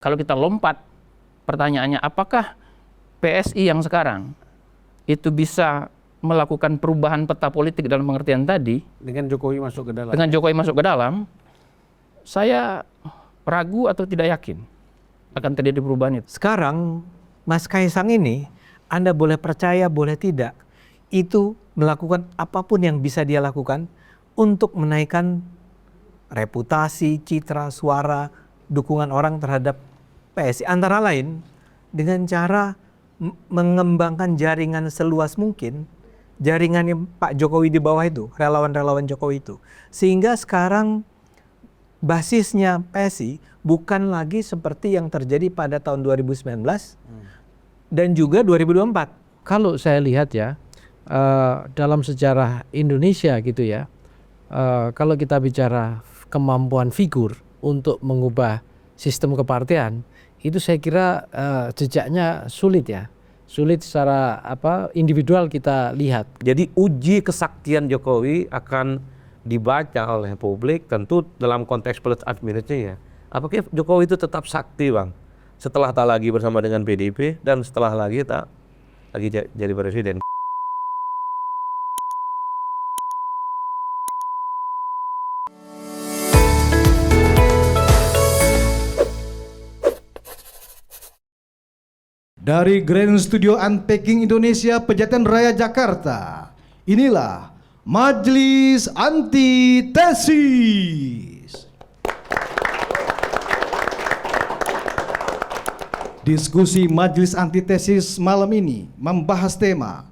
Kalau kita lompat, pertanyaannya apakah PSI yang sekarang itu bisa melakukan perubahan peta politik dalam pengertian tadi dengan Jokowi masuk ke dalam. Dengan Jokowi masuk ke dalam, saya ragu atau tidak yakin akan terjadi perubahan itu. Sekarang Mas Kaisang ini, Anda boleh percaya, boleh tidak, itu melakukan apapun yang bisa dia lakukan untuk menaikkan reputasi, citra, suara, dukungan orang terhadap PSI. Antara lain dengan cara mengembangkan jaringan seluas mungkin, jaringannya Pak Jokowi di bawah itu, relawan-relawan Jokowi itu. Sehingga sekarang basisnya PSI bukan lagi seperti yang terjadi pada tahun 2019 dan juga 2024. Kalau saya lihat ya, dalam sejarah Indonesia gitu ya, kalau kita bicara kemampuan figur untuk mengubah sistem kepartean, itu saya kira jejaknya sulit ya. Sulit secara individual kita lihat. Jadi uji kesaktian Jokowi akan dibaca oleh publik tentu dalam konteks plus minusnya ya. Apakah Jokowi itu tetap sakti, Bang? Setelah tak lagi bersama dengan PDIP dan setelah lagi tak lagi jadi presiden. Dari Grand Studio Unpacking Indonesia, Pejaten Raya Jakarta, inilah Majelis Antitesis. Diskusi Majelis Antitesis malam ini membahas tema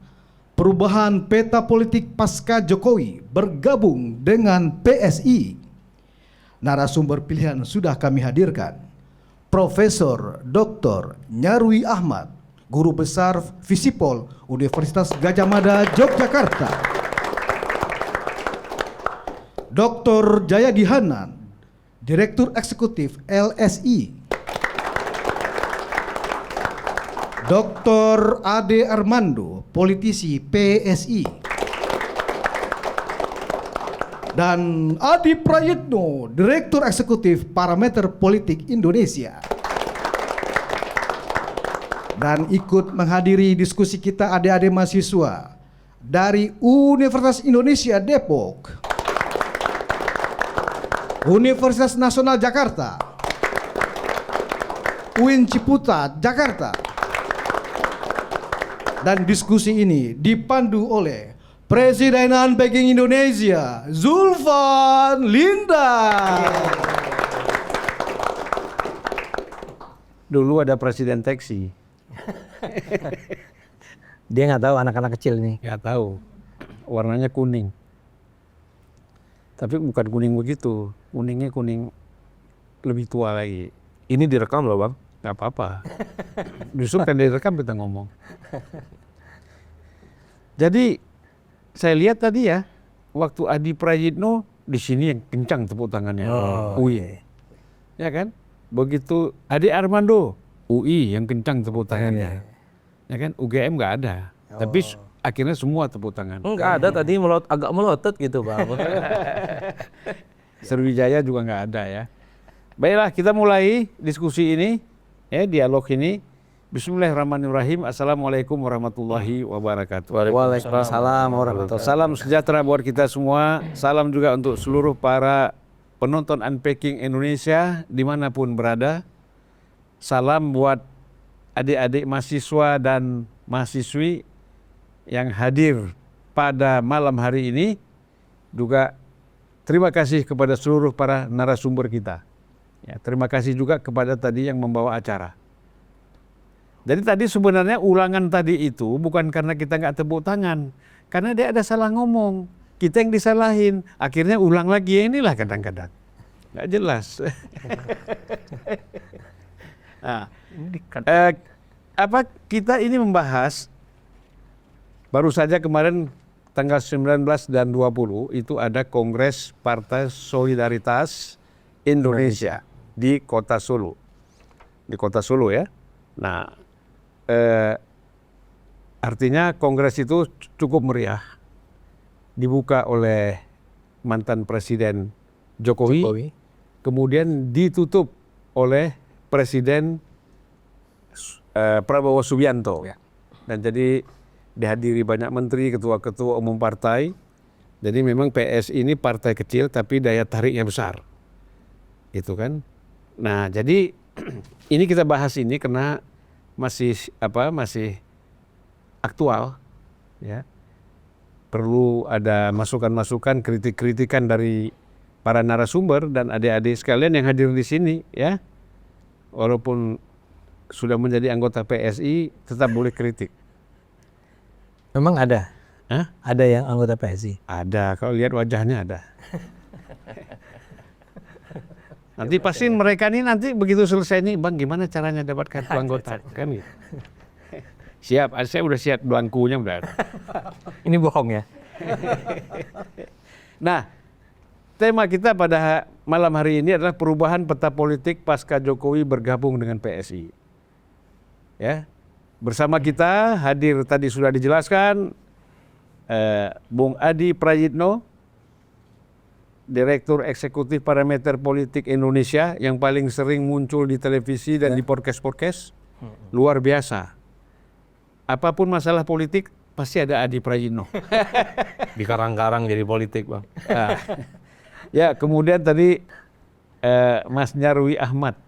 perubahan peta politik pasca Jokowi bergabung dengan PSI. Narasumber pilihan sudah kami hadirkan. Profesor Dr. Nyarwi Ahmad, Guru Besar Visipol Universitas Gadjah Mada, Yogyakarta. Dr. Jayadi Hanan, Direktur Eksekutif LSI. Dr. Ade Armando, politisi PSI. Dan Adi Prayitno, Direktur Eksekutif Parameter Politik Indonesia. Dan ikut menghadiri diskusi kita adik-adik mahasiswa dari Universitas Indonesia Depok, Universitas Nasional Jakarta, UIN Ciputat Jakarta. Dan diskusi ini dipandu oleh Presiden Unpacking Indonesia, Zulfan Linda. Dulu ada presiden teksi. Dia nggak tahu anak-anak kecil nih. Nggak tahu. Warnanya kuning. Tapi bukan kuning begitu. Kuningnya kuning lebih tua lagi. Ini direkam loh, Bang. Nggak apa-apa. Justru kan direkam kita ngomong. Jadi saya lihat tadi ya, waktu Adi Prayitno di sini yang kencang tepuk tangannya. UI. Ya kan? Begitu Ade Armando, UI yang kencang tepuk tangannya. Ya kan? UGM nggak ada. Tapi akhirnya semua tepuk tangan. Enggak ada tadi agak melotot gitu, Bang. Sriwijaya juga nggak ada ya. Baiklah, kita mulai diskusi ini, ya, dialog ini. Bismillahirrahmanirrahim. Assalamualaikum warahmatullahi wabarakatuh. Waalaikumsalam warahmatullahi wabarakatuh. Salam sejahtera buat kita semua. Salam juga untuk seluruh para penonton Unpacking Indonesia dimanapun berada. Salam buat adik-adik mahasiswa dan mahasiswi yang hadir pada malam hari ini. Juga terima kasih kepada seluruh para narasumber kita. Ya, terima kasih juga kepada tadi yang membawa acara. Jadi tadi sebenarnya ulangan tadi itu bukan karena kita nggak tepuk tangan, karena dia ada salah ngomong, kita yang disalahin, akhirnya ulang lagi. Inilah kadang-kadang nggak jelas. Nah, kita ini membahas baru saja kemarin tanggal 19 dan 20 itu ada Kongres Partai Solidaritas Indonesia di Kota Solo. Di Kota Solo ya. Nah, artinya kongres itu cukup meriah, dibuka oleh mantan Presiden Jokowi, kemudian ditutup oleh Presiden Prabowo Subianto. Dan jadi dihadiri banyak menteri, ketua-ketua umum partai. Jadi memang PSI ini partai kecil tapi daya tariknya besar. Itu kan. Nah, jadi ini kita bahas ini karena masih aktual ya. Perlu ada masukan-masukan, kritik-kritikan dari para narasumber dan adik-adik sekalian yang hadir di sini ya. Walaupun sudah menjadi anggota PSI tetap boleh kritik. Memang ada? Hah? Ada yang anggota PSI? Ada, kalau lihat wajahnya ada. Nanti pasti mereka ini nanti begitu selesai nih, Bang, gimana caranya dapat kartu anggota? Kan gitu. Siap, saya udah siap belangkunya udah ada. Ini bohong ya? Nah, tema kita pada malam hari ini adalah perubahan peta politik pasca Jokowi bergabung dengan PSI. Ya, bersama kita hadir tadi sudah dijelaskan Bung Adi Prayitno, Direktur Eksekutif Parameter Politik Indonesia yang paling sering muncul di televisi dan di podcast-podcast. Luar biasa. Apapun masalah politik pasti ada Adi Prayitno. Di karang-karang jadi politik, Bang. Nah, ya, kemudian tadi Mas Nyarwi Ahmad,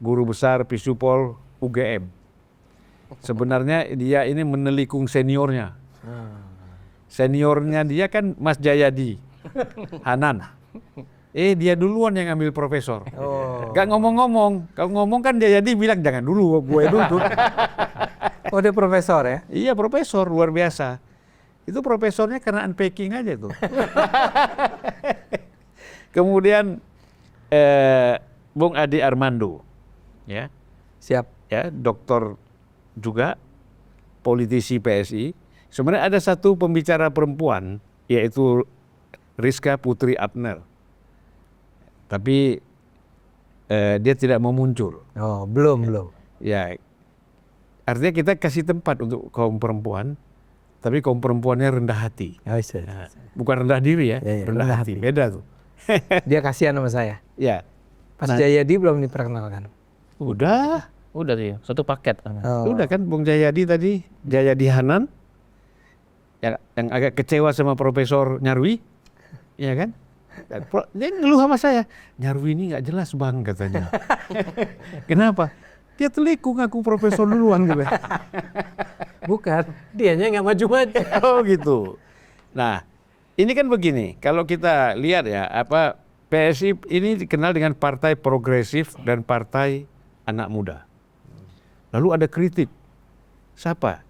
Guru Besar Fisipol UGM. Sebenarnya dia ini menelikung seniornya. Seniornya dia kan Mas Jayadi Hanan. Dia duluan yang ambil profesor. Gak ngomong-ngomong. Kalau ngomong kan Jayadi bilang jangan dulu, gue dulu. Oh, dia profesor ya? Iya, profesor luar biasa. Itu profesornya karena unpacking aja tuh. Kemudian Bung Adi Armando, ya. Siap. Ya, doktor juga, politisi PSI. Sebenarnya ada satu pembicara perempuan, yaitu Rizka Putri Abner. Tapi dia tidak mau muncul. Oh, belum. Ya, artinya kita kasih tempat untuk kaum perempuan, tapi kaum perempuannya rendah hati. Oh, iya. Nah, bukan rendah diri ya, Ya, rendah hati. Beda tuh. Dia kasihan sama saya. Ya, Pas Nah. Jayadi belum diperkenalkan. Udah sih, satu paket. Oh. udah kan Bung Jayadi tadi, Jayadi Hanan, yang agak kecewa sama Profesor Nyarwi, ya kan? Dan dia ngeluh sama saya, Nyarwi ini nggak jelas Bang katanya. Kenapa? Dia telikung aku profesor duluan gitu. Bukan, dianya nggak maju-maju. Oh gitu. Nah, ini kan begini, kalau kita lihat ya, PSI ini dikenal dengan partai progresif dan partai anak muda. Lalu ada kritik. Siapa?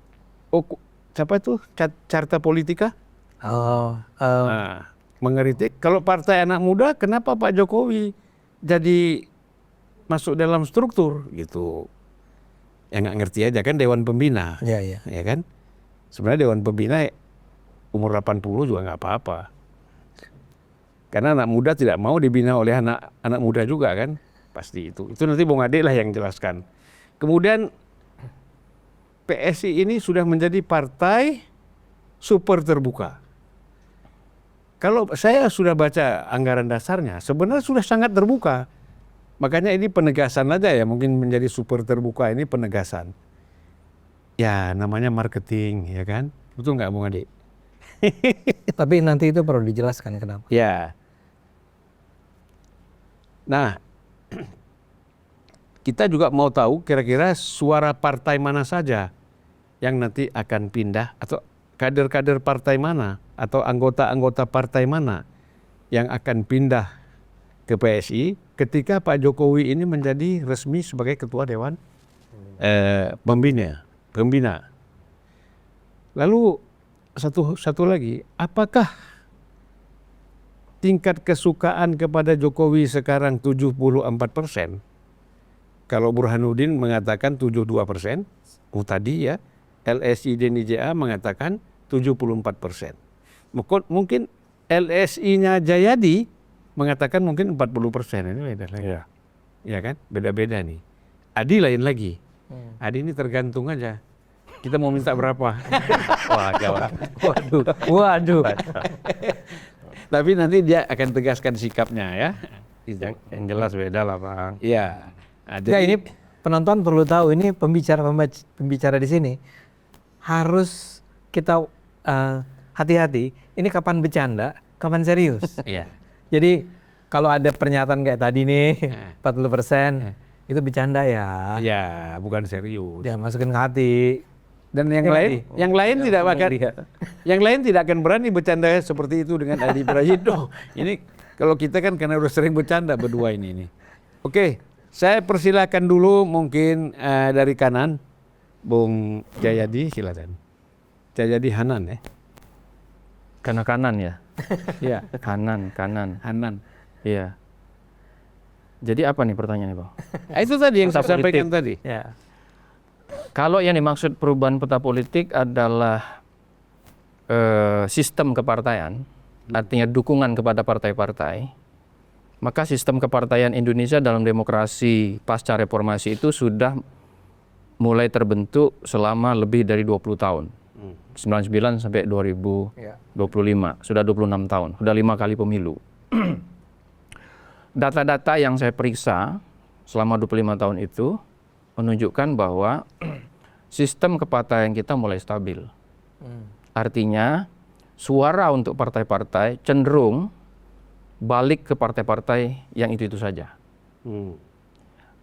Siapa itu? Carta Politika? Nah, mengeritik. Kalau partai anak muda, kenapa Pak Jokowi jadi masuk dalam struktur gitu? Ya nggak ngerti aja kan Dewan Pembina. Iya. Ya kan? Sebenarnya Dewan Pembina umur 80 juga nggak apa-apa. Karena anak muda tidak mau dibina oleh anak muda juga kan? Pasti itu. Itu nanti Bung Ade lah yang jelaskan. Kemudian PSI ini sudah menjadi partai super terbuka. Kalau saya sudah baca anggaran dasarnya, sebenarnya sudah sangat terbuka. Makanya ini penegasan aja ya, mungkin menjadi super terbuka ini penegasan. Ya namanya marketing, ya kan? Betul nggak Bung Ade? Tapi nanti itu perlu dijelaskan kenapa. Ya. Nah, kita juga mau tahu kira-kira suara partai mana saja yang nanti akan pindah, atau kader-kader partai mana atau anggota-anggota partai mana yang akan pindah ke PSI ketika Pak Jokowi ini menjadi resmi sebagai ketua Dewan Pembina. Lalu satu lagi, apakah tingkat kesukaan kepada Jokowi sekarang 74%? Kalau Burhanuddin mengatakan 72%, tadi ya, LSI dan IJA mengatakan 74%. Mungkin LSI-nya Jayadi mengatakan mungkin 40%. Ini beda lagi. Ya kan? Beda-beda nih. Adi lain lagi. Adi ini tergantung aja. Kita mau minta berapa? Wah, gawat. Waduh. Tapi nanti dia akan tegaskan sikapnya ya. Yang jelas beda lah, Bang. Iya. Nah, Ya, ini penonton perlu tahu, ini pembicara di sini harus kita hati-hati. Ini kapan bercanda, kapan serius. Iya. Jadi kalau ada pernyataan kayak tadi nih 40% itu bercanda ya. Ya, bukan serius. Jangan masukin ke hati. Dan yang Ya, lain, Adi. yang lain tidak akan, lihat. yang lain tidak akan berani bercanda seperti itu dengan Adi Prayitno. Ini kalau kita kan karena udah sering bercanda berdua ini. Oke, saya persilakan dulu mungkin dari kanan, Bung Jayadi, silakan. Jayadi Hanan ya. Karena kanan ya. Ya, Kanan. Hanan. Iya. Jadi apa nih pertanyaannya, Bang? Itu tadi yang saya Peta politik. sampaikan tadi. Ya. Kalau yang dimaksud perubahan peta politik adalah sistem kepartaian, artinya dukungan kepada partai-partai, maka sistem kepartaian Indonesia dalam demokrasi pasca reformasi itu sudah mulai terbentuk selama lebih dari 20 tahun. 99 sampai 2025, sudah 26 tahun, sudah 5 kali pemilu. Data-data yang saya periksa selama 25 tahun itu menunjukkan bahwa sistem kepartaian kita mulai stabil. Artinya suara untuk partai-partai cenderung balik ke partai-partai yang itu saja.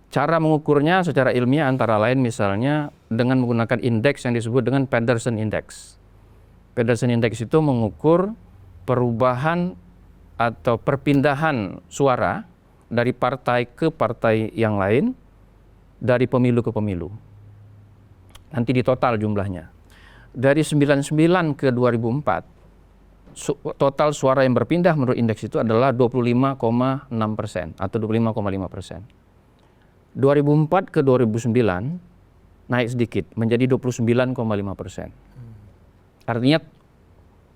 Cara mengukurnya secara ilmiah antara lain misalnya dengan menggunakan indeks yang disebut dengan Peterson Index. Peterson Index itu mengukur perubahan atau perpindahan suara dari partai ke partai yang lain, dari pemilu ke pemilu. Nanti di total jumlahnya. Dari 99 ke 2004, total suara yang berpindah menurut indeks itu adalah 25,6% atau 25,5%. 2004 ke 2009 naik sedikit menjadi 29,5%. Artinya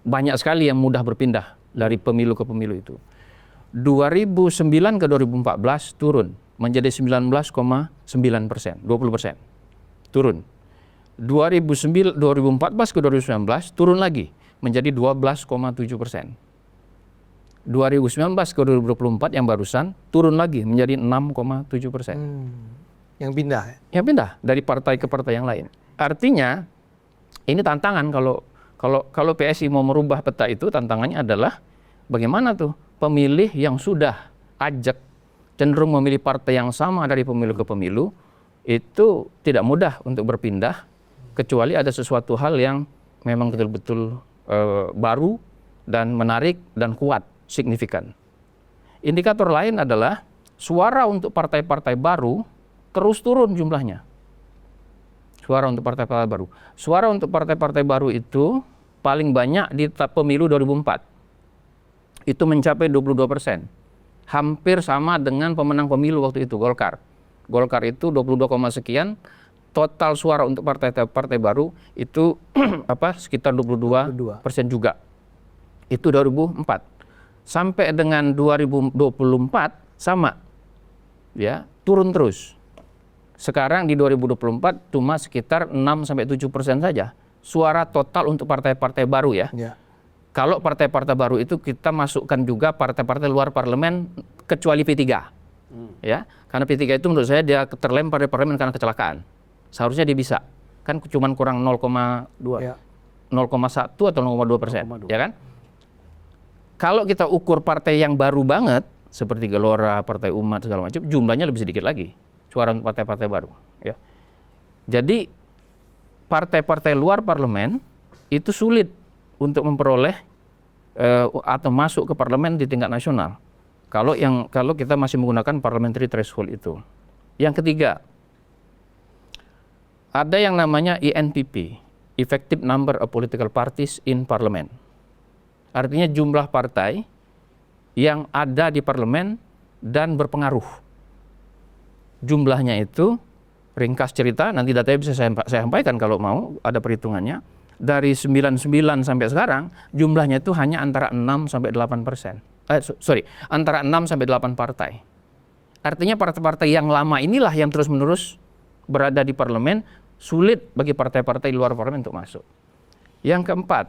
banyak sekali yang mudah berpindah dari pemilu ke pemilu itu. 2009 ke 2014 turun menjadi 19,9%, 20%. Turun. 2014 ke 2019 turun lagi menjadi 12,7%. 2019 ke 2024 yang barusan turun lagi menjadi 6,7%. Yang pindah. Yang pindah dari partai ke partai yang lain. Artinya ini tantangan kalau PSI mau merubah peta itu, tantangannya adalah bagaimana tuh pemilih yang sudah ajak cenderung memilih partai yang sama dari pemilu ke pemilu itu tidak mudah untuk berpindah kecuali ada sesuatu hal yang memang betul-betul baru dan menarik dan kuat, signifikan. Indikator lain adalah suara untuk partai-partai baru terus turun jumlahnya. Suara untuk partai-partai baru. Suara untuk partai-partai baru itu paling banyak di pemilu 2004. Itu mencapai 22%. Hampir sama dengan pemenang pemilu waktu itu, Golkar. Golkar itu 22, sekian. Total suara untuk partai baru itu sekitar 22% juga. Itu 2004. Sampai dengan 2024 sama. Ya, turun terus. Sekarang di 2024 cuma sekitar 6-7% saja suara total untuk partai-partai baru ya. Kalau partai-partai baru itu kita masukkan juga partai-partai luar parlemen kecuali P3. Ya, karena P3 itu menurut saya dia terlempar dari parlemen karena kecelakaan. Seharusnya dia bisa. Kan cuma kurang 0,2, 0,1 atau 0,2%, ya kan? Kalau kita ukur partai yang baru banget seperti Gelora, Partai Umat segala macam, jumlahnya lebih sedikit lagi suara untuk partai-partai baru, ya. Jadi partai-partai luar parlemen itu sulit untuk memperoleh atau masuk ke parlemen di tingkat nasional. Kalau kita masih menggunakan parliamentary threshold itu. Yang ketiga, ada yang namanya ENPP, Effective Number of Political Parties in Parliament. Artinya jumlah partai yang ada di parlemen dan berpengaruh. Jumlahnya itu, ringkas cerita, nanti datanya bisa saya sampaikan kalau mau, ada perhitungannya. Dari 99 sampai sekarang, jumlahnya itu hanya antara 6-8%. Antara 6-8 partai. Artinya partai-partai yang lama inilah yang terus-menerus berada di parlemen, sulit bagi partai-partai luar parlemen untuk masuk. Yang keempat,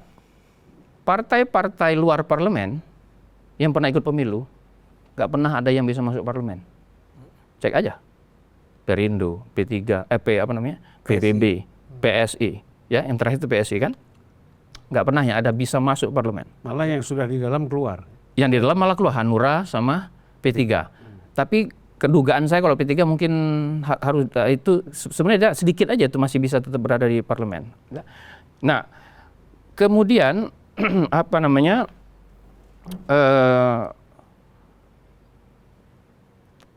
partai-partai luar parlemen yang pernah ikut pemilu, nggak pernah ada yang bisa masuk parlemen. Cek aja. Perindo, P3, PBB, PSI, ya yang terakhir itu PSI kan, nggak pernah yang ada bisa masuk parlemen. Malah yang sudah di dalam keluar. Yang di dalam malah keluar Hanura sama P3. Tapi kedugaan saya kalau P3 mungkin harus itu sebenarnya sedikit aja itu masih bisa tetap berada di parlemen. Nah, kemudian apa namanya?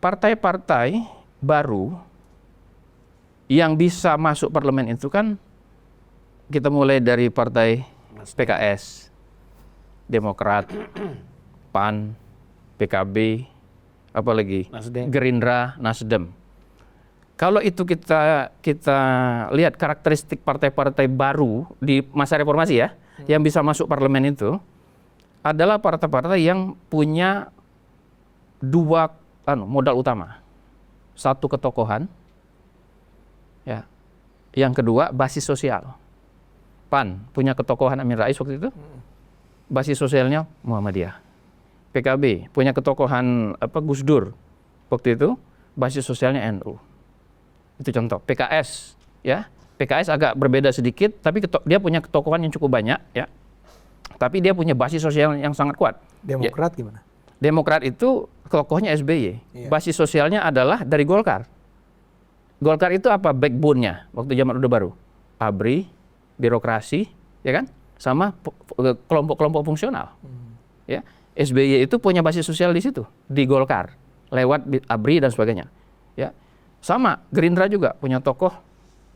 Partai-partai baru yang bisa masuk parlemen itu kan kita mulai dari partai PKS, Demokrat, PAN, PKB, apalagi Nasdem. Gerindra, Nasdem. Kalau itu kita lihat karakteristik partai-partai baru di masa reformasi ya, yang bisa masuk parlemen itu adalah partai-partai yang punya dua modal utama. Satu, ketokohan. Ya. Yang kedua, basis sosial. PAN punya ketokohan Amin Rais waktu itu. Basis sosialnya Muhammadiyah. PKB punya ketokohan Gus Dur waktu itu. Basis sosialnya NU. Itu contoh. PKS ya. PKS agak berbeda sedikit, tapi dia punya ketokohan yang cukup banyak ya. Tapi dia punya basis sosial yang sangat kuat. Demokrat gimana? Demokrat itu tokohnya SBY. Iya. Basis sosialnya adalah dari Golkar. Golkar itu apa backbone-nya waktu zaman Orde Baru? ABRI, birokrasi, ya kan? Sama kelompok-kelompok fungsional. Ya. SBY itu punya basis sosial di situ, di Golkar, lewat ABRI dan sebagainya. Ya. Sama, Gerindra juga punya tokoh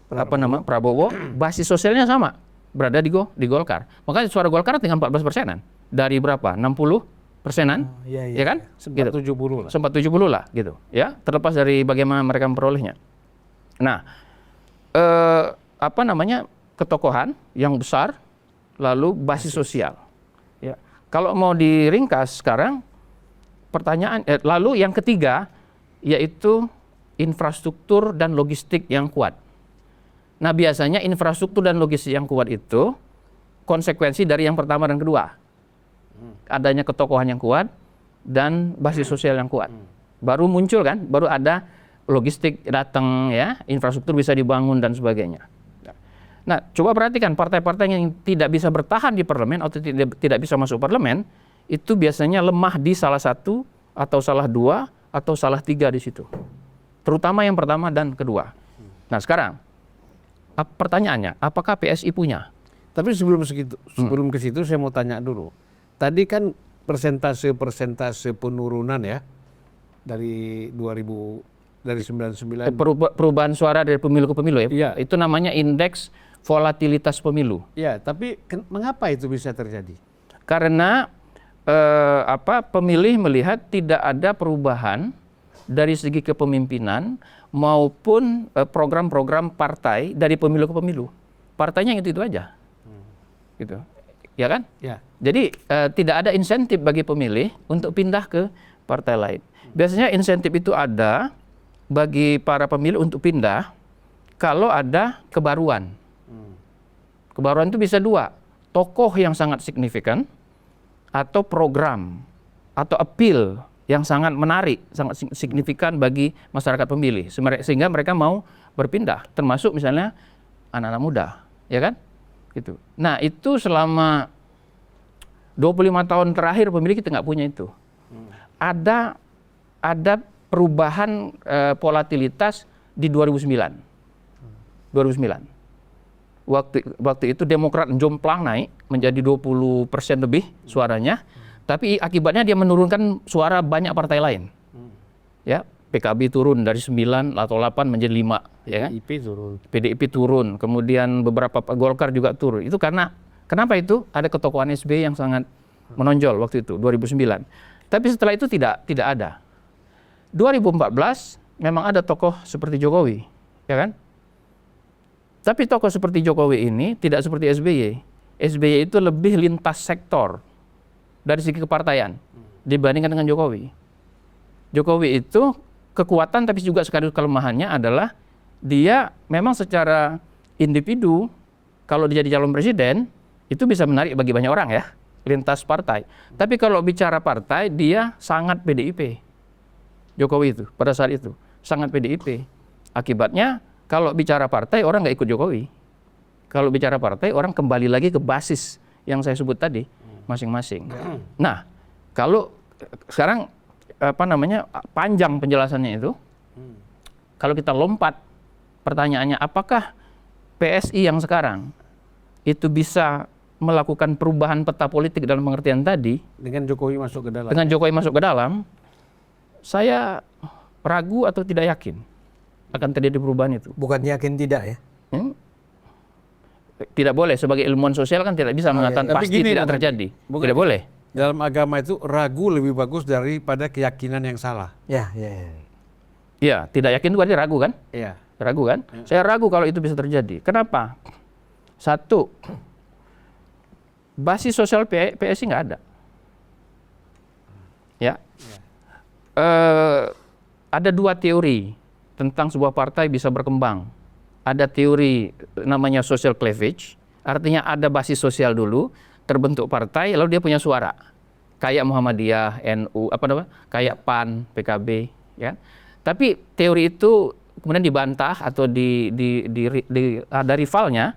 Prabowo, basis sosialnya sama, berada di Golkar. Makanya suara Golkar tinggal 14%-an. Dari berapa? 60%-an, ya kan? Sempat 70 lah. Sempat 70 lah gitu, ya. Terlepas dari bagaimana mereka memperolehnya. Nah, ketokohan yang besar, lalu basis sosial. Ya. Kalau mau diringkas sekarang, lalu yang ketiga yaitu infrastruktur dan logistik yang kuat. Nah, biasanya infrastruktur dan logistik yang kuat itu konsekuensi dari yang pertama dan kedua. Adanya ketokohan yang kuat dan basis sosial yang kuat. Baru muncul kan, baru ada logistik datang ya, infrastruktur bisa dibangun dan sebagainya. Nah, coba perhatikan partai-partai yang tidak bisa bertahan di parlemen atau tidak bisa masuk parlemen, itu biasanya lemah di salah satu atau salah dua atau salah tiga di situ. Terutama yang pertama dan kedua. Nah, sekarang pertanyaannya, apakah PSI punya? Tapi sebelum ke situ saya mau tanya dulu. Tadi kan persentase penurunan ya dari 99. Perubahan suara dari pemilu ke pemilu ya. Iya. Itu namanya indeks volatilitas pemilu. Ya, tapi mengapa itu bisa terjadi? Karena pemilih melihat tidak ada perubahan dari segi kepemimpinan maupun program-program partai dari pemilu ke pemilu. Partainya itu aja. Gitu. Ya kan? Ya. Jadi tidak ada insentif bagi pemilih untuk pindah ke partai lain. Biasanya insentif itu ada bagi para pemilih untuk pindah kalau ada kebaruan. Kebaruan itu bisa dua, tokoh yang sangat signifikan atau program atau appeal yang sangat menarik, sangat signifikan bagi masyarakat pemilih sehingga mereka mau berpindah, termasuk misalnya anak-anak muda, ya kan? Gitu. Nah, itu selama 25 tahun terakhir pemilih kita nggak punya itu. Ada perubahan volatilitas di 2009. Waktu itu Demokrat jomplang naik menjadi 20% lebih suaranya, tapi akibatnya dia menurunkan suara banyak partai lain. Ya, PKB turun dari 9 atau 8 menjadi 5, ya kan? PDIP turun, kemudian beberapa Golkar juga turun. Itu kenapa itu? Ada ketokohan SBY yang sangat menonjol waktu itu 2009. Tapi setelah itu tidak ada. 2014 memang ada tokoh seperti Jokowi, ya kan? Tapi tokoh seperti Jokowi ini tidak seperti SBY. SBY itu lebih lintas sektor dari segi kepartaian dibandingkan dengan Jokowi. Jokowi itu kekuatan tapi juga sekaligus kelemahannya adalah dia memang secara individu kalau dia jadi calon presiden itu bisa menarik bagi banyak orang ya, lintas partai. Tapi kalau bicara partai dia sangat PDIP. Jokowi itu pada saat itu sangat PDIP. Akibatnya kalau bicara partai orang nggak ikut Jokowi. Kalau bicara partai orang kembali lagi ke basis yang saya sebut tadi masing-masing. Nah, kalau sekarang panjang penjelasannya itu. Kalau kita lompat pertanyaannya, apakah PSI yang sekarang itu bisa melakukan perubahan peta politik dalam pengertian tadi Dengan Jokowi masuk ke dalam. dengan Jokowi masuk ke dalam? Saya ragu atau tidak yakin akan terjadi perubahan itu. Bukan yakin tidak ya. Tidak boleh, sebagai ilmuwan sosial kan tidak bisa mengatakan Tapi pasti gini, tidak Bung, terjadi. bukan. Tidak boleh. Dalam agama itu ragu lebih bagus daripada keyakinan yang salah. Ya, ya, ya. Ya, tidak yakin itu berarti ragu kan? Iya. Ragu kan? Saya ragu kalau itu bisa terjadi. Kenapa? Satu, basis sosial PSI nggak ada. Ya. Ada dua teori tentang sebuah partai bisa berkembang. Ada teori namanya social cleavage, artinya ada basis sosial dulu, terbentuk partai, lalu dia punya suara. Kayak Muhammadiyah, NU, kayak PAN, PKB, ya. Tapi teori itu kemudian dibantah atau ada rivalnya,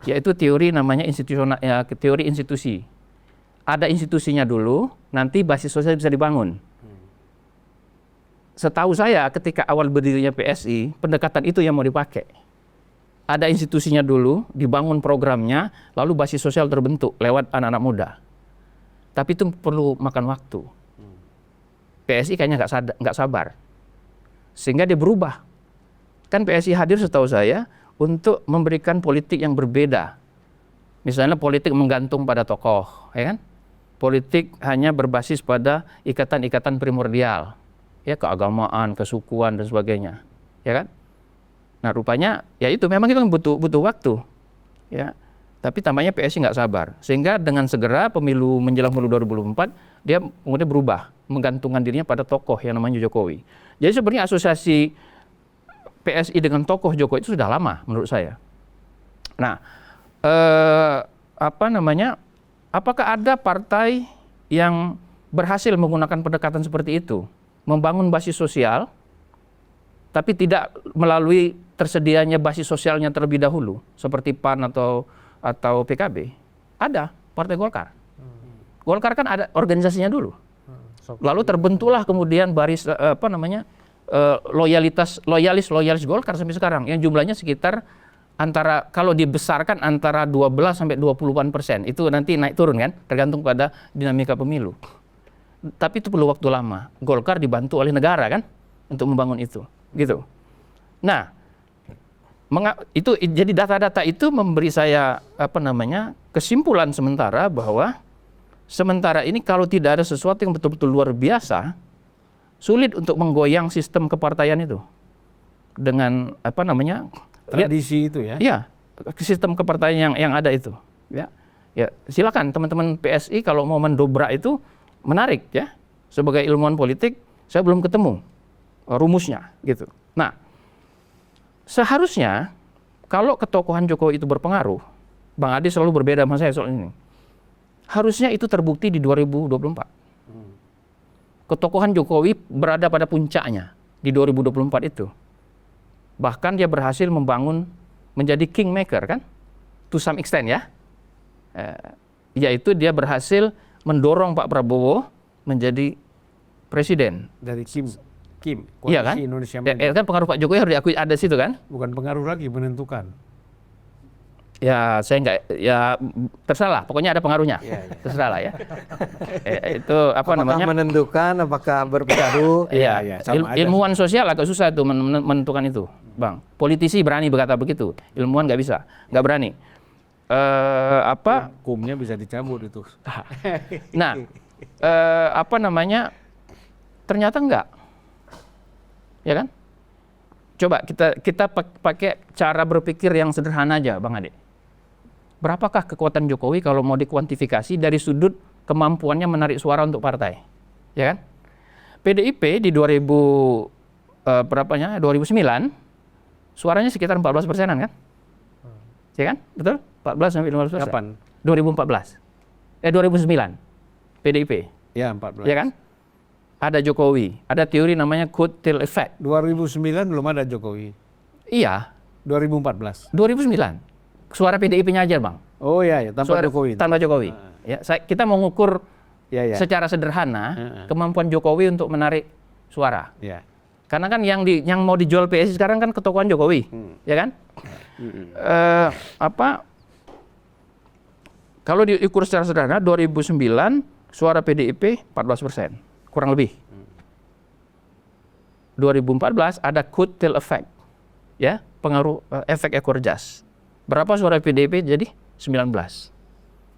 yaitu teori namanya institusional, ya, teori institusi. Ada institusinya dulu, nanti basis sosial bisa dibangun. Setahu saya ketika awal berdirinya PSI, pendekatan itu yang mau dipakai. Ada institusinya dulu, dibangun programnya, lalu basis sosial terbentuk lewat anak-anak muda. Tapi itu perlu makan waktu. PSI kayaknya nggak sabar. Sehingga dia berubah. Kan PSI hadir setahu saya untuk memberikan politik yang berbeda. Misalnya politik menggantung pada tokoh, ya kan? Politik hanya berbasis pada ikatan-ikatan primordial, ya, keagamaan, kesukuan dan sebagainya, ya kan? Nah, rupanya ya itu memang itu butuh waktu, ya. Tapi tampaknya PSI nggak sabar, sehingga dengan segera pemilu menjelang pemilu 2024 dia kemudian berubah, menggantungkan dirinya pada tokoh yang namanya Jokowi. Jadi sebenarnya asosiasi PSI dengan tokoh Jokowi itu sudah lama menurut saya. Nah, apakah ada partai yang berhasil menggunakan pendekatan seperti itu, membangun basis sosial, tapi tidak melalui tersedianya basis sosialnya terlebih dahulu, seperti PAN atau PKB? Ada, Partai Golkar. Golkar kan ada organisasinya dulu. Lalu terbentuklah kemudian baris loyalis Golkar sampai sekarang, yang jumlahnya sekitar kalau dibesarkan antara 12 sampai 20%. Itu nanti naik turun kan, tergantung pada dinamika pemilu. Tapi itu perlu waktu lama. Golkar dibantu oleh negara kan untuk membangun itu, gitu. Nah, itu jadi data-data itu memberi saya kesimpulan sementara bahwa sementara ini kalau tidak ada sesuatu yang betul-betul luar biasa, sulit untuk menggoyang sistem kepartaian itu dengan tradisi itu ya. Iya, sistem kepartaian yang ada itu, ya. Ya, silakan teman-teman PSI kalau mau mendobrak itu menarik ya. Sebagai ilmuwan politik, saya belum ketemu rumusnya gitu. Nah, seharusnya kalau ketokohan Jokowi itu berpengaruh, Bang Adi selalu berbeda sama saya soal ini. Harusnya itu terbukti di 2024. Ketokohan Jokowi berada pada puncaknya di 2024 itu. Bahkan dia berhasil membangun menjadi kingmaker kan, to some extent ya. Yaitu dia berhasil mendorong Pak Prabowo menjadi presiden. Dari Kim, Iya kan? Indonesia Maju. Kan pengaruh Pak Jokowi harus diakui ada situ kan? Bukan pengaruh lagi, menentukan. Ya saya nggak, ya terserah, pokoknya ada pengaruhnya. Terserah lah ya. Itu Apakah menentukan, apakah berpengaruh? Iya. sama aja. Ilmuwan sosial agak susah itu menentukan itu, Bang. Politisi berani berkata begitu, ilmuwan nggak bisa, nggak berani. Hukumnya bisa dicabut itu. Nah, ternyata enggak. Ya kan? Coba kita pakai cara berpikir yang sederhana aja, Bang Ade. Berapakah kekuatan Jokowi kalau mau dikuantifikasi dari sudut kemampuannya menarik suara untuk partai? Ya kan? PDIP di 2009 suaranya sekitar 14%-an kan? Ya kan? Betul? 14 sampai 15%. Kapan? 2014. 2009. PDIP. Ya, 14. Ya kan? Ada Jokowi, ada teori namanya coattail effect. 2009 belum ada Jokowi. Iya, 2014. 2009. Suara PDIP-nya aja, Bang. Oh iya, ya, tanpa Suara Jokowi. Tanpa Jokowi. Ya, kita mau ngukur Ya, ya. secara sederhana kemampuan Jokowi untuk menarik suara. Ya. Karena kan yang mau dijual PSI sekarang kan ketokohan Jokowi, ya kan? Kalau diukur secara sederhana, 2009 suara PDIP 14%, kurang lebih. 2014 ada coattail effect, ya, pengaruh efek ekor jas. Berapa suara PDIP jadi? 19,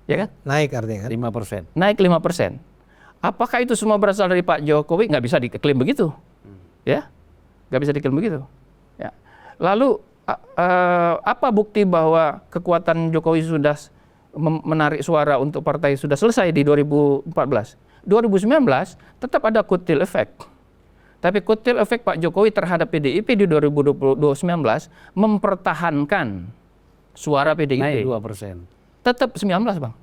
ya kan? Naik artinya kan? 5%. Naik 5%. Apakah itu semua berasal dari Pak Jokowi? Nggak bisa diklaim begitu, ya, nggak bisa diklaim begitu. Ya. Lalu apa bukti bahwa kekuatan Jokowi sudah menarik suara untuk partai sudah selesai di 2014? 2019 tetap ada coattail effect. Tapi coattail effect Pak Jokowi terhadap PDIP di 2019 mempertahankan suara PDIP. Naik 2%. Tetap 19, Bang.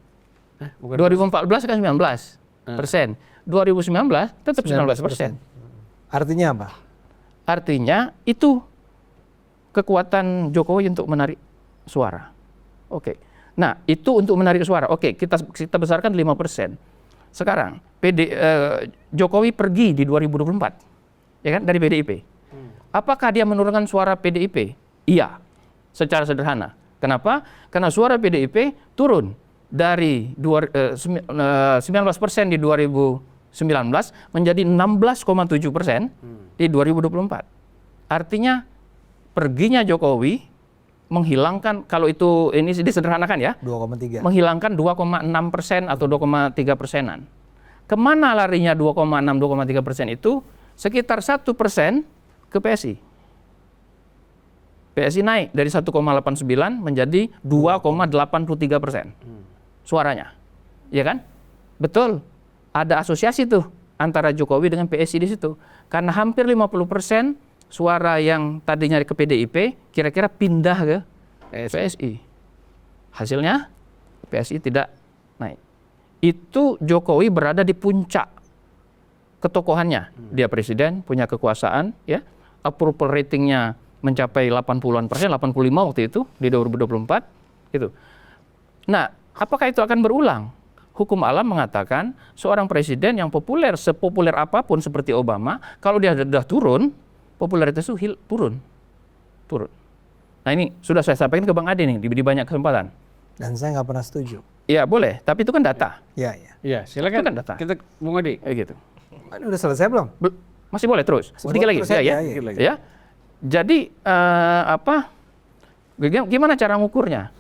Bukan 2014 kan 19%. 2019 tetap 19%. Artinya apa? Artinya itu kekuatan Jokowi untuk menarik suara. Oke. Nah, itu untuk menarik suara. Oke, kita besarkan 5%. Sekarang Jokowi pergi di 2024. Ya kan, dari PDIP. Apakah dia menurunkan suara PDIP? Iya. Secara sederhana. Kenapa? Karena suara PDIP turun dari 19% di 2019 menjadi 16,7% di 2024. Artinya perginya Jokowi menghilangkan, kalau itu ini disederhanakan ya, 2,3. menghilangkan 2,6% atau 2,3%-an. Kemana larinya 2,6-2,3% itu? Sekitar 1% ke PSI. PSI naik dari 1,89 menjadi 2,83% suaranya, ya kan? Betul, ada asosiasi tuh antara Jokowi dengan PSI di situ. Karena hampir 50% suara yang tadinya ke PDIP kira-kira pindah ke PSI. Hasilnya PSI tidak naik. Itu Jokowi berada di puncak ketokohannya. Dia presiden, punya kekuasaan, ya. Approval ratingnya mencapai 80-an persen, 85 waktu itu di 2024 itu. Nah, apakah itu akan berulang? Hukum alam mengatakan seorang presiden yang populer, sepopuler apapun seperti Obama, kalau dia sudah turun, popularitas itu turun. Nah, ini sudah saya sampaikan ke Bang Adi nih di banyak kesempatan. Dan saya nggak pernah setuju. Ya boleh, tapi itu kan data. Ya, ya. Iya, silakan. Itu kan data. Kita Bung Adi. Gitu. Ini udah selesai belum? Masih boleh terus. Sedikit lagi, Terus ya. ya. Ya. Jadi gimana cara ngukurnya?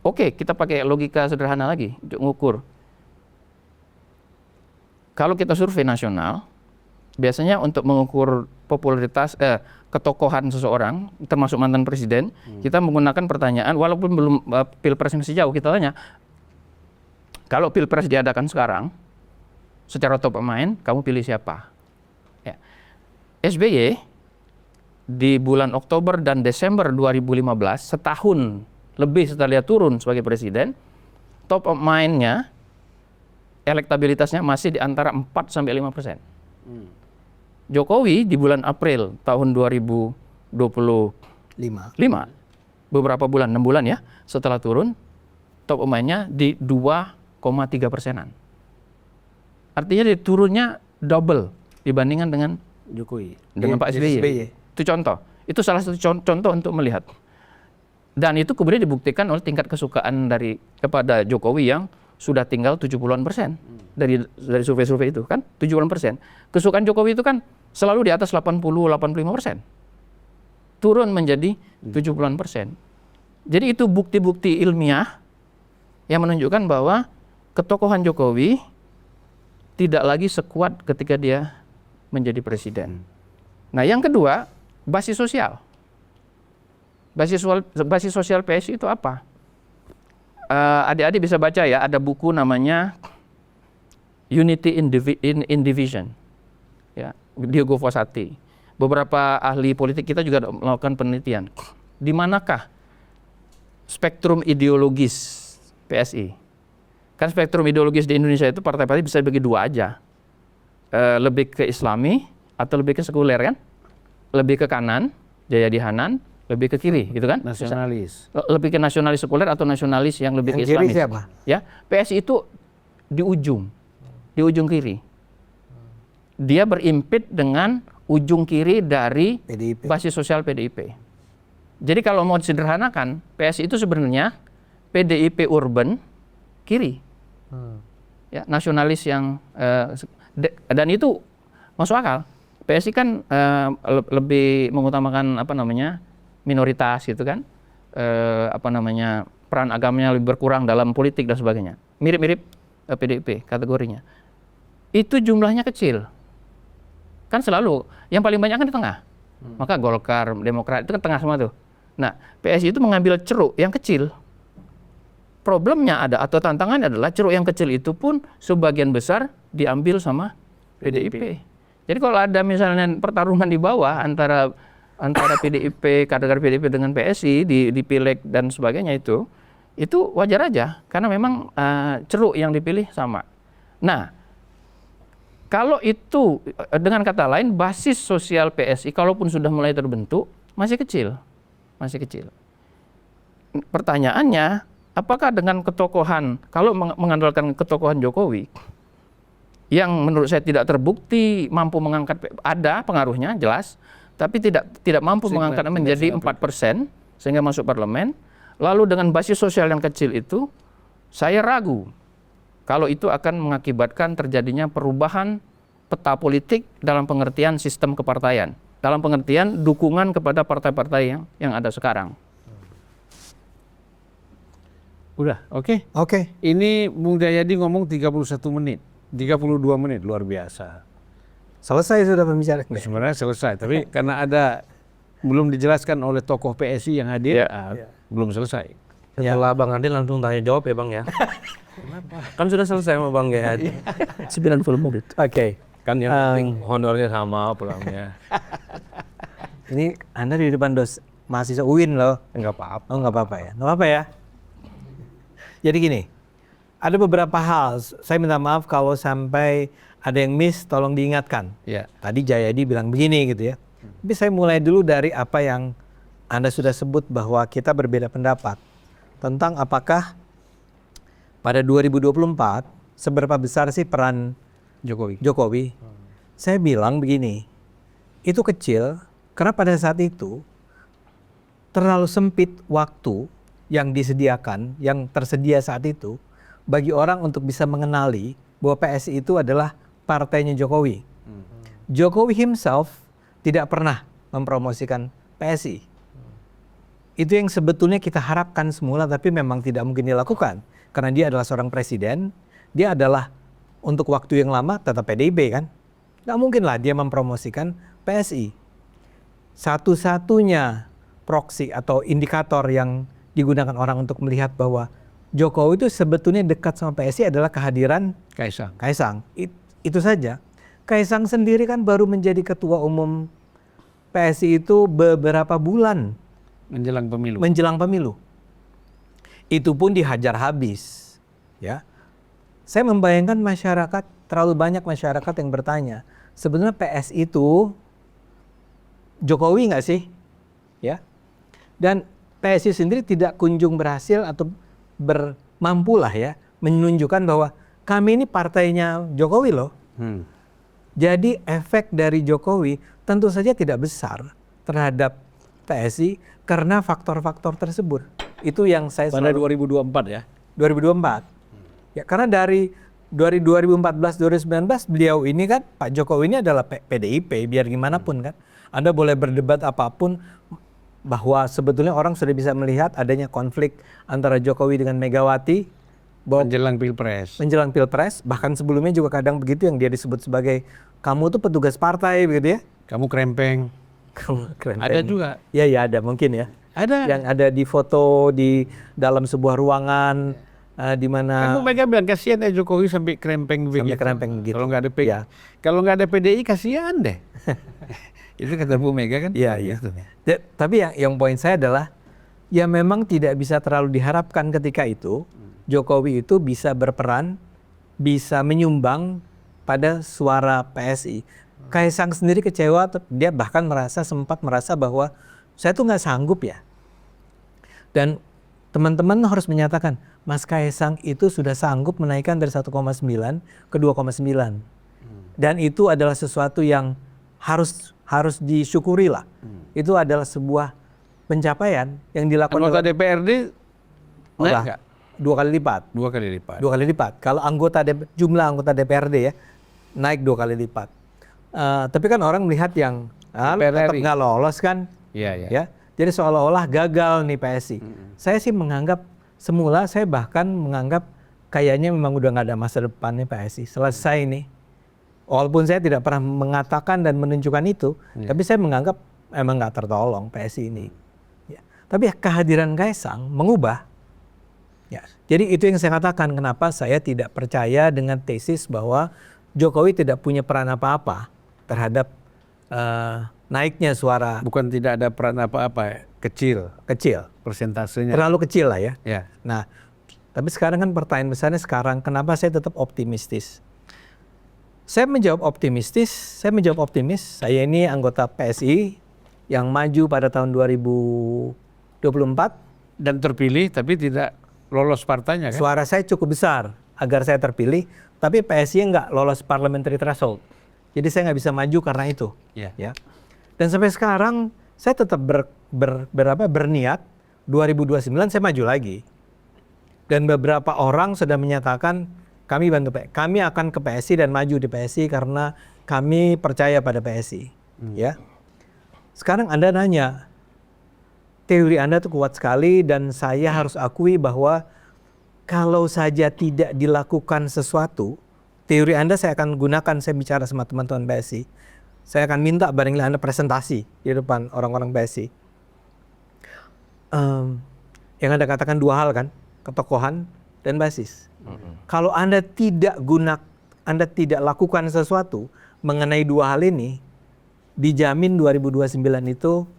Oke, kita pakai logika sederhana lagi untuk ngukur. Kalau kita survei nasional, biasanya untuk mengukur popularitas ketokohan seseorang, termasuk mantan presiden, kita menggunakan pertanyaan, walaupun belum pilpres masih jauh, kita tanya, kalau pilpres diadakan sekarang, secara top of mind, kamu pilih siapa? Ya. SBY di bulan Oktober dan Desember 2015, setahun lebih setelah dia turun sebagai presiden, top of mind-nya, elektabilitasnya masih di antara 4-5%. Jokowi di bulan April tahun 2025, beberapa bulan, 6 bulan ya, setelah turun, top of mind-nya di 2,3%-an. Artinya dia turunnya double dibandingkan dengan Jokowi. dengan Pak SBY. Itu contoh. Itu salah satu contoh untuk melihat. Dan itu kemudian dibuktikan oleh tingkat kesukaan kepada Jokowi yang sudah tinggal 70-an% dari survei-survei itu kan, 70-an%. Kesukaan Jokowi itu kan selalu di atas 80-85%. Turun menjadi 70-an%. Jadi itu bukti-bukti ilmiah yang menunjukkan bahwa ketokohan Jokowi tidak lagi sekuat ketika dia menjadi presiden. Nah, yang kedua, basis sosial. Basis sosial PSI itu apa? Adik-adik bisa baca ya, ada buku namanya Unity in Division. Ya, Diogo Fossati. Beberapa ahli politik kita juga melakukan penelitian. Di manakah spektrum ideologis PSI? Kan spektrum ideologis di Indonesia itu partai-partai bisa dibagi dua aja. Lebih ke Islami atau lebih ke sekuler kan? Lebih ke kanan, Jayadi Hanan, lebih ke kiri gitu kan? Nasionalis. Lebih ke nasionalis sekuler atau nasionalis yang lebih Yang ke kiri Islamis. siapa? Ya, PSI itu di ujung kiri. Dia berimpit dengan ujung kiri dari PDIP. basis sosial PDIP. Jadi kalau mau disederhanakan, PSI itu sebenarnya PDIP urban kiri. Ya, nasionalis yang dan itu masuk akal. PSI kan lebih mengutamakan minoritas gitu kan, peran agamanya lebih berkurang dalam politik dan sebagainya. Mirip-mirip PDIP kategorinya. Itu jumlahnya kecil. Kan selalu yang paling banyak kan di tengah. Maka Golkar, Demokrat itu kan tengah semua tuh. Nah, PSI itu mengambil ceruk yang kecil. Problemnya ada atau tantangannya adalah ceruk yang kecil itu pun sebagian besar diambil sama PDIP. Jadi kalau ada misalnya pertarungan di bawah antara PDIP, kader PDIP dengan PSI di pileg dan sebagainya itu wajar aja karena memang ceruk yang dipilih sama. Nah, kalau itu dengan kata lain basis sosial PSI kalaupun sudah mulai terbentuk masih kecil. Pertanyaannya, apakah dengan ketokohan, kalau mengandalkan ketokohan Jokowi yang menurut saya tidak terbukti mampu mengangkat, ada pengaruhnya jelas, tapi tidak mampu mengangkat menjadi 4% sehingga masuk parlemen, lalu dengan basis sosial yang kecil itu, saya ragu kalau itu akan mengakibatkan terjadinya perubahan peta politik dalam pengertian sistem kepartaian, dalam pengertian dukungan kepada partai-partai yang ada sekarang. Udah, oke. Oke. Ini Bung Jayadi ngomong 31 menit, 32 menit, luar biasa. Selesai sudah pembicaraan. Sebenarnya selesai, tapi karena belum dijelaskan oleh tokoh PSI yang hadir, belum selesai. Setelah Bang Adi langsung tanya jawab ya Bang ya. Kan sudah selesai sama Bang Jayadi. 90 menit. Oke. Kan yang penting honornya sama pulangnya. Ini Anda di depan mahasiswa UIN loh. Enggak apa-apa. Oh nggak apa-apa ya? Nggak apa-apa ya? Jadi gini, ada beberapa hal, saya minta maaf kalau sampai ada yang miss, tolong diingatkan. Ya. Tadi Jayadi bilang begini gitu ya. Tapi saya mulai dulu dari apa yang Anda sudah sebut bahwa kita berbeda pendapat tentang apakah pada 2024 seberapa besar sih peran Jokowi. Saya bilang begini, itu kecil karena pada saat itu terlalu sempit waktu yang disediakan, yang tersedia saat itu bagi orang untuk bisa mengenali bahwa PSI itu adalah partainya Jokowi. Jokowi himself tidak pernah mempromosikan PSI. Itu yang sebetulnya kita harapkan semula tapi memang tidak mungkin dilakukan. Karena dia adalah seorang presiden, dia adalah untuk waktu yang lama tetap PDIP kan. Nggak mungkin lah dia mempromosikan PSI. Satu-satunya proksi atau indikator yang digunakan orang untuk melihat bahwa Jokowi itu sebetulnya dekat sama PSI adalah kehadiran Kaisang. Itu saja. Kaisang sendiri kan baru menjadi ketua umum PSI itu beberapa bulan menjelang pemilu. Itu pun dihajar habis. Ya, saya membayangkan masyarakat, terlalu banyak masyarakat yang bertanya, sebenarnya PSI itu Jokowi nggak sih? Ya, dan PSI sendiri tidak kunjung berhasil atau bermampulah ya menunjukkan bahwa kami ini partainya Jokowi loh. Jadi efek dari Jokowi tentu saja tidak besar terhadap PSI karena faktor-faktor tersebut. Itu yang saya pada 2024 ya. 2024. Ya karena dari 2014-2019 beliau ini kan Pak Jokowi ini adalah PDIP biar gimana pun kan. Anda boleh berdebat apapun bahwa sebetulnya orang sudah bisa melihat adanya konflik antara Jokowi dengan Megawati Menjelang Pilpres. Bahkan sebelumnya juga kadang begitu yang dia disebut sebagai kamu tuh petugas partai begitu ya. Kamu krempeng. Ada juga. Ya ada mungkin ya. Ada. Yang ada di foto di dalam sebuah ruangan di mana Kan Bu Mega bilang kasihan Jokowi sampai krempeng begitu. Kalau nggak ada kalau nggak ada PDI kasihan deh. Itu kata Bu Mega kan? Iya. Tapi yang poin saya adalah ya memang tidak bisa terlalu diharapkan ketika itu Jokowi itu bisa berperan, bisa menyumbang pada suara PSI. Kaisang sendiri kecewa, dia bahkan sempat merasa bahwa saya tuh nggak sanggup ya. Dan teman-teman harus menyatakan, Mas Kaisang itu sudah sanggup menaikkan dari 1,9 ke 2,9. Dan itu adalah sesuatu yang harus disyukuri lah. Itu adalah sebuah pencapaian yang dilakukan Anggota DPRD naik Udah, nggak? 2 kali lipat. 2 kali lipat. 2 kali lipat. Kalau jumlah anggota DPRD ya naik 2 kali lipat. Tapi kan orang melihat yang tetap DPR RI. nggak lolos kan, Iya, iya. ya. Jadi seolah-olah gagal nih PSI. Saya sih menganggap semula saya bahkan menganggap kayaknya memang udah nggak ada masa depannya PSI. Selesai nih. Walaupun saya tidak pernah mengatakan dan menunjukkan itu, tapi saya menganggap emang nggak tertolong PSI ini. Ya. Tapi kehadiran Kaisang mengubah. Ya. Jadi itu yang saya katakan kenapa saya tidak percaya dengan tesis bahwa Jokowi tidak punya peran apa-apa terhadap naiknya suara Bukan tidak ada peran apa-apa, kecil kecil. persentasenya. Terlalu kecil lah ya. Ya. Nah, tapi sekarang kan pertanyaan besarnya sekarang kenapa saya tetap optimistis? Saya menjawab optimis. Saya ini anggota PSI yang maju pada tahun 2024. Dan terpilih tapi tidak lolos partainya kan? Suara saya cukup besar agar saya terpilih, tapi PSI nggak lolos parliamentary threshold. Jadi saya nggak bisa maju karena itu. Iya. Ya. Dan sampai sekarang saya tetap berniat 2029 saya maju lagi. Dan beberapa orang sudah menyatakan kami akan ke PSI dan maju di PSI karena kami percaya pada PSI. Ya. Sekarang Anda nanya, teori Anda tuh kuat sekali dan saya harus akui bahwa kalau saja tidak dilakukan sesuatu, teori Anda saya akan gunakan, saya bicara sama teman-teman PSI. Saya akan minta barangkali Anda presentasi di depan orang-orang PSI. Yang Anda katakan dua hal kan, ketokohan dan basis. Kalau Anda tidak lakukan sesuatu mengenai dua hal ini, dijamin 2029 itu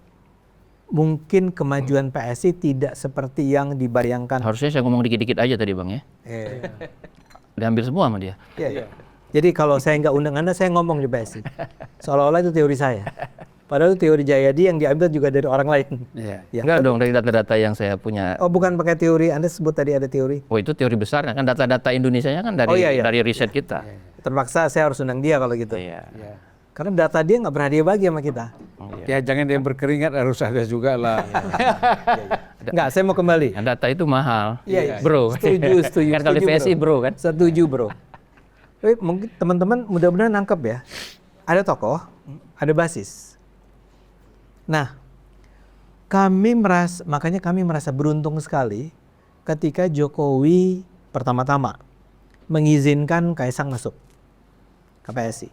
mungkin kemajuan PSI tidak seperti yang dibayangkan. Harusnya saya ngomong dikit-dikit aja tadi Bang ya. Diambil semua sama dia. Iya. Jadi kalau saya nggak undang Anda, saya ngomong di PSI. Seolah-olah itu teori saya. Padahal itu teori Jayadi yang diambil juga dari orang lain. Iya. Ya. Enggak dong, dari data-data yang saya punya. Oh, bukan pakai teori. Anda sebut tadi ada teori. Oh, itu teori besar kan data-data Indonesianya kan dari Iya. dari riset kita. Terpaksa saya harus undang dia kalau gitu. Iya. Karena data dia nggak berhadiah bagi sama kita. Ya jangan yang berkeringat harus ada juga lah. Nggak, saya mau kembali. Yang data itu mahal. Iya. Bro. Setuju. Kan kalau di PSI bro kan. Setuju bro. Tapi mungkin teman-teman mudah-mudahan nangkep ya. Ada tokoh, ada basis. Nah, makanya kami merasa beruntung sekali ketika Jokowi pertama-tama mengizinkan Kaisang masuk ke PSI.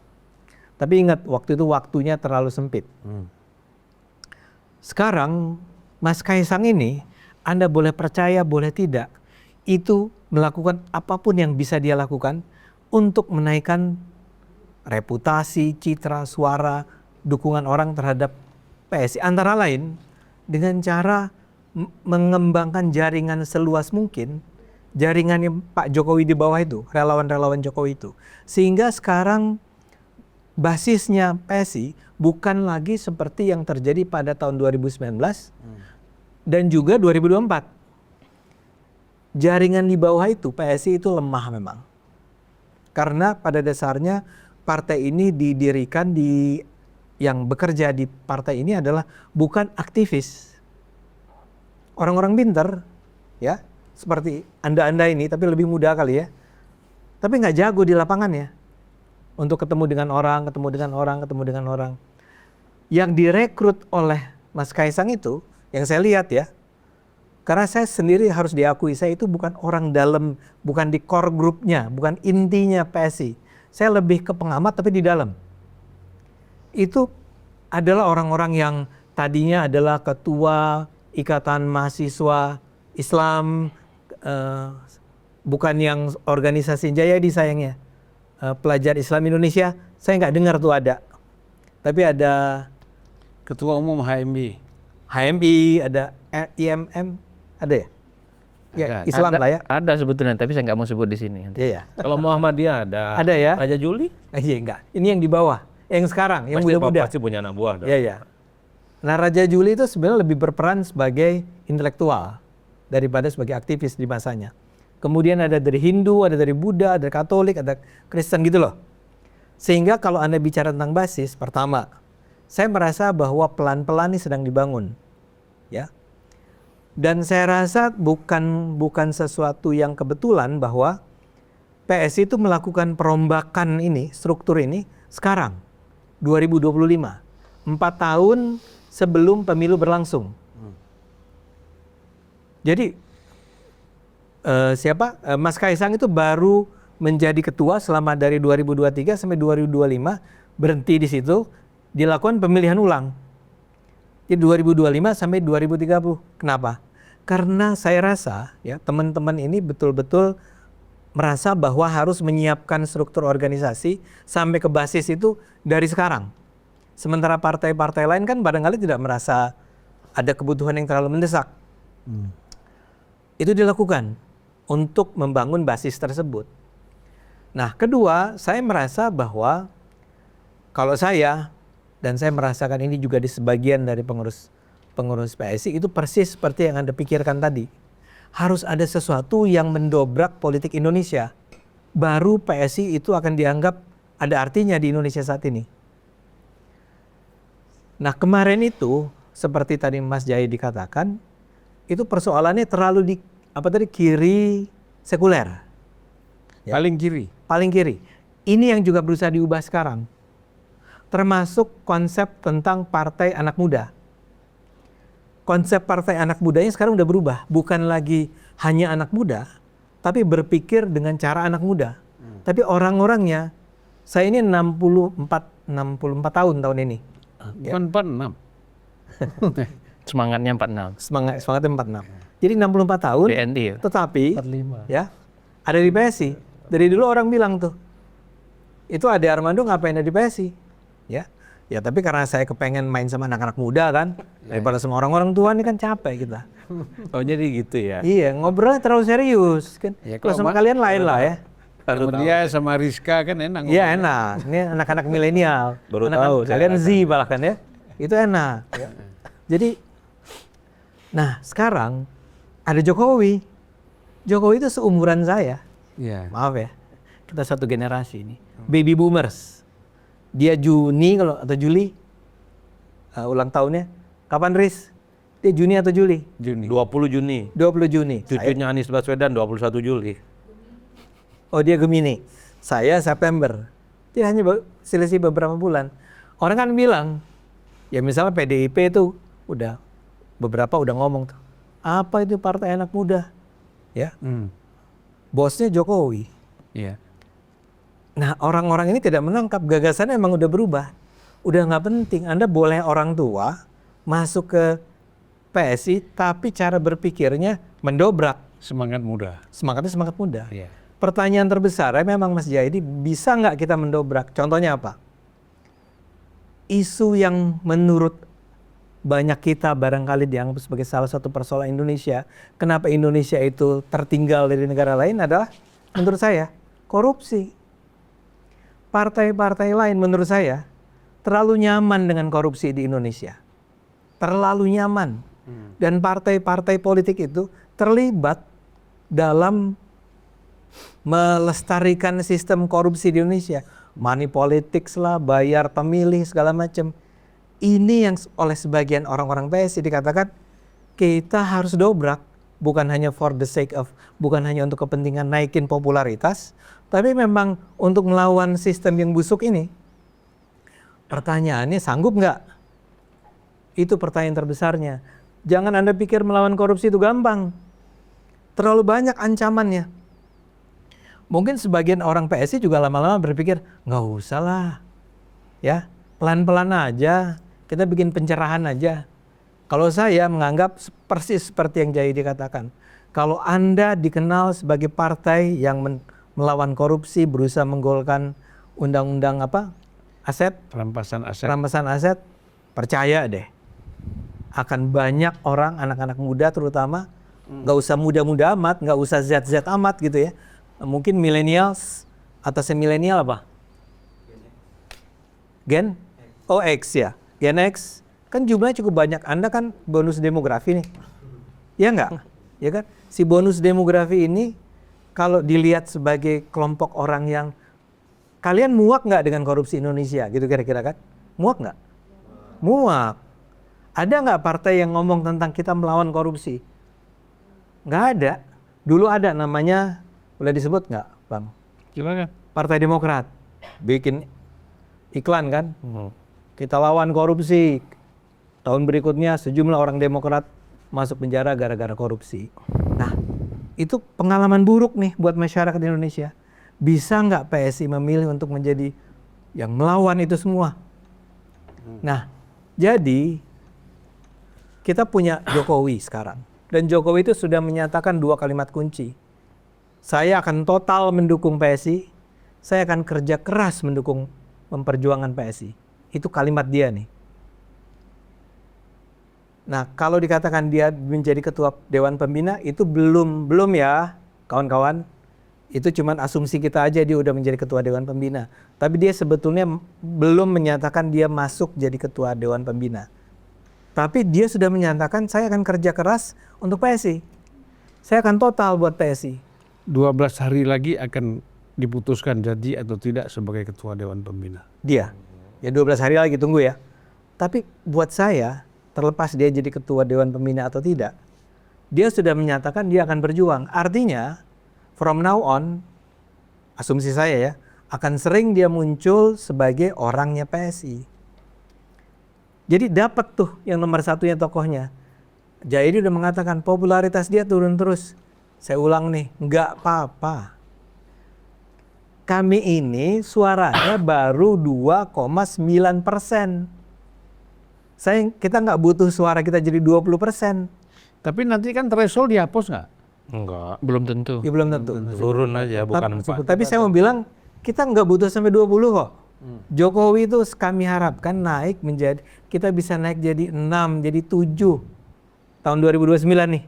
Tapi ingat, waktu itu waktunya terlalu sempit. Sekarang, Mas Kaisang ini, Anda boleh percaya, boleh tidak, itu melakukan apapun yang bisa dia lakukan untuk menaikkan reputasi, citra, suara, dukungan orang terhadap PSI. Antara lain, dengan cara mengembangkan jaringan seluas mungkin, jaringannya Pak Jokowi di bawah itu, relawan-relawan Jokowi itu. Sehingga sekarang basisnya PSI bukan lagi seperti yang terjadi pada tahun 2019 dan juga 2024. Jaringan di bawah itu, PSI itu lemah memang. Karena pada dasarnya partai ini didirikan yang bekerja di partai ini adalah bukan aktivis. Orang-orang pintar, ya, seperti Anda ini, tapi lebih muda kali ya. Tapi nggak jago di lapangannya. Untuk ketemu dengan orang. Yang direkrut oleh Mas Kaisang itu, yang saya lihat ya, karena saya sendiri harus diakui, saya itu bukan orang dalam, bukan di core grupnya, bukan intinya PSI. Saya lebih ke pengamat tapi di dalam. Itu adalah orang-orang yang tadinya adalah ketua Ikatan Mahasiswa Islam, bukan yang organisasi Jayadi sayangnya. Pelajar Islam Indonesia, saya nggak dengar tuh ada. Tapi ada Ketua Umum HMI. ada IMM, ada ya? Ya, Ada. Islam lah ya. Ada sebetulnya, tapi saya nggak mau sebut di sini. Iya ya. Kalau Muhammadiyah ada. Ada ya? Raja Juli. Iya enggak. Ini yang di bawah. Yang sekarang, yang Pasti muda-muda. pasti punya anak buah dong. Iya ya. Nah, Raja Juli itu sebenarnya lebih berperan sebagai intelektual daripada sebagai aktivis di masanya. Kemudian ada dari Hindu, ada dari Buddha, ada dari Katolik, ada Kristen gitu loh. Sehingga kalau Anda bicara tentang basis, pertama, saya merasa bahwa pelan-pelan ini sedang dibangun. Ya. Dan saya rasa bukan sesuatu yang kebetulan bahwa PSI itu melakukan perombakan ini, struktur ini sekarang, 2025. 4 tahun sebelum pemilu berlangsung. Jadi Mas Kaisang itu baru menjadi ketua selama dari 2023 sampai 2025, berhenti di situ, dilakukan pemilihan ulang. Jadi 2025 sampai 2030. Kenapa? Karena saya rasa ya teman-teman ini betul-betul merasa bahwa harus menyiapkan struktur organisasi sampai ke basis itu dari sekarang. Sementara partai-partai lain kan barangkali tidak merasa ada kebutuhan yang terlalu mendesak. Itu dilakukan untuk membangun basis tersebut. Nah, kedua, saya merasa bahwa kalau saya, dan saya merasakan ini juga di sebagian dari pengurus PSI, itu persis seperti yang Anda pikirkan tadi. Harus ada sesuatu yang mendobrak politik Indonesia. Baru PSI itu akan dianggap ada artinya di Indonesia saat ini. Nah, kemarin itu, seperti tadi Mas Jai dikatakan, itu persoalannya terlalu kiri sekuler. Ya. Paling kiri. Paling kiri. Ini yang juga berusaha diubah sekarang. Termasuk konsep tentang partai anak muda. Konsep partai anak mudanya sekarang udah berubah. Bukan lagi hanya anak muda, tapi berpikir dengan cara anak muda. Tapi orang-orangnya, saya ini 64 tahun ini. Bukan 46. Semangatnya 46. Semangatnya 46. Jadi 64 tahun, BNI ya? tetapi 45. ya ada di PSI. Dari dulu orang bilang tuh, itu Ade Armando ngapain ada di PSI? Ya tapi karena saya kepengen main sama anak-anak muda kan, daripada sama orang-orang tua ini kan capek kita. Oh jadi gitu ya. Iya, ngobrolnya terlalu serius kan. Ya, kalau sama kalian lain lah ya. Sama dia sama Rizka kan enak. Iya enak. Ini anak-anak milenial. Baru Anak-anak tahu, kalian saya Z bahkan ya. Itu enak. Ya. Jadi, nah sekarang ada Jokowi. Jokowi itu seumuran saya. Iya. Maaf ya, kita satu generasi ini. Baby boomers. Dia Juni atau Juli ulang tahunnya. Kapan Riz? Dia Juni atau Juli? Juni. 20 Juni. 20 Juni. Cucunya Anies Baswedan 21 Juli. Oh dia Gemini. Saya September. Dia hanya selisih beberapa bulan. Orang kan bilang, ya misalnya PDIP itu beberapa udah ngomong tuh. Apa itu partai anak muda? Ya. Bosnya Jokowi. Iya. Nah orang-orang ini tidak menangkap, gagasannya emang udah berubah. Udah nggak penting, Anda boleh orang tua masuk ke PSI, tapi cara berpikirnya mendobrak. Semangat muda. Semangatnya semangat muda. Iya. Pertanyaan terbesar, memang Mas Jayadi, bisa nggak kita mendobrak? Contohnya apa? Isu yang menurut banyak kita barangkali dianggap sebagai salah satu persoalan Indonesia, kenapa Indonesia itu tertinggal dari negara lain adalah, menurut saya, korupsi. Partai-partai lain menurut saya terlalu nyaman dengan korupsi di Indonesia. Terlalu nyaman. Dan partai-partai politik itu terlibat dalam melestarikan sistem korupsi di Indonesia. Money politics lah, bayar pemilih, segala macam. Ini yang oleh sebagian orang-orang PSI dikatakan kita harus dobrak. Bukan hanya for the sake of, bukan hanya untuk kepentingan naikin popularitas, tapi memang untuk melawan sistem yang busuk ini. Pertanyaannya, sanggup nggak? Itu pertanyaan terbesarnya. Jangan Anda pikir melawan korupsi itu gampang. Terlalu banyak ancamannya. Mungkin sebagian orang PSI juga lama-lama berpikir, nggak usah lah. Ya, pelan-pelan aja. Kita bikin pencerahan aja. Kalau saya menganggap persis seperti yang Jai dikatakan. Kalau Anda dikenal sebagai partai yang melawan korupsi, berusaha menggolkan undang-undang aset, Rampasan aset. percaya deh. Akan banyak orang, anak-anak muda terutama, nggak usah muda-muda amat, nggak usah Z amat gitu ya. Mungkin millennials, atasnya milenial apa? Gen? Oh X ya. Gen X, Kan jumlahnya cukup banyak. Anda kan bonus demografi nih. Ya nggak? Ya kan? Si bonus demografi ini kalau dilihat sebagai kelompok orang yang kalian muak nggak dengan korupsi Indonesia gitu kira-kira kan? Muak nggak? Muak. Ada nggak partai yang ngomong tentang kita melawan korupsi? Nggak ada. Dulu ada namanya, boleh disebut nggak, Bang? Silakan. Partai Demokrat. Bikin iklan kan? Kita lawan korupsi. Tahun berikutnya sejumlah orang Demokrat masuk penjara gara-gara korupsi. Nah, itu pengalaman buruk nih buat masyarakat Indonesia. Bisa nggak PSI memilih untuk menjadi yang melawan itu semua? Nah, jadi kita punya Jokowi sekarang. Dan Jokowi itu sudah menyatakan 2 kalimat kunci. Saya akan total mendukung PSI. Saya akan kerja keras mendukung memperjuangkan PSI. Itu kalimat dia nih. Nah, kalau dikatakan dia menjadi ketua Dewan Pembina, itu belum ya, kawan-kawan. Itu cuman asumsi kita aja dia udah menjadi ketua Dewan Pembina. Tapi dia sebetulnya belum menyatakan dia masuk jadi ketua Dewan Pembina. Tapi dia sudah menyatakan saya akan kerja keras untuk PSI. Saya akan total buat PSI. 12 hari lagi akan diputuskan jadi atau tidak sebagai ketua Dewan Pembina. Dia. Ya 12 hari lagi tunggu ya. Tapi buat saya, terlepas dia jadi ketua Dewan Pembina atau tidak, dia sudah menyatakan dia akan berjuang. Artinya, from now on, asumsi saya ya, akan sering dia muncul sebagai orangnya PSI. Jadi dapat tuh yang nomor satunya tokohnya. Jaidi udah mengatakan popularitas dia turun terus. Saya ulang nih, nggak apa-apa. Kami ini suaranya baru 2,9%. Kita nggak butuh suara kita jadi 20%. Tapi nanti kan threshold dihapus nggak? Enggak. Belum tentu. Ya belum tentu. Turun aja, bukan 4. Tapi saya mau bilang kita nggak butuh sampai 20 kok. Jokowi itu kami harapkan naik menjadi, kita bisa naik jadi 6, jadi 7 tahun 2029 nih,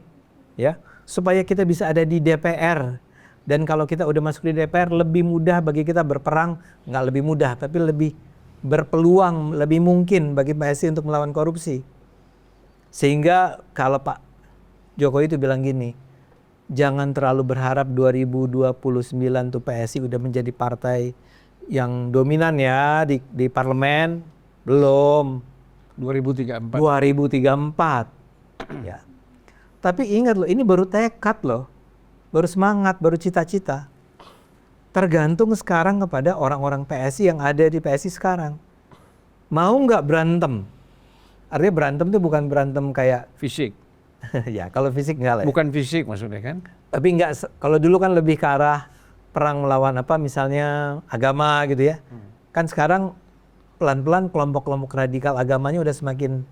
ya, supaya kita bisa ada di DPR. Dan kalau kita udah masuk di DPR lebih mudah bagi kita berperang, nggak lebih mudah, tapi lebih berpeluang, lebih mungkin bagi PSI untuk melawan korupsi. Sehingga kalau Pak Jokowi itu bilang gini, jangan terlalu berharap 2029 tuh PSI udah menjadi partai yang dominan ya di parlemen. Belum. 2034. 2034. Ya. Tapi ingat loh, ini baru tekad loh. Baru semangat, baru cita-cita. Tergantung sekarang kepada orang-orang PSI yang ada di PSI sekarang. Mau nggak berantem? Artinya berantem itu bukan berantem kayak Fisik. ya kalau fisik nggak lah. Bukan fisik maksudnya kan? Tapi nggak, kalau dulu kan lebih ke arah perang melawan apa misalnya agama gitu ya. Kan sekarang pelan-pelan kelompok-kelompok radikal agamanya udah semakin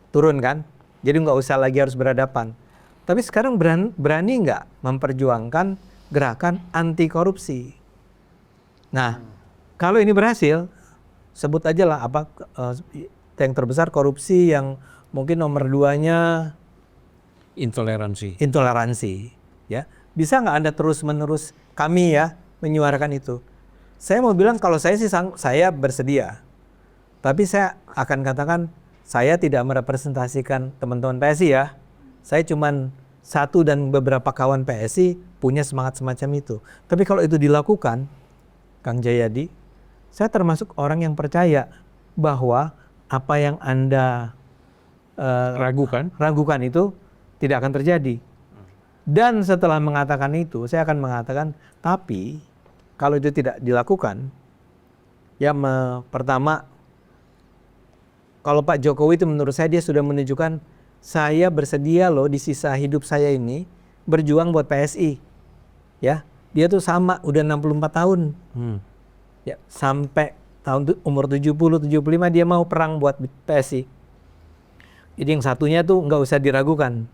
turun kan. Jadi nggak usah lagi harus berhadapan. Tapi sekarang berani nggak memperjuangkan gerakan anti korupsi. Nah, kalau ini berhasil, sebut aja lah apa yang terbesar korupsi, yang mungkin nomor 2-nya Intoleransi. intoleransi, ya. Bisa nggak Anda terus-menerus kami ya menyuarakan itu? Saya mau bilang kalau saya sih saya bersedia. Tapi saya akan katakan saya tidak merepresentasikan teman-teman PSI ya. Saya cuman satu dan beberapa kawan PSI punya semangat semacam itu. Tapi kalau itu dilakukan, Kang Jayadi, saya termasuk orang yang percaya bahwa apa yang Anda ragukan itu tidak akan terjadi. Dan setelah mengatakan itu, saya akan mengatakan, tapi kalau itu tidak dilakukan, ya pertama, kalau Pak Jokowi itu menurut saya dia sudah menunjukkan, saya bersedia loh di sisa hidup saya ini berjuang buat PSI. Ya, dia tuh sama udah 64 tahun. Ya, sampai umur 70, 75 dia mau perang buat PSI. Jadi yang satunya tuh nggak usah diragukan.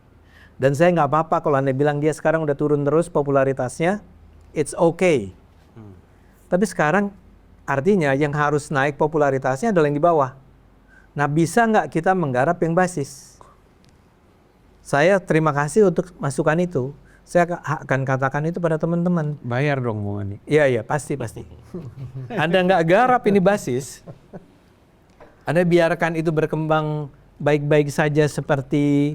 Dan saya nggak apa-apa kalau Anda bilang dia sekarang udah turun terus popularitasnya, it's okay. Tapi sekarang artinya yang harus naik popularitasnya adalah yang di bawah. Nah, bisa nggak kita menggarap yang basis? Saya terima kasih untuk masukan itu. Saya akan katakan itu pada teman-teman. Bayar dong Bung Ani. Iya, pasti. Anda nggak garap ini basis, Anda biarkan itu berkembang baik-baik saja seperti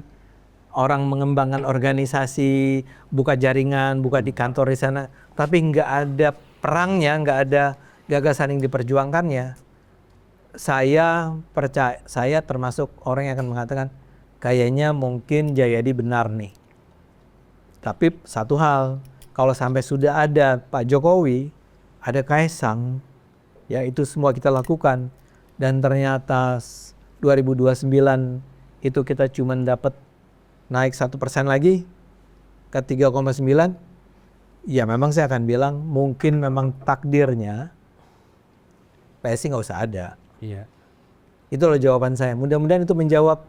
orang mengembangkan organisasi, buka jaringan, buka di kantor di sana, tapi nggak ada perangnya, nggak ada gagasan yang diperjuangkannya. Saya percaya, saya termasuk orang yang akan mengatakan kayaknya mungkin Jayadi benar nih. Tapi satu hal, kalau sampai sudah ada Pak Jokowi, ada Kaisang, ya itu semua kita lakukan, dan ternyata 2029 itu kita cuma dapat naik 1% lagi ke 3,9, ya memang saya akan bilang mungkin memang takdirnya PSI nggak usah ada. Iya. Itu loh jawaban saya. Mudah-mudahan itu menjawab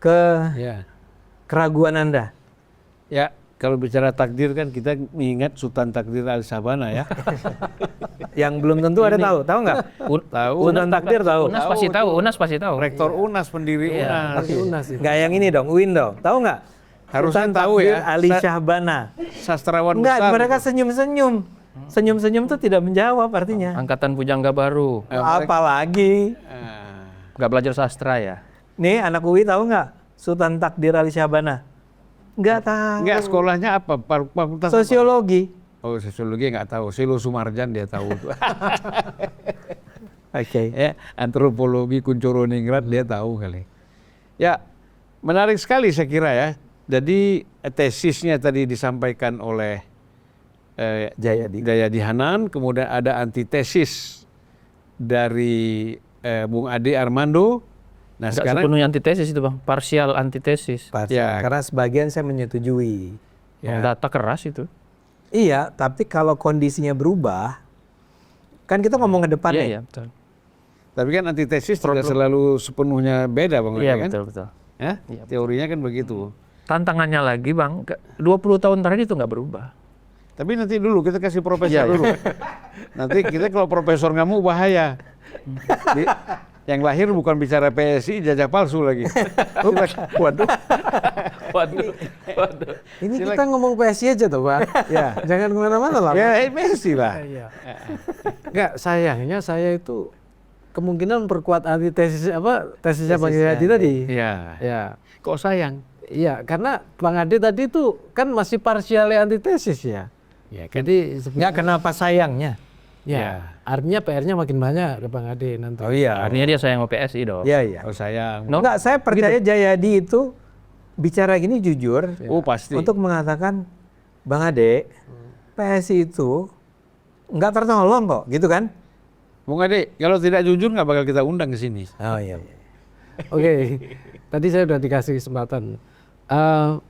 ke Ya. keraguan Anda. Ya, kalau bicara takdir kan kita mengingat Sultan Takdir Al-Sabana ya. Yang belum tentu ada tahu nggak? Tahu. Sultan Takdir tahu. Unas pasti tahu, Unas pasti tahu. Rektor UNAS, pendiri UNAS. Unas itu. Nggak yang ini dong, UIN dong. Tahu nggak? Harusnya Sultan tahu Takdir ya. Ali Syahbana. Sastrawan Enggak, besar. mereka senyum-senyum. Senyum-senyum itu tidak menjawab artinya. Angkatan pujangga baru. Apalagi. Nggak belajar sastra ya. Nih anak UI tahu nggak? Sultan Takdir Ali Syahbana. Nggak tahu. Enggak, sekolahnya apa? Fakultas apa? Sosiologi. Oh, sosiologi nggak tahu. Silo Sumarjan dia tahu tuh. Oke. Ya, antropologi Kuncoro Ningrat dia tahu kali. Ya, menarik sekali saya kira ya. Jadi tesisnya tadi disampaikan oleh Jayadi Hanan, kemudian ada antitesis dari Bung Ade Armando. Nah, Nggak sekarang sepenuhnya antitesis itu bang, parsial antitesis. Ya. Karena sebagian saya menyetujui. Bang, data keras itu. Iya, tapi kalau kondisinya berubah, kan kita ngomong ke depan Iya, nih. iya, betul. tapi kan antitesis tidak selalu sepenuhnya beda Bang Iya, Ade, kan? betul, betul. Ya? Teorinya kan begitu. Tantangannya lagi bang, 20 tahun terakhir itu nggak berubah. Tapi nanti dulu kita kasih profesor Iya, iya. dulu. Nanti kita kalau profesor nggak mau bahaya. Yang lahir bukan bicara PSI, jajah palsu lagi. Waduh. Waduh, waduh. Ini kita ngomong PSI aja tuh Pak. Ya. Jangan kemana-mana lah. Ya, PSI lah. Enggak, sayangnya saya itu kemungkinan memperkuat antitesis tesisnya Bang Jayadi tadi. Iya. Ya. Kok sayang? Iya, karena Bang Ade tadi itu kan masih parsial antitesis ya. Ya kan. Jadi Nggak, kenapa sayangnya? ya, artinya PR-nya makin banyak Bang Ade nanti. Oh iya. Artinya dia sayang sama PSI dong. Iya, iya. Oh sayang. No? Enggak, saya percaya Jayadi itu bicara gini jujur Oh pasti. untuk mengatakan, Bang Ade, PSI itu nggak tertolong kok, gitu kan? Bung Ade, kalau tidak jujur nggak bakal kita undang ke sini. Oh iya. Oke, tadi saya udah dikasih kesempatan.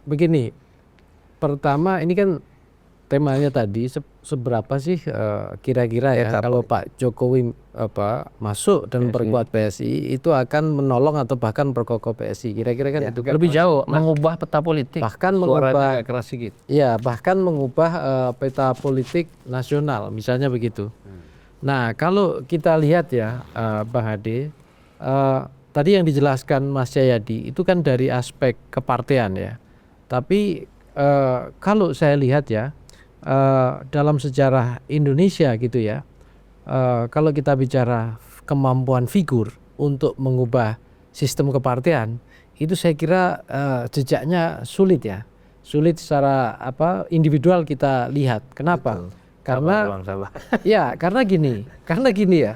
Begini, pertama ini kan temanya tadi seberapa sih kira-kira ya kalau Pak Jokowi masuk dan perkuat PSI itu akan menolong atau bahkan perkokoh PSI. Kira-kira kan itu Lebih jauh, mengubah peta politik. bahkan Suaranya mengubah agak keras sedikit. ya bahkan mengubah peta politik nasional misalnya begitu. Nah kalau kita lihat ya Bang Ade, tadi yang dijelaskan Mas Jayadi itu kan dari aspek kepartean ya. Tapi kalau saya lihat ya dalam sejarah Indonesia gitu ya, kalau kita bicara kemampuan figur untuk mengubah sistem kepartean itu saya kira jejaknya sulit ya, sulit secara individual kita lihat. Kenapa? Karena ya karena gini ya,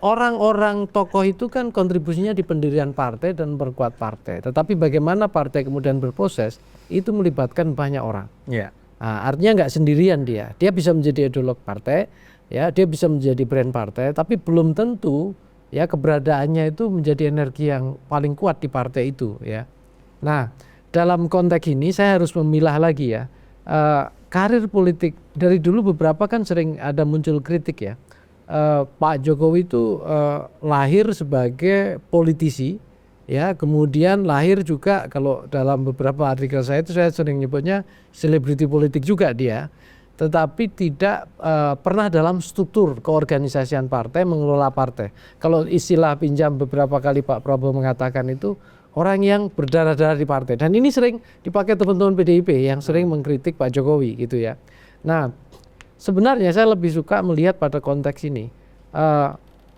orang-orang tokoh itu kan kontribusinya di pendirian partai dan memperkuat partai. Tetapi bagaimana partai kemudian berproses itu melibatkan banyak orang. Iya. Nah, artinya nggak sendirian dia bisa menjadi ideolog partai, ya dia bisa menjadi brand partai, tapi belum tentu ya keberadaannya itu menjadi energi yang paling kuat di partai itu ya. Nah dalam konteks ini saya harus memilah lagi ya. Karir politik dari dulu beberapa kan sering ada muncul kritik ya. Pak Jokowi itu lahir sebagai politisi, ya kemudian lahir juga kalau dalam beberapa artikel saya itu saya sering nyebutnya selebriti politik juga dia, tetapi tidak pernah dalam struktur keorganisasian partai, mengelola partai. Kalau istilah pinjam beberapa kali Pak Prabowo mengatakan itu orang yang berdarah-darah di partai, dan ini sering dipakai teman-teman PDIP yang sering mengkritik Pak Jokowi gitu ya. Nah sebenarnya saya lebih suka melihat pada konteks ini.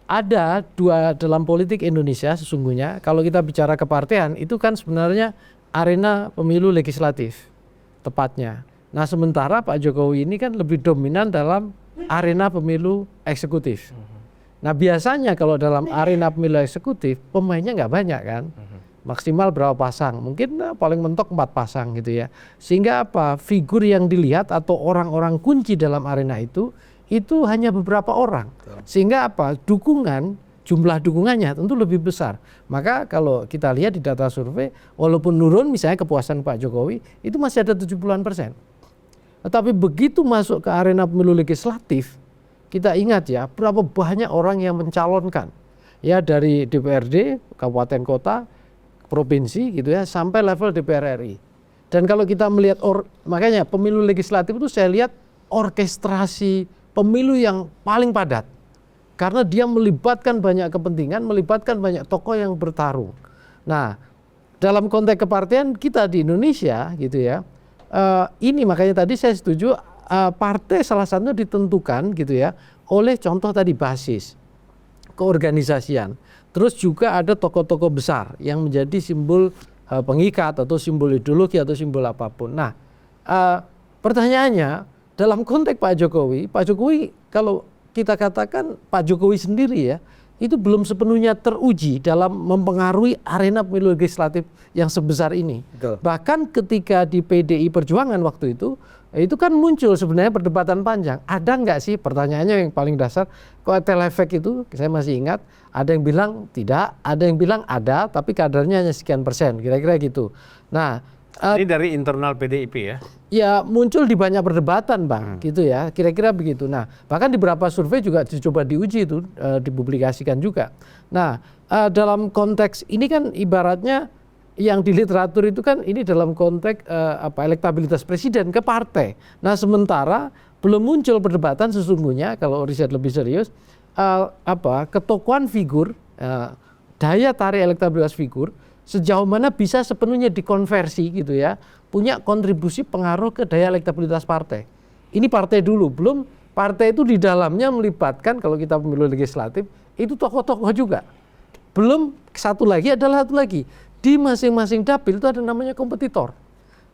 ada dua dalam politik Indonesia sesungguhnya. Kalau kita bicara kepartean itu kan sebenarnya arena pemilu legislatif tepatnya. Nah sementara Pak Jokowi ini kan lebih dominan dalam arena pemilu eksekutif. Nah biasanya kalau dalam arena pemilu eksekutif pemainnya nggak banyak kan, maksimal berapa pasang, mungkin paling mentok 4 pasang gitu ya. Sehingga apa, figur yang dilihat atau orang-orang kunci dalam arena itu hanya beberapa orang. Sehingga apa, jumlah dukungannya tentu lebih besar. Maka kalau kita lihat di data survei, walaupun nurun misalnya kepuasan Pak Jokowi itu masih ada 70-an%. Tetapi begitu masuk ke arena pemilu legislatif, kita ingat ya berapa banyak orang yang mencalonkan. Ya dari DPRD, kabupaten kota, provinsi gitu ya, sampai level DPR RI. Dan kalau kita melihat, makanya pemilu legislatif itu saya lihat orkestrasi pemilu yang paling padat. Karena dia melibatkan banyak kepentingan, melibatkan banyak tokoh yang bertarung. Nah, dalam konteks kepartean kita di Indonesia gitu ya, ini makanya tadi saya setuju partai salah satunya ditentukan gitu ya oleh contoh tadi basis, keorganisasian. Terus juga ada tokoh-tokoh besar yang menjadi simbol pengikat atau simbol ideologi atau simbol apapun. Nah, pertanyaannya dalam konteks Pak Jokowi kalau kita katakan Pak Jokowi sendiri ya, itu belum sepenuhnya teruji dalam mempengaruhi arena pemilu legislatif yang sebesar ini. Betul. Bahkan ketika di PDI Perjuangan waktu itu kan muncul sebenarnya perdebatan panjang. Ada nggak sih, pertanyaannya yang paling dasar, kotel efek itu saya masih ingat, ada yang bilang tidak, ada yang bilang ada, tapi kadarnya hanya sekian persen, kira-kira gitu. Nah, ini dari internal PDIP ya? ya muncul di banyak perdebatan Bang, gitu ya, kira-kira begitu. Nah bahkan di beberapa survei juga dicoba diuji itu, dipublikasikan juga. Nah dalam konteks ini kan ibaratnya yang di literatur itu kan ini dalam konteks elektabilitas presiden ke partai. Nah sementara belum muncul perdebatan sesungguhnya kalau riset lebih serius, ketokohan figur, daya tarik elektabilitas figur, sejauh mana bisa sepenuhnya dikonversi gitu ya, punya kontribusi pengaruh ke daya elektabilitas partai. Ini partai dulu, belum partai itu di dalamnya melibatkan, kalau kita pemilu legislatif, itu tokoh-tokoh juga. Belum satu lagi, di masing-masing dapil itu ada namanya kompetitor.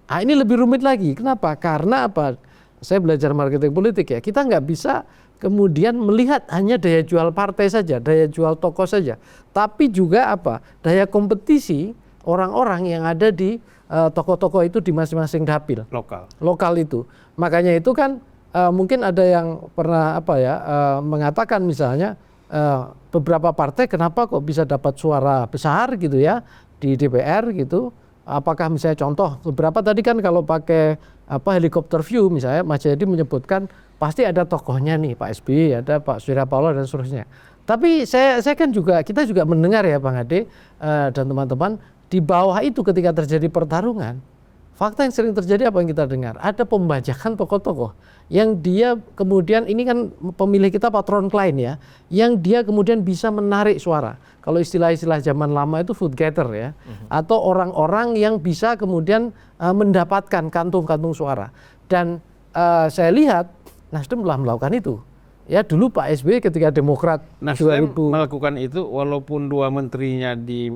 Nah ini lebih rumit lagi, kenapa? Karena apa? Saya belajar marketing politik ya, kita nggak bisa kemudian melihat hanya daya jual partai saja, daya jual tokoh saja, tapi juga daya kompetisi orang-orang yang ada di tokoh-tokoh itu di masing-masing dapil lokal itu. Makanya itu kan mungkin ada yang pernah mengatakan misalnya beberapa partai kenapa kok bisa dapat suara besar gitu ya di DPR gitu. Apakah misalnya contoh beberapa tadi kan kalau pakai helikopter view misalnya Mas Jayadi menyebutkan pasti ada tokohnya nih Pak SBY, ada Pak Surya Paloh dan seterusnya. Tapi saya kan kita juga mendengar ya Bang Ade dan teman-teman, di bawah itu ketika terjadi pertarungan, fakta yang sering terjadi apa yang kita dengar? Ada pembajakan tokoh-tokoh yang dia kemudian, ini kan pemilih kita patron klien ya, yang dia kemudian bisa menarik suara. Kalau istilah-istilah zaman lama itu vote getter ya, atau orang-orang yang bisa kemudian mendapatkan kantung-kantung suara. Dan saya lihat Nasdem telah melakukan itu. Ya dulu Pak SBY ketika Demokrat Nasdem melakukan itu walaupun 2 menterinya di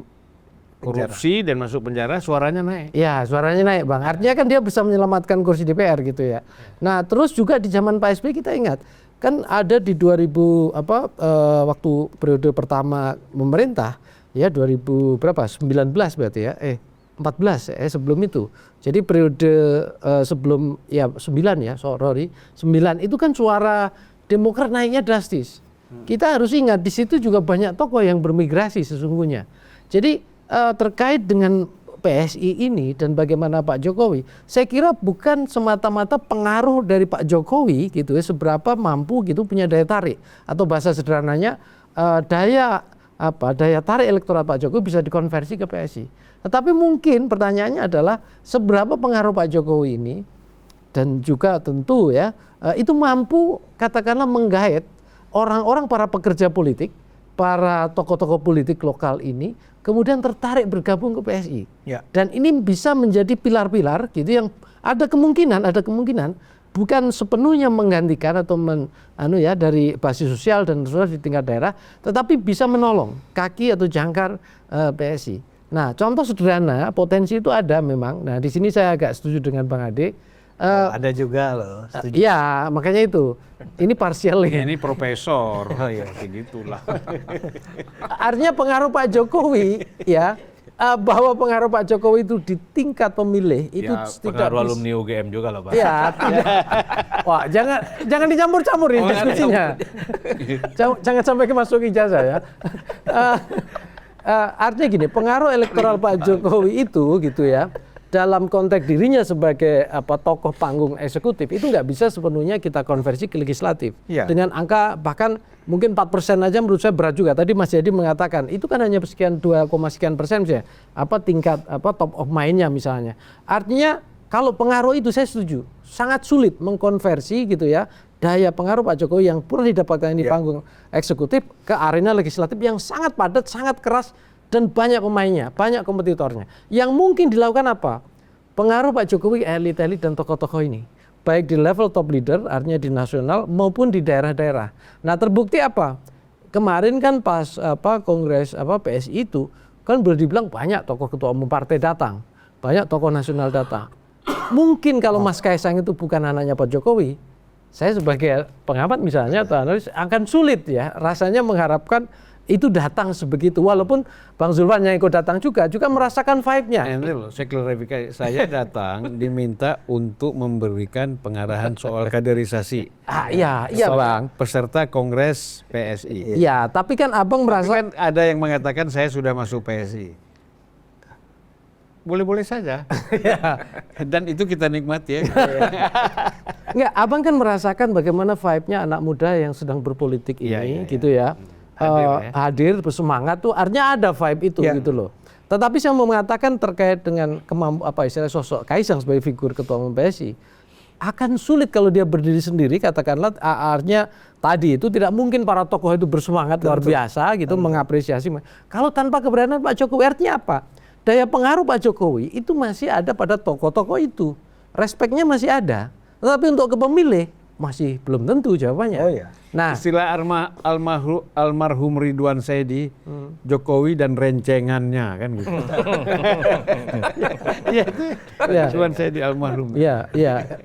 korupsi dan masuk penjara, suaranya naik. Ya suaranya naik Bang. Artinya kan dia bisa menyelamatkan kursi DPR gitu ya. Nah terus juga di zaman Pak SBY kita ingat kan ada di 2000 waktu periode pertama pemerintah ya 2019 berarti ya 14 sebelum itu. Jadi periode sebelum 9 itu kan suara Demokrat naiknya drastis. Kita harus ingat di situ juga banyak tokoh yang bermigrasi sesungguhnya. Jadi terkait dengan PSI ini dan bagaimana Pak Jokowi, saya kira bukan semata-mata pengaruh dari Pak Jokowi gitu ya, seberapa mampu gitu punya daya tarik, atau bahasa sederhananya daya tarik elektoral Pak Jokowi bisa dikonversi ke PSI. Tetapi mungkin pertanyaannya adalah seberapa pengaruh Pak Jokowi ini dan juga tentu ya itu mampu katakanlah menggait orang-orang, para pekerja politik, para tokoh-tokoh politik lokal ini kemudian tertarik bergabung ke PSI. Ya. Dan ini bisa menjadi pilar-pilar gitu yang ada kemungkinan bukan sepenuhnya menggantikan atau dari basis sosial dan di tingkat daerah, tetapi bisa menolong kaki atau jangkar PSI. Nah, contoh sederhana potensi itu ada memang. Nah, di sini saya agak setuju dengan Bang Ade. Ada juga loh. Iya, makanya itu. Ini partially. Ini profesor. Oh ya, begitulah. Artinya pengaruh Pak Jokowi ya, bahwa pengaruh Pak Jokowi itu di tingkat pemilih itu Ya, tidak pengaruh alumni UGM juga lah, Pak. Ya, tidak. Wah, jangan dicampur-campurin diskusinya. Jangan sampai masuk ijazah ya. Artinya gini, pengaruh elektoral Pak Jokowi itu gitu ya, dalam konteks dirinya sebagai tokoh panggung eksekutif itu nggak bisa sepenuhnya kita konversi ke legislatif. Ya. Dengan angka bahkan mungkin 4% aja menurut saya berat juga. Tadi Mas Jadi mengatakan itu kan hanya sekian 2, sekian persen misalnya. Tingkat top of mind-nya misalnya. Artinya kalau pengaruh itu saya setuju. Sangat sulit mengkonversi gitu ya daya pengaruh Pak Jokowi yang pernah didapatkan di panggung eksekutif ke arena legislatif yang sangat padat, sangat keras, dan banyak pemainnya, banyak kompetitornya. Yang mungkin dilakukan apa? Pengaruh Pak Jokowi, elit-elit dan tokoh-tokoh ini, baik di level top leader, artinya di nasional maupun di daerah-daerah. Nah, terbukti apa? Kemarin kan pas kongres PSI itu kan boleh dibilang banyak tokoh ketua umum partai datang, banyak tokoh nasional datang. Mungkin kalau Mas Kaisang itu bukan anaknya Pak Jokowi, saya sebagai pengamat misalnya atau analis akan sulit ya rasanya mengharapkan itu datang sebegitu, walaupun Bang Zulfan yang ikut datang juga merasakan vibe-nya. Ini loh, saya klarifikasi, saya datang diminta untuk memberikan pengarahan soal kaderisasi. Iya Bang. Peserta Kongres PSI. Iya, tapi kan Abang Tapi merasa kan ada yang mengatakan saya sudah masuk PSI. Boleh-boleh saja. Dan itu kita nikmati ya. enggak, Abang kan merasakan bagaimana vibe-nya anak muda yang sedang berpolitik ini gitu ya. Hadir bersemangat tuh artinya ada vibe itu gitu loh. Tetapi saya mau mengatakan terkait dengan istilah sosok Kaisang sebagai figur ketua umum PSI akan sulit kalau dia berdiri sendiri, katakanlah artinya tadi itu tidak mungkin para tokoh itu bersemangat luar biasa gitu mengapresiasi. Kalau tanpa keberanian Pak Jokowi artinya apa? Daya pengaruh Pak Jokowi itu masih ada pada tokoh-tokoh itu. Respeknya masih ada. Tetapi untuk ke pemilih masih belum tentu jawabannya. Oh ya. Nah, Istilah almarhum Ridwan Saidi, Jokowi dan rencengannya kan gitu. Iya itu. Ridwan Saidi almarhum. Iya,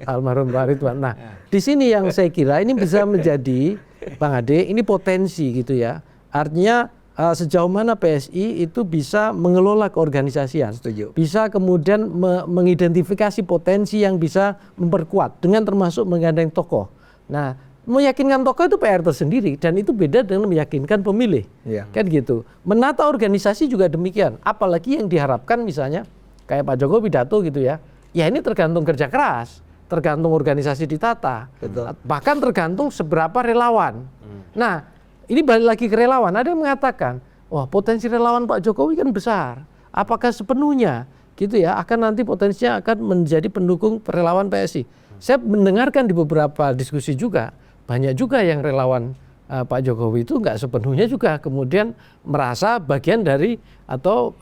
almarhum Pak Ridwan. Nah, di sini yang saya kira ini bisa menjadi Bang Ade, ini potensi gitu ya. Artinya sejauh mana PSI itu bisa mengelola keorganisasian. Setuju. Bisa kemudian mengidentifikasi potensi yang bisa memperkuat dengan termasuk menggandeng tokoh. Nah, meyakinkan tokoh itu PR tersendiri dan itu beda dengan meyakinkan pemilih. Iya. Kan gitu. Menata organisasi juga demikian. Apalagi yang diharapkan misalnya kayak Pak Jokowi pidato gitu ya. Ya ini tergantung kerja keras, tergantung organisasi ditata. Betul. Bahkan tergantung seberapa relawan. Nah, ini balik lagi ke relawan. Ada yang mengatakan, wah potensi relawan Pak Jokowi kan besar. Apakah sepenuhnya gitu ya akan nanti potensinya akan menjadi pendukung relawan PSI? Saya mendengarkan di beberapa diskusi juga banyak juga yang relawan Pak Jokowi itu nggak sepenuhnya juga kemudian merasa bagian dari atau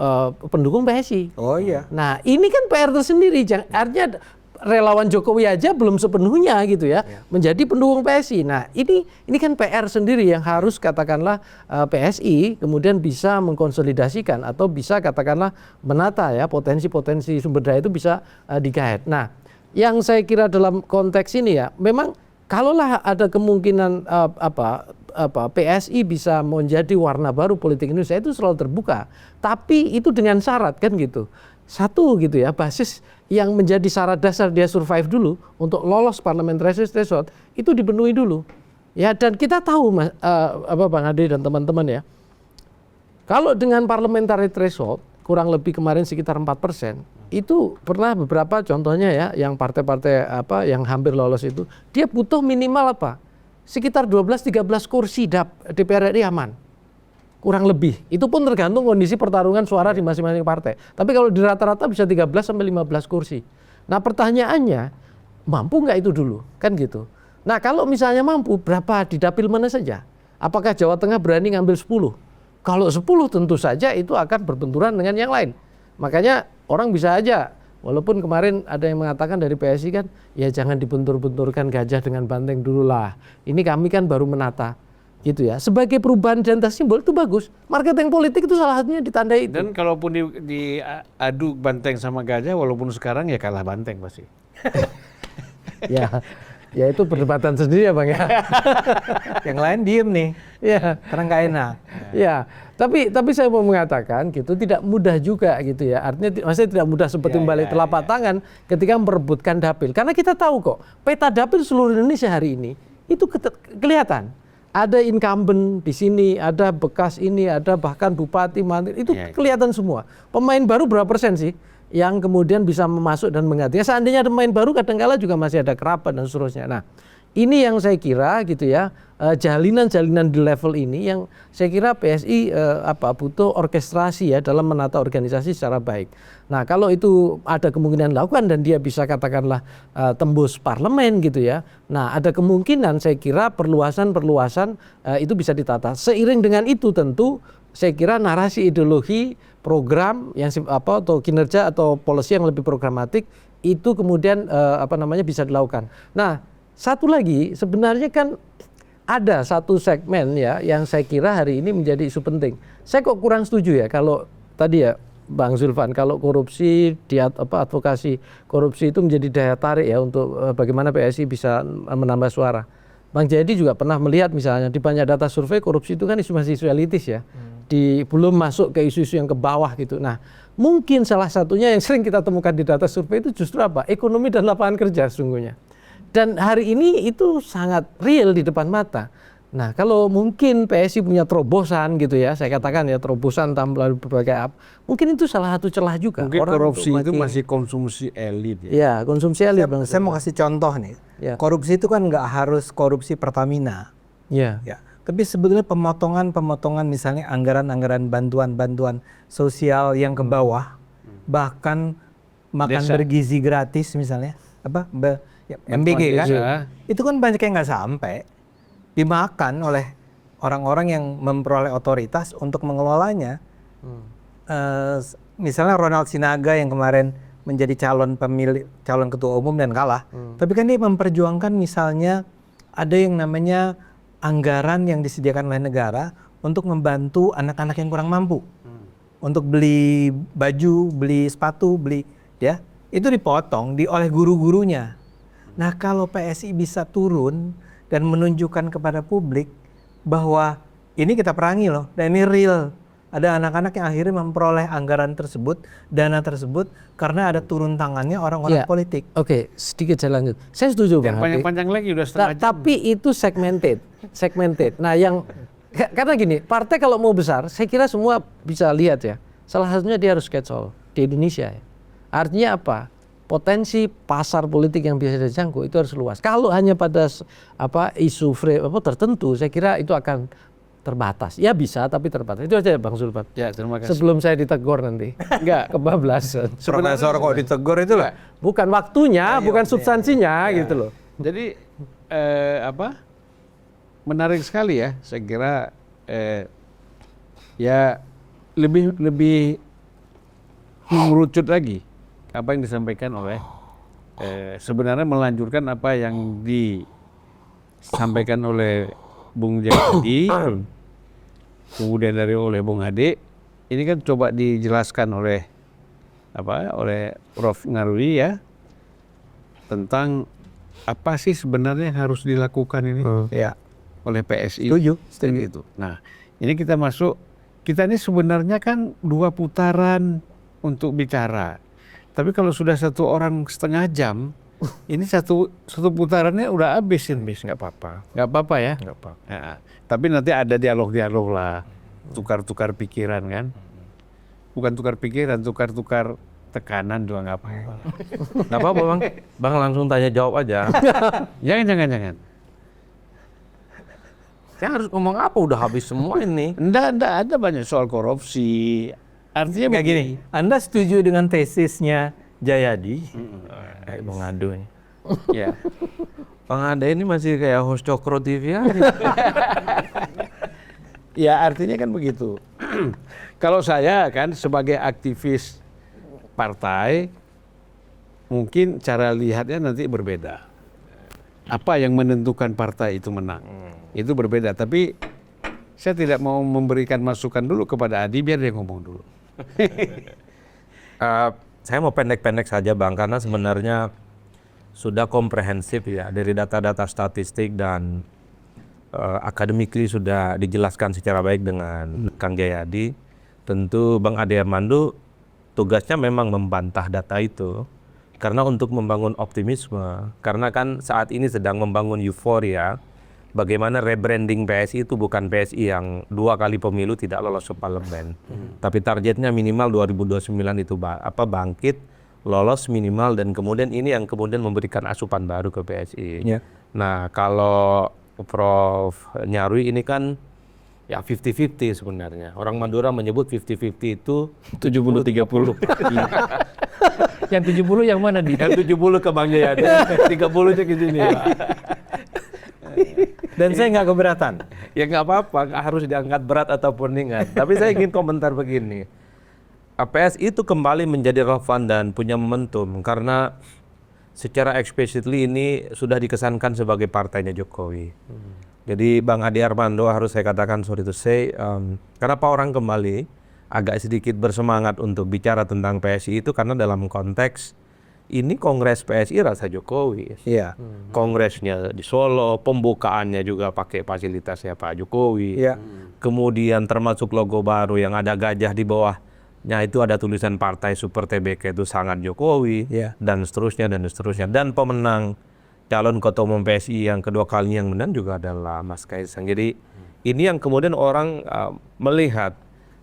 pendukung PSI. Oh iya. Nah ini kan PR tersendiri. Artinya relawan Jokowi aja belum sepenuhnya gitu ya menjadi pendukung PSI. Nah ini kan PR sendiri yang harus katakanlah PSI kemudian bisa mengkonsolidasikan atau bisa katakanlah menata ya potensi-potensi sumber daya itu bisa digait. Nah yang saya kira dalam konteks ini ya memang kalaulah ada kemungkinan PSI bisa menjadi warna baru politik Indonesia itu selalu terbuka. Tapi itu dengan syarat kan gitu. Satu gitu ya, basis yang menjadi syarat dasar dia survive dulu untuk lolos parliamentary threshold itu dipenuhi dulu. Ya dan kita tahu Bang Ade dan teman-teman ya. Kalau dengan parliamentary threshold kurang lebih kemarin sekitar 4%, itu pernah beberapa contohnya ya yang partai-partai yang hampir lolos itu dia butuh minimal sekitar 12-13 kursi DPR RI aman. Kurang lebih. Itu pun tergantung kondisi pertarungan suara di masing-masing partai. Tapi kalau di rata-rata bisa 13-15 kursi. Nah pertanyaannya, mampu nggak itu dulu? Kan gitu. Nah kalau misalnya mampu, berapa di dapil mana saja? Apakah Jawa Tengah berani ngambil 10? Kalau 10 tentu saja itu akan berbenturan dengan yang lain. Makanya orang bisa aja Walaupun kemarin ada yang mengatakan dari PSI kan, ya jangan dibentur-benturkan gajah dengan banteng dulu lah. Ini kami kan baru menata, gitu ya. Sebagai perubahan dan simbol itu bagus. Marketing politik itu salah satunya ditandai itu. Dan kalaupun diadu banteng sama gajah, walaupun sekarang ya kalah banteng pasti. Ya itu perdebatan sendiri ya Bang ya. Yang lain diem nih, Ya. karena nggak enak. Ya, tapi saya mau mengatakan gitu tidak mudah juga gitu ya. Artinya maksudnya tidak mudah seperti membalik telapak tangan ketika memperebutkan dapil. Karena kita tahu kok peta dapil seluruh Indonesia hari ini itu kelihatan. Ada incumbent di sini, ada bekas ini, ada bahkan bupati, menteri, itu kelihatan semua. Pemain baru berapa persen sih yang kemudian bisa memasuk dan menggantinya? Seandainya ada pemain baru kadang-kala juga masih ada kerabat dan seterusnya. Nah, ini yang saya kira gitu ya, jalinan-jalinan di level ini yang saya kira PSI butuh orkestrasi ya dalam menata organisasi secara baik. Nah, kalau itu ada kemungkinan dilakukan dan dia bisa katakanlah tembus parlemen gitu ya. Nah, ada kemungkinan saya kira perluasan itu bisa ditata. Seiring dengan itu tentu saya kira narasi ideologi program yang atau kinerja atau policy yang lebih programatik itu kemudian bisa dilakukan. Nah, satu lagi sebenarnya kan ada satu segmen ya yang saya kira hari ini menjadi isu penting. Saya kok kurang setuju ya kalau tadi ya Bang Zulfan, kalau korupsi advokasi korupsi itu menjadi daya tarik ya untuk bagaimana PSI bisa menambah suara. Bang Jayadi juga pernah melihat misalnya di banyak data survei korupsi itu kan masih isu elitis ya. Belum masuk ke isu-isu yang ke bawah gitu. Nah, mungkin salah satunya yang sering kita temukan di data survei itu justru apa? Ekonomi dan lapangan kerja sesungguhnya. Dan hari ini itu sangat real di depan mata. Nah, kalau mungkin PSI punya terobosan gitu ya, saya katakan ya terobosan melalui berbagai mungkin itu salah satu celah juga. Mungkin korupsi itu masih konsumsi elit ya. Ya, konsumsi elit. Saya mau kasih contoh nih. Ya. Korupsi itu kan nggak harus korupsi Pertamina. Ya. Tapi sebetulnya pemotongan misalnya anggaran-anggaran bantuan sosial yang ke bawah, bahkan makan bergizi gratis misalnya, MBG kan, itu kan banyak yang nggak sampai dimakan oleh orang-orang yang memperoleh otoritas untuk mengelolanya. Misalnya Ronald Sinaga yang kemarin menjadi calon ketua umum dan kalah, tapi kan dia memperjuangkan misalnya ada yang namanya anggaran yang disediakan oleh negara untuk membantu anak-anak yang kurang mampu, untuk beli baju, beli sepatu, itu dipotong oleh guru-gurunya. Nah, kalau PSI bisa turun dan menunjukkan kepada publik bahwa ini kita perangi loh, dan ini real. Ada anak-anak yang akhirnya memperoleh anggaran tersebut, dana tersebut, karena ada turun tangannya orang-orang politik. Oke, sedikit saya lanjut. Saya setuju Bang. Panjang-panjang lagi udah setengah jam. Tapi itu segmented. Nah, karena gini, partai kalau mau besar, saya kira semua bisa lihat ya. Salah satunya dia harus catch all di Indonesia ya. Artinya apa? Potensi pasar politik yang bisa dijangkau itu harus luas. Kalau hanya pada isu tertentu, saya kira itu akan terbatas. Ya bisa, tapi terbatas. Itu aja Bang Zulfan. Ya, terima kasih. Sebelum saya ditegur nanti. Enggak, kebablasan. Profesor kok ditegur itu lah. Bukan waktunya, bukan substansinya gitu loh. Jadi menarik sekali ya. Saya kira ya lebih mengerucut lagi apa yang disampaikan oleh sebenarnya melanjutkan apa yang disampaikan oleh Bung Jayadi, kemudian oleh Bung Ade. Ini kan coba dijelaskan oleh Prof Ngarudi ya tentang apa sih sebenarnya yang harus dilakukan ini oleh PSI. Setuju. Itu. Nah, ini kita ini sebenarnya kan 2 putaran untuk bicara. Tapi kalau sudah 1 orang setengah jam, ini satu putarannya udah habisin, nggak apa-apa. Nggak apa-apa ya? Nggak apa-apa. Ya, tapi nanti ada dialog-dialog lah, tukar-tukar pikiran kan. Bukan tukar pikiran, tukar-tukar tekanan juga nggak apa-apa. Nggak apa-apa Bang. Bang langsung tanya jawab aja. Jangan. Saya harus ngomong apa? Udah habis semua ini. Enggak ada banyak soal korupsi. Artinya Kayak gini, Anda setuju dengan tesisnya Jayadi? Bang Ado ini. Ya. Bang Ado ini masih kayak host Cokro TV aja. Ya artinya kan begitu. Kalau saya kan sebagai aktivis partai, mungkin cara lihatnya nanti berbeda. Apa yang menentukan partai itu menang, itu berbeda. Tapi saya tidak mau memberikan masukan dulu kepada Adi, biar dia ngomong dulu. Saya mau pendek-pendek saja Bang, karena sebenarnya sudah komprehensif ya dari data-data statistik dan akademikly sudah dijelaskan secara baik dengan Kang Jayadi. Tentu Bang Ade Armando tugasnya memang membantah data itu. Karena untuk membangun optimisme, karena kan saat ini sedang membangun euforia, bagaimana rebranding PSI itu bukan PSI yang 2 kali pemilu tidak lolos ke parlemen, tapi targetnya minimal 2029 itu bangkit, lolos minimal, dan kemudian ini yang kemudian memberikan asupan baru ke PSI. Ya. Nah kalau Prof Nyarwi ini kan ya 50-50 sebenarnya. Orang Madura menyebut 50-50 itu 70-30. Yang 70 yang mana di? Yang 70 ke Bang Jayadi, 30-nya ke sini. Dan saya nggak keberatan. Ya nggak apa-apa, nggak harus diangkat berat ataupun ringan. Tapi saya ingin komentar begini. PSI itu kembali menjadi relevan dan punya momentum karena secara explicitly ini sudah dikesankan sebagai partainya Jokowi. Jadi Bang Ade Armando harus saya katakan, sorry to say, kenapa orang kembali agak sedikit bersemangat untuk bicara tentang PSI itu karena dalam konteks ini Kongres PSI rasa Jokowi. Iya. Kongresnya di Solo, pembukaannya juga pakai fasilitasnya Pak Jokowi. Iya. Kemudian termasuk logo baru yang ada gajah di bawahnya itu ada tulisan Partai Super TBK itu sangat Jokowi, Iya. dan seterusnya dan seterusnya. Dan pemenang calon ketua umum PSI yang kedua kalinya yang menang juga adalah Mas Kaisang. Jadi ini yang kemudian orang melihat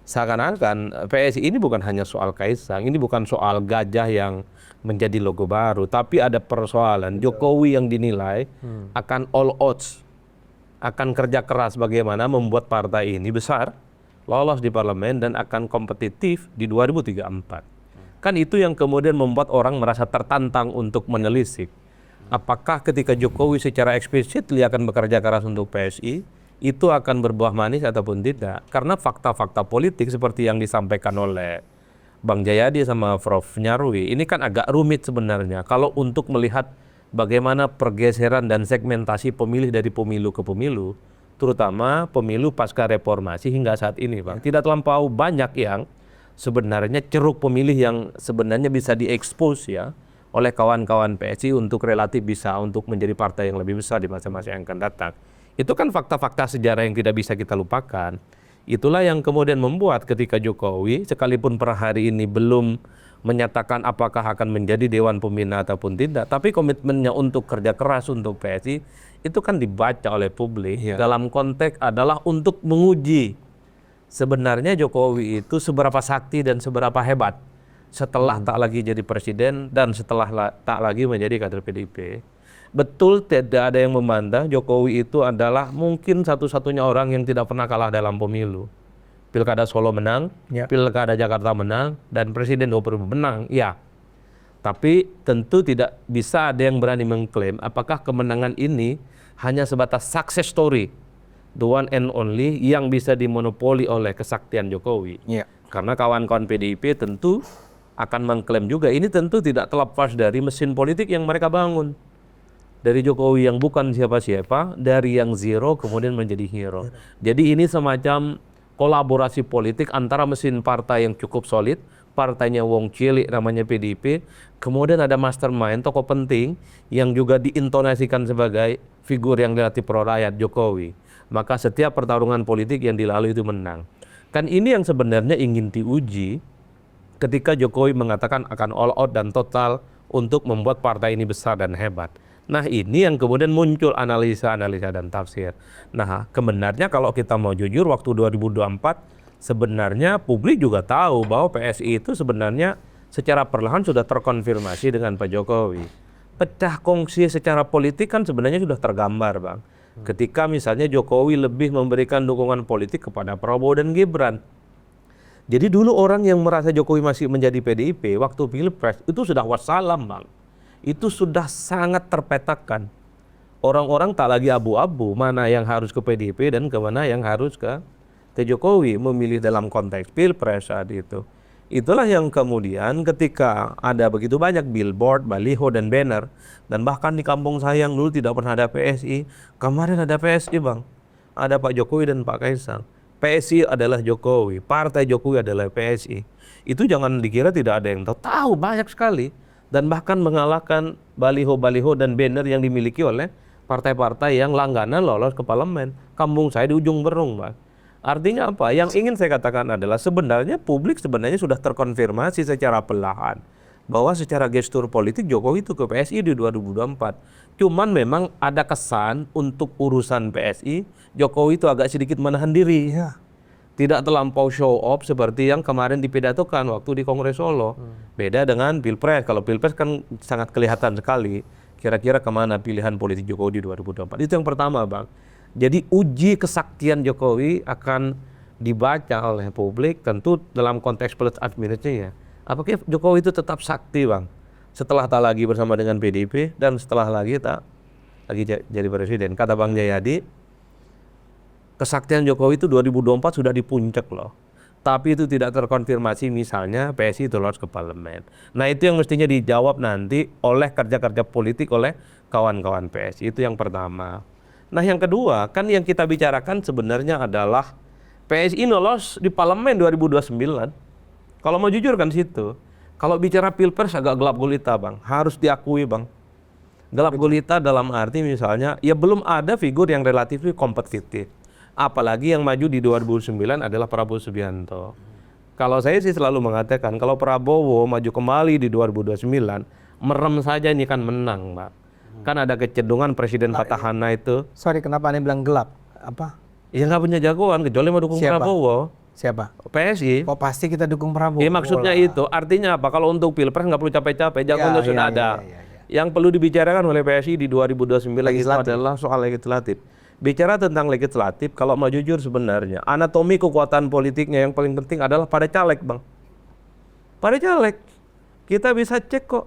seakan-akan PSI ini bukan hanya soal Kaisang, ini bukan soal gajah yang menjadi logo baru, tapi ada persoalan Jokowi yang dinilai akan all odds, akan kerja keras bagaimana membuat partai ini besar, lolos di parlemen dan akan kompetitif di 2034. Kan itu yang kemudian membuat orang merasa tertantang untuk menelisik. Apakah ketika Jokowi secara eksplisit akan bekerja keras untuk PSI, itu akan berbuah manis ataupun tidak? Karena fakta-fakta politik seperti yang disampaikan oleh Bang Jayadi sama Prof Nyarwi, ini kan agak rumit sebenarnya. Kalau untuk melihat bagaimana pergeseran dan segmentasi pemilih dari pemilu ke pemilu, terutama pemilu pasca reformasi hingga saat ini, Bang. Tidak terlampau banyak yang sebenarnya ceruk pemilih yang sebenarnya bisa diekspos ya oleh kawan-kawan PSI untuk relatif bisa untuk menjadi partai yang lebih besar di masa-masa yang akan datang. Itu kan fakta-fakta sejarah yang tidak bisa kita lupakan. Itulah yang kemudian membuat ketika Jokowi sekalipun per hari ini belum menyatakan apakah akan menjadi Dewan Pembina ataupun tidak, tapi komitmennya untuk kerja keras untuk PSI itu kan dibaca oleh publik dalam konteks adalah untuk menguji sebenarnya Jokowi itu seberapa sakti dan seberapa hebat setelah tak lagi jadi presiden dan setelah tak lagi menjadi kader PDIP. Betul tidak ada yang membantah Jokowi itu adalah mungkin satu-satunya orang yang tidak pernah kalah dalam pemilu. Pilkada Solo menang, Pilkada Jakarta menang, dan Presiden 20 menang, ya. Tapi tentu tidak bisa ada yang berani mengklaim apakah kemenangan ini hanya sebatas success story, the one and only yang bisa dimonopoli oleh kesaktian Jokowi. Karena kawan-kawan PDIP tentu akan mengklaim juga ini tentu tidak terlepas dari mesin politik yang mereka bangun. Dari Jokowi yang bukan siapa-siapa, dari yang zero kemudian menjadi hero. Jadi ini semacam kolaborasi politik antara mesin partai yang cukup solid, partainya wong cilik namanya PDIP, kemudian ada mastermind, tokoh penting yang juga diintonasikan sebagai figur yang relatif pro rakyat Jokowi. Maka setiap pertarungan politik yang dilalui itu menang. Kan ini yang sebenarnya ingin diuji ketika Jokowi mengatakan akan all out dan total untuk membuat partai ini besar dan hebat. Nah ini yang kemudian muncul analisa-analisa dan tafsir. Nah kebenarnya kalau kita mau jujur waktu 2024 sebenarnya publik juga tahu bahwa PSI itu sebenarnya secara perlahan sudah terkonfirmasi dengan Pak Jokowi. Pecah kongsi secara politik kan sebenarnya sudah tergambar, Bang. Ketika misalnya Jokowi lebih memberikan dukungan politik kepada Prabowo dan Gibran. Jadi dulu orang yang merasa Jokowi masih menjadi PDIP waktu Pilpres itu sudah wassalam, Bang. Itu sudah sangat terpetakan. Orang-orang tak lagi abu-abu mana yang harus ke PDIP dan kemana yang harus ke Jokowi memilih dalam konteks Pilpres saat itu. Itulah yang kemudian ketika ada begitu banyak billboard, baliho, dan banner, dan bahkan di kampung saya yang dulu tidak pernah ada PSI, kemarin ada PSI bang. Ada Pak Jokowi dan Pak Kaisang. PSI adalah Jokowi, Partai Jokowi adalah PSI. Itu jangan dikira tidak ada yang tahu. Tahu banyak sekali. Dan bahkan mengalahkan baliho-baliho dan banner yang dimiliki oleh partai-partai yang langganan lolos ke parlemen. Kampung saya di ujung Berung bang. Artinya apa? Yang ingin saya katakan adalah sebenarnya publik sebenarnya sudah terkonfirmasi secara perlahan bahwa secara gestur politik Jokowi itu ke PSI di 2024. Cuman memang ada kesan untuk urusan PSI Jokowi itu agak sedikit menahan diri. Tidak terlampau show off seperti yang kemarin dipidatokan waktu di Kongres Solo. Beda dengan Pilpres. Kalau Pilpres kan sangat kelihatan sekali kira-kira kemana pilihan politik Jokowi di 2024. Itu yang pertama bang. Jadi uji kesaktian Jokowi akan dibaca oleh publik tentu dalam konteks plus minusnya. Apakah Jokowi itu tetap sakti bang? Setelah tak lagi bersama dengan PDIP dan setelah lagi tak lagi jadi presiden. Kata Bang Jayadi, kesaktian Jokowi itu 2024 sudah di puncak loh. Tapi itu tidak terkonfirmasi misalnya PSI itu lolos ke parlemen. Nah itu yang mestinya dijawab nanti oleh kerja-kerja politik oleh kawan-kawan PSI. Itu yang pertama. Nah yang kedua, kan yang kita bicarakan sebenarnya adalah PSI lolos di parlemen 2029. Kalau mau jujur kan situ. Kalau bicara Pilpres agak gelap gulita bang, harus diakui bang. Gelap gulita dalam arti misalnya, ya belum ada figur yang relatif kompetitif. Apalagi yang maju di 2009 adalah Prabowo Subianto. Kalau saya sih selalu mengatakan, kalau Prabowo maju kembali di 2029, merem saja ini kan menang bang. Kan ada kecenderungan Presiden Petahana itu. Sorry, kenapa Anda bilang gelap? Apa? Ya nggak punya jagoan, kecuali mau dukung Prabowo. Siapa? PSI. Oh pasti kita dukung Prabowo. Ya maksudnya itu, artinya apa? Kalau untuk Pilpres nggak perlu capek-capek, jagoannya sudah ada. Yang perlu dibicarakan oleh PSI di 2029 itu adalah soal legislatif. Bicara tentang legislatif, kalau mau jujur sebenarnya, anatomi kekuatan politiknya yang paling penting adalah pada caleg bang. Pada caleg. Kita bisa cek kok.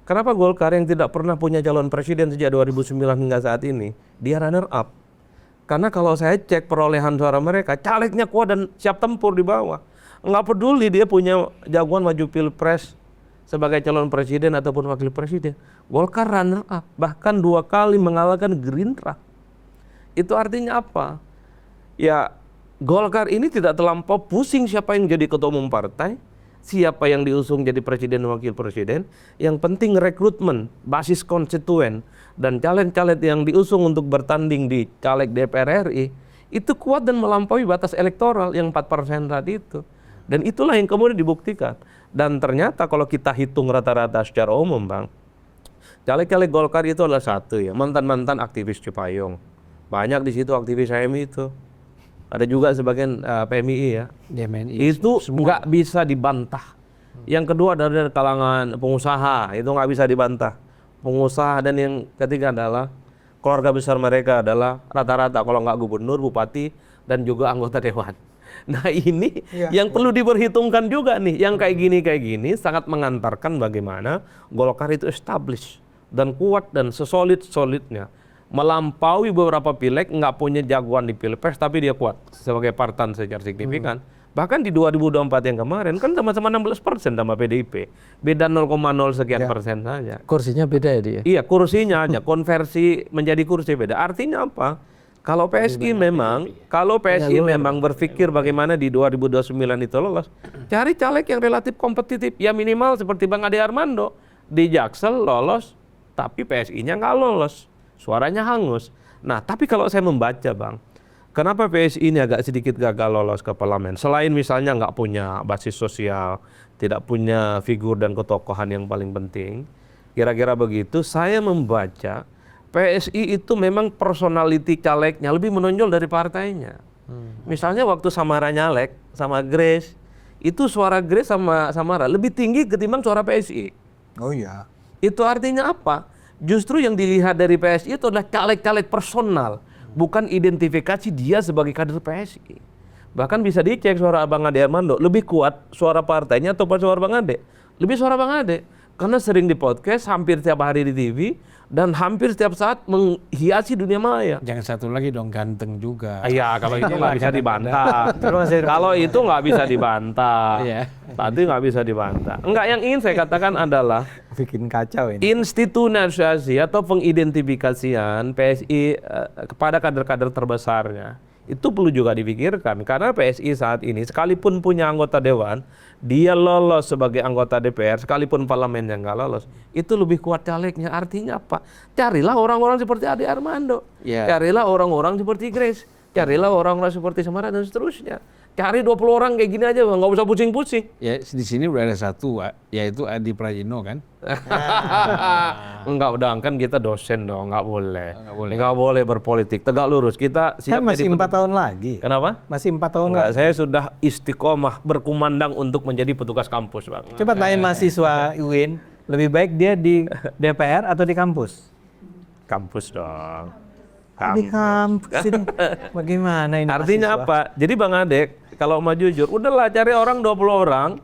Kenapa Golkar yang tidak pernah punya calon presiden sejak 2009 hingga saat ini, dia runner up? Karena kalau saya cek perolehan suara mereka, calegnya kuat dan siap tempur di bawah. Nggak peduli dia punya jagoan maju Pilpres sebagai calon presiden ataupun wakil presiden. Golkar runner up, bahkan 2 kali mengalahkan Gerindra. Itu artinya apa? Ya Golkar ini tidak terlampau pusing siapa yang jadi ketua umum partai, siapa yang diusung jadi presiden dan wakil presiden. Yang penting rekrutmen, basis konstituen, dan caleg-caleg yang diusung untuk bertanding di caleg DPR RI, itu kuat dan melampaui batas elektoral yang 4% tadi itu. Dan itulah yang kemudian dibuktikan. Dan ternyata kalau kita hitung rata-rata secara umum bang, caleg-caleg Golkar itu adalah satu ya, mantan-mantan aktivis Cipayung. Banyak di situ aktivis HMI itu. Ada juga sebagian PMI ya. Itu nggak bisa dibantah. Yang kedua dari kalangan pengusaha, itu nggak bisa dibantah. Pengusaha, dan yang ketiga adalah keluarga besar mereka adalah rata-rata kalau nggak gubernur, bupati, dan juga anggota dewan. Nah ini yang perlu diperhitungkan juga nih. Yang kayak gini sangat mengantarkan bagaimana Golkar itu establish dan kuat dan sesolid-solidnya. Melampaui beberapa pileg, nggak punya jagoan di Pilpres, tapi dia kuat sebagai partai secara signifikan. Bahkan di 2024 yang kemarin kan sama-sama 16% sama PDIP. Beda 0,0 sekian persen saja. Kursinya beda ya dia? Iya, kursinya aja, konversi menjadi kursi beda. Artinya apa? Kalau PSI memang berpikir bagaimana di 2029 itu lolos, cari caleg yang relatif kompetitif, ya minimal seperti Bang Ade Armando di Jaksel lolos, tapi PSI-nya nggak lolos. Suaranya hangus. Nah, tapi kalau saya membaca bang, kenapa PSI ini agak sedikit gagal lolos ke parlemen? Selain misalnya nggak punya basis sosial, tidak punya figur dan ketokohan yang paling penting, kira-kira begitu, saya membaca PSI itu memang personality calegnya lebih menonjol dari partainya. Misalnya waktu Samara nyalek sama Grace, itu suara Grace sama Samara lebih tinggi ketimbang suara PSI. Oh iya. Itu artinya apa? Justru yang dilihat dari PSI itu adalah caleg-caleg personal, bukan identifikasi dia sebagai kader PSI. Bahkan bisa dicek suara Bang Ade Armando, lebih kuat suara partainya atau suara Bang Ade? Lebih suara Bang Ade. karena sering di podcast, hampir tiap hari di TV, dan hampir setiap saat menghiasi dunia maya. Jangan satu lagi dong, ganteng juga. Iya, kalau itu nggak bisa dibantah. Kalau itu nggak bisa dibantah. Iya. Tadi nggak bisa dibantah. Enggak, yang ingin saya katakan adalah Bikin kacau ini. institusionalisasi atau pengidentifikasian PSI kepada kader-kader terbesarnya itu perlu juga dipikirkan, karena PSI saat ini sekalipun punya anggota dewan, dia lolos sebagai anggota DPR, sekalipun parlemennya nggak lolos, itu lebih kuat calegnya. Artinya apa? Carilah orang-orang seperti Ade Armando, carilah orang-orang seperti Grace, carilah orang-orang seperti Samara dan seterusnya. Cari 20 orang kayak gini aja, nggak usah pusing-pusing. Ya di sini udah ada satu, yaitu Adi Prajino kan. Enggak, udah kan kita dosen dong, nggak boleh. Nggak boleh berpolitik. Tegak lurus. Kita siap Kan masih jadi 4 tahun lagi. Kenapa? Masih 4 tahun Enggak, lagi. saya sudah istiqomah berkumandang untuk menjadi petugas kampus, Bang. Coba tanyain mahasiswa UIN, lebih baik dia di DPR atau di kampus? Kampus dong. Di kampus ini. Bagaimana ini? Artinya mahasiswa? apa? Jadi Bang Adek, kalau mau jujur, udahlah cari orang 20 orang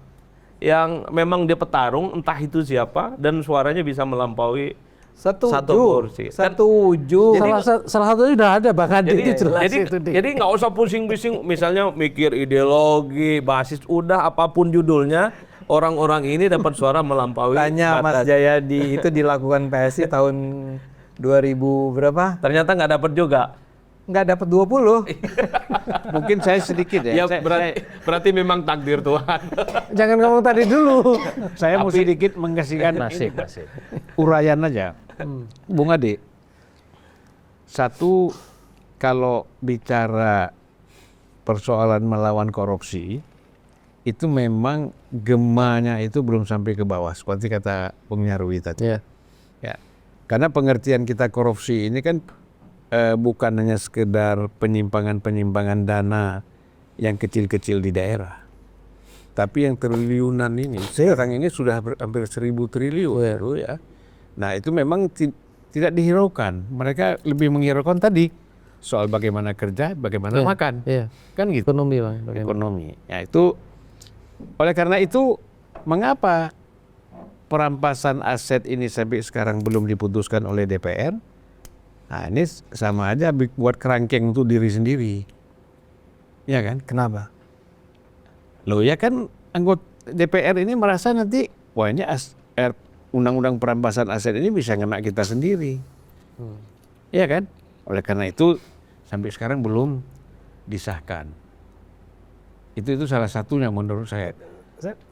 yang memang dia petarung, entah itu siapa, dan suaranya bisa melampaui satu kursi. Setuju. Salah satunya udah ada Bang Adi itu jelas Jadi, itu. jadi nggak usah pusing-pusing, misalnya mikir ideologi, basis, udah apapun judulnya, orang-orang ini dapat suara melampaui Tanya Mas batas. Jayadi, itu dilakukan PSI tahun 2000 berapa? Ternyata nggak dapat juga. Nggak dapat 20. Mungkin saya sedikit ya. Ya berarti memang takdir Tuhan. Jangan ngomong tadi dulu. Saya mau sedikit mengasihkan Nasib. uraian aja. Bung Ade, satu, kalau bicara persoalan melawan korupsi, itu memang gemanya itu belum sampai ke bawah, seperti kata Bung Nyarwi tadi. Iya. Ya. Karena pengertian kita korupsi ini kan bukan hanya sekedar penyimpangan-penyimpangan dana yang kecil-kecil di daerah, tapi yang triliunan ini, sekarang ini sudah hampir 1.000 triliun, gitu ya. Nah itu memang tidak dihiraukan. Mereka lebih menghiraukan tadi soal bagaimana kerja, bagaimana Iya, makan, iya. kan gitu. Ekonomi Bang. bagaimana? Ekonomi. Ya itu, oleh karena itu, mengapa perampasan aset ini sampai sekarang belum diputuskan oleh DPR? Nah ini sama aja buat kerangkeng untuk diri sendiri, ya kan? Kenapa? Loh ya kan anggota DPR ini merasa nanti, wah ini undang-undang perampasan aset ini bisa ngena kita sendiri, ya kan? Oleh karena itu sampai sekarang belum disahkan. Itu salah satunya menurut saya.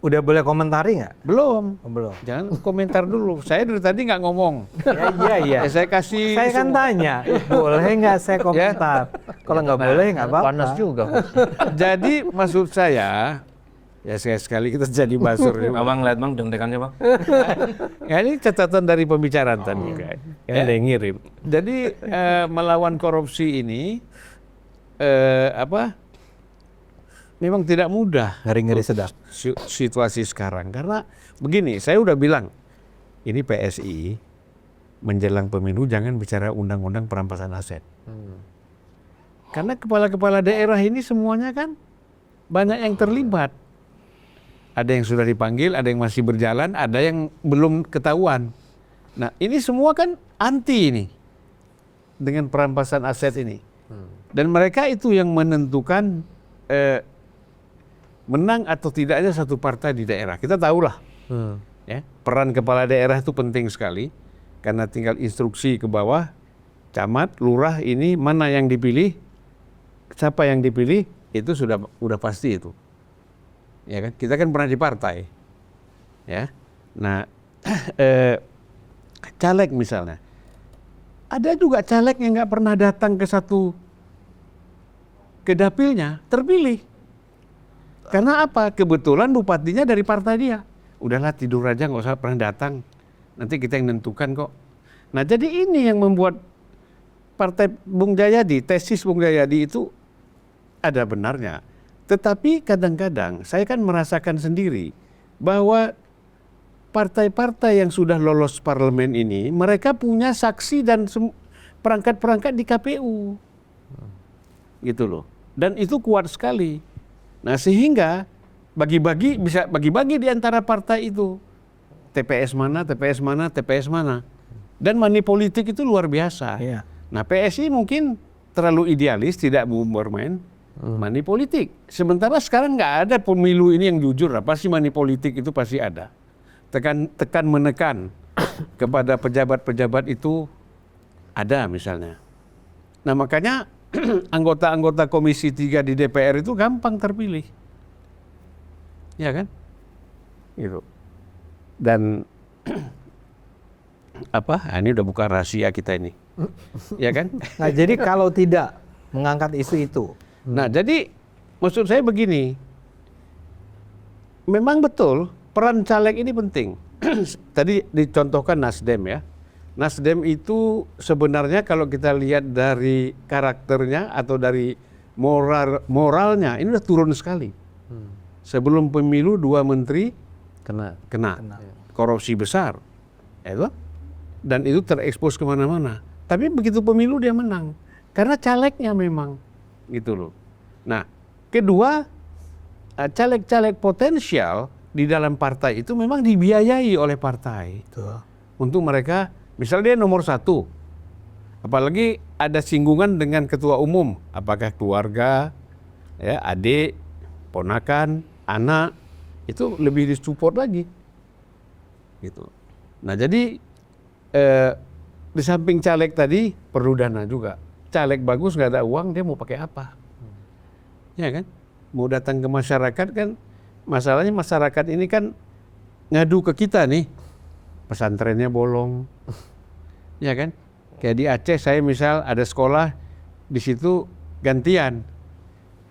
Udah boleh komentari nggak? Belum. Oh, belum. Jangan komentar dulu. Saya dari tadi nggak ngomong. Iya. Saya kasih. Saya kan tanya, boleh nggak saya komentar? Kalau nggak boleh nggak apa-apa. Panas juga. Jadi maksud saya, ya sekali kita jadi basur. Abang lihat Bang deg-degannya Bang. Ya, ini catatan dari pembicaraan tadi kan. Ada yang ngirim. Jadi melawan korupsi ini memang tidak mudah. Ngeri-ngeri sedap. Situasi sekarang, karena begini, saya udah bilang ini PSI menjelang pemilu jangan bicara undang-undang perampasan aset, karena kepala-kepala daerah ini semuanya kan banyak yang terlibat, ada yang sudah dipanggil, ada yang masih berjalan, ada yang belum ketahuan. Nah ini semua kan anti ini dengan perampasan aset ini, dan mereka itu yang menentukan menang atau tidaknya satu partai di daerah. Kita tahulah, ya, peran kepala daerah itu penting sekali, karena tinggal instruksi ke bawah, camat, lurah, ini mana yang dipilih, siapa yang dipilih, itu sudah pasti itu. Ya kan, kita kan pernah di partai, ya. Nah, caleg misalnya, ada juga caleg yang nggak pernah datang ke dapilnya, terpilih. Karena apa? Kebetulan bupatinya dari partai dia. Udahlah tidur aja, nggak usah pernah datang. Nanti kita yang nentukan kok. Nah jadi ini yang membuat partai Bung Jayadi, tesis Bung Jayadi itu ada benarnya. Tetapi kadang-kadang saya kan merasakan sendiri bahwa partai-partai yang sudah lolos parlemen ini, mereka punya saksi dan perangkat-perangkat di KPU. Gitu loh. Dan itu kuat sekali. Nah sehingga bisa bagi-bagi di antara partai itu. TPS mana, TPS mana, TPS mana. Dan money politik itu luar biasa. Iya. Nah, PSI mungkin terlalu idealis, tidak mau bermain money politik. Sementara sekarang nggak ada pemilu ini yang jujur. Pasti money politik itu pasti ada. Tekan menekan kepada pejabat-pejabat itu ada misalnya. Nah, makanya anggota-anggota Komisi 3 di DPR itu gampang terpilih. Ya kan? Gitu. Dan ini udah bukan rahasia kita ini. Ya kan? Nah, jadi kalau tidak mengangkat isu itu, Nah, jadi maksud saya begini. Memang betul peran caleg ini penting. Tadi dicontohkan Nasdem ya. Nasdem itu sebenarnya kalau kita lihat dari karakternya atau dari moralnya ini udah turun sekali. Sebelum pemilu 2 menteri kena. Korupsi besar. Ya, dan itu terekspos kemana-mana. Tapi begitu pemilu dia menang. Karena calegnya memang. Gitu loh. Nah, kedua, caleg-caleg potensial di dalam partai itu memang dibiayai oleh partai. Untuk mereka, misalnya dia nomor 1. Apalagi ada singgungan dengan ketua umum. Apakah keluarga, ya, adik, ponakan, anak, itu lebih disupport lagi. Gitu. Nah, jadi di samping caleg tadi perlu dana juga. Caleg bagus nggak ada uang, dia mau pakai apa? Ya kan? Mau datang ke masyarakat kan, masalahnya masyarakat ini kan ngadu ke kita nih, pesantrennya bolong, ya kan? Kayak di Aceh saya misal ada sekolah di situ gantian,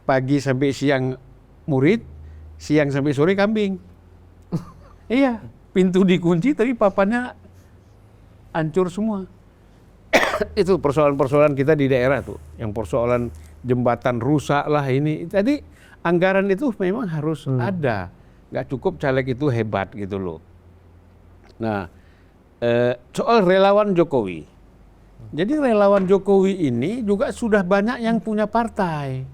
pagi sampai siang murid, siang sampai sore kambing. Iya, pintu dikunci tapi papannya hancur semua. Itu persoalan-persoalan kita di daerah tuh, yang persoalan jembatan rusak lah ini. Tadi anggaran itu memang harus ada, nggak cukup caleg itu hebat gitu loh. Nah, soal relawan Jokowi, jadi relawan Jokowi ini juga sudah banyak yang punya partai,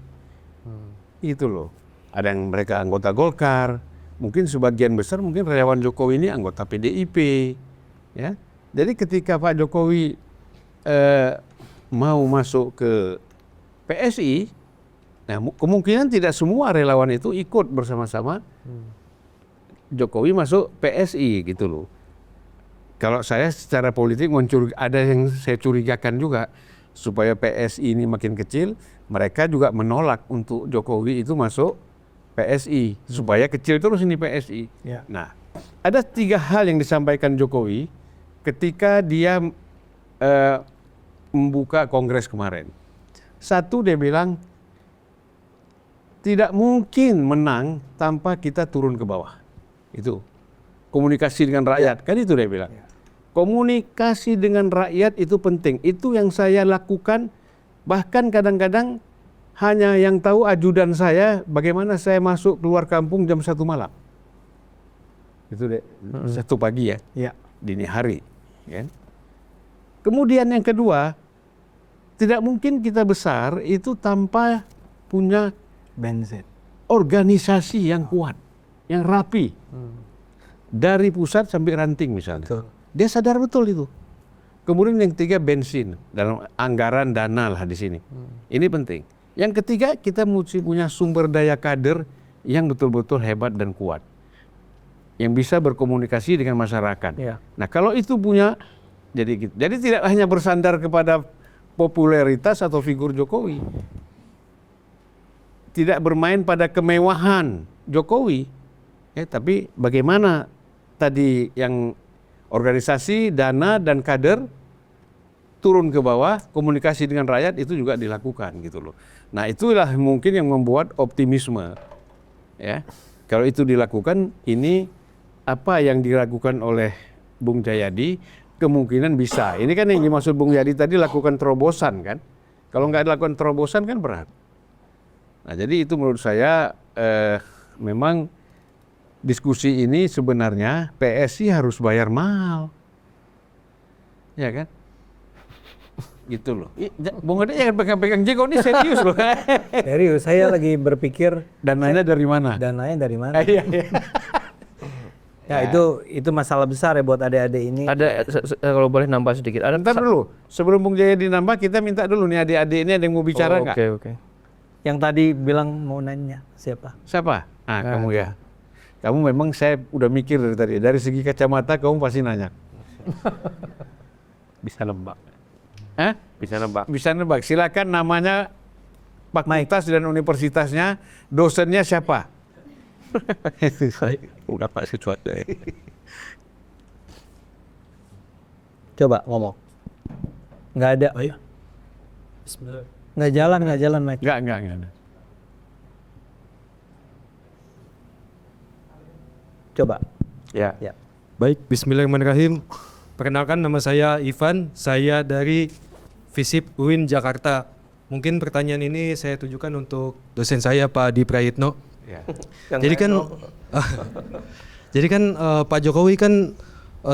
gitu loh. Ada yang mereka anggota Golkar, mungkin sebagian besar mungkin relawan Jokowi ini anggota PDIP, ya. Jadi ketika Pak Jokowi mau masuk ke PSI, nah kemungkinan tidak semua relawan itu ikut bersama-sama Jokowi masuk PSI gitu loh. Kalau saya secara politik ada yang saya curigakan juga, supaya PSI ini makin kecil, mereka juga menolak untuk Jokowi itu masuk PSI supaya kecil terus ini PSI. Ya. Nah, ada 3 hal yang disampaikan Jokowi ketika dia membuka kongres kemarin. 1, dia bilang tidak mungkin menang tanpa kita turun ke bawah. Itu komunikasi dengan rakyat, kan itu dia bilang. Komunikasi dengan rakyat itu penting. Itu yang saya lakukan. Bahkan kadang-kadang hanya yang tahu ajudan saya bagaimana saya masuk keluar kampung jam 1 malam. Itu deh, 1 pagi ya, dini hari. Ya. Kemudian yang kedua, tidak mungkin kita besar itu tanpa punya bensin, organisasi yang kuat, yang rapi. Dari pusat sampai ranting misalnya. Betul. Dia sadar betul itu. Kemudian yang ketiga bensin, dalam anggaran dana lah di sini. Ini penting. Yang ketiga, kita mesti punya sumber daya kader yang betul-betul hebat dan kuat. Yang bisa berkomunikasi dengan masyarakat. Ya. Nah, kalau itu punya, jadi tidak hanya bersandar kepada popularitas atau figur Jokowi. Tidak bermain pada kemewahan Jokowi. Ya, tapi bagaimana tadi yang organisasi, dana, dan kader turun ke bawah, komunikasi dengan rakyat itu juga dilakukan gitu loh. Nah, itulah mungkin yang membuat optimisme. Ya. Kalau itu dilakukan, ini apa yang diragukan oleh Bung Jayadi kemungkinan bisa. Ini kan yang dimaksud Bung Jayadi tadi lakukan terobosan kan. Kalau nggak dilakukan terobosan kan berat. Nah, jadi itu menurut saya memang diskusi ini sebenarnya PSI harus bayar mahal. Ya kan? Gitu loh. Bung Ade jangan pegang-pegang jenggot, ini serius loh. Serius, saya lagi berpikir Dananya dari mana? dananya dari mana. Iya, iya. Ya, itu masalah besar ya buat adik-adik ini. Ada kalau boleh nambah sedikit. Ada Bentar dulu, sebelum Bung Jayadi nambah, kita minta dulu nih adik-adik ini ada yang mau bicara nggak? Oke. Yang tadi bilang mau nanya siapa? Siapa? Kamu ya. Kamu memang saya udah mikir dari tadi. Dari segi kacamata kamu pasti nanya. Bisa nebak. Bisa nebak. Bisa nebak. Silakan namanya, fakultas dan universitasnya, dosennya siapa? Bukan Pak Siswa. Coba ngomong. Nggak ada. Oh, iya. Nggak jalan Mike. Enggak ada. Coba. Ya. Baik, bismillahirrahmanirrahim. Perkenalkan, nama saya Ivan, saya dari FISIP UIN Jakarta. Mungkin pertanyaan ini saya tujukan untuk dosen saya Pak Adi Prayitno. Ya. Jadi kan Pak Jokowi kan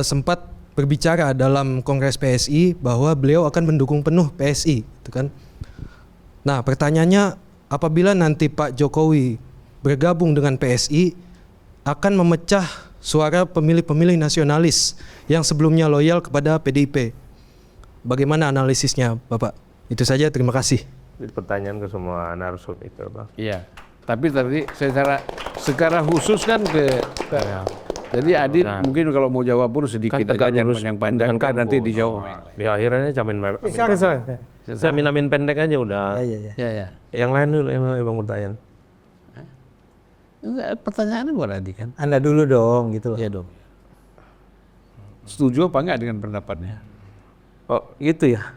sempat berbicara dalam Kongres PSI bahwa beliau akan mendukung penuh PSI, gitu kan. Nah, pertanyaannya, apabila nanti Pak Jokowi bergabung dengan PSI, akan memecah suara pemilih-pemilih nasionalis yang sebelumnya loyal kepada PDIP. Bagaimana analisisnya, Bapak? Itu saja, terima kasih. Itu pertanyaan ke semua narasum itu, Bang. Iya. Tapi tadi secara khusus kan jadi Adit mungkin kalau mau jawab pun sedikit Kan aja, harus yang panjang kan nanti dijawab. Di akhirnya saya amin pendek aja udah. Ya. Yang lain dulu Bang pertanyaan. Enggak, pertanyaannya buat Adi kan. Anda dulu dong, gitu loh. Iya dong. Setuju apa enggak dengan pendapatnya? Oh, gitu ya.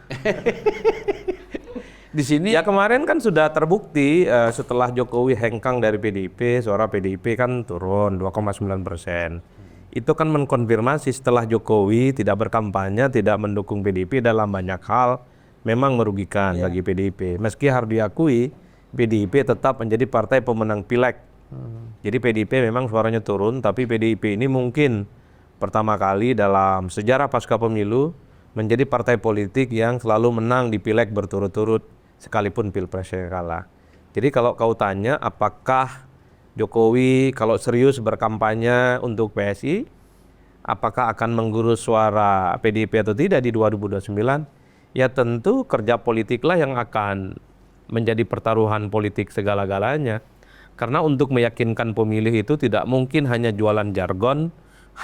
Di sini Ya kemarin kan sudah terbukti setelah Jokowi hengkang dari PDIP, suara PDIP kan turun 2,9%. Itu kan mengkonfirmasi setelah Jokowi tidak berkampanye, tidak mendukung PDIP dalam banyak hal, memang merugikan bagi PDIP. Meski harus diakui, PDIP tetap menjadi partai pemenang pileg. Jadi PDIP memang suaranya turun, tapi PDIP ini mungkin pertama kali dalam sejarah pasca pemilu menjadi partai politik yang selalu menang di pileg berturut-turut sekalipun pilpresnya kalah. Jadi kalau kau tanya apakah Jokowi kalau serius berkampanye untuk PSI, apakah akan menggurus suara PDIP atau tidak di 2029? Ya tentu kerja politiklah yang akan menjadi pertaruhan politik segala-galanya. Karena untuk meyakinkan pemilih itu tidak mungkin hanya jualan jargon,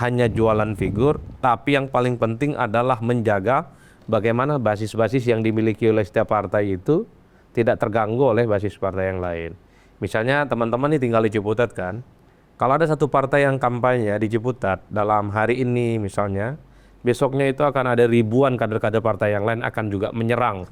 hanya jualan figur, tapi yang paling penting adalah menjaga bagaimana basis-basis yang dimiliki oleh setiap partai itu tidak terganggu oleh basis partai yang lain. Misalnya teman-teman ini tinggal di Ciputat kan, kalau ada satu partai yang kampanye di Ciputat dalam hari ini misalnya, besoknya itu akan ada ribuan kader-kader partai yang lain akan juga menyerang,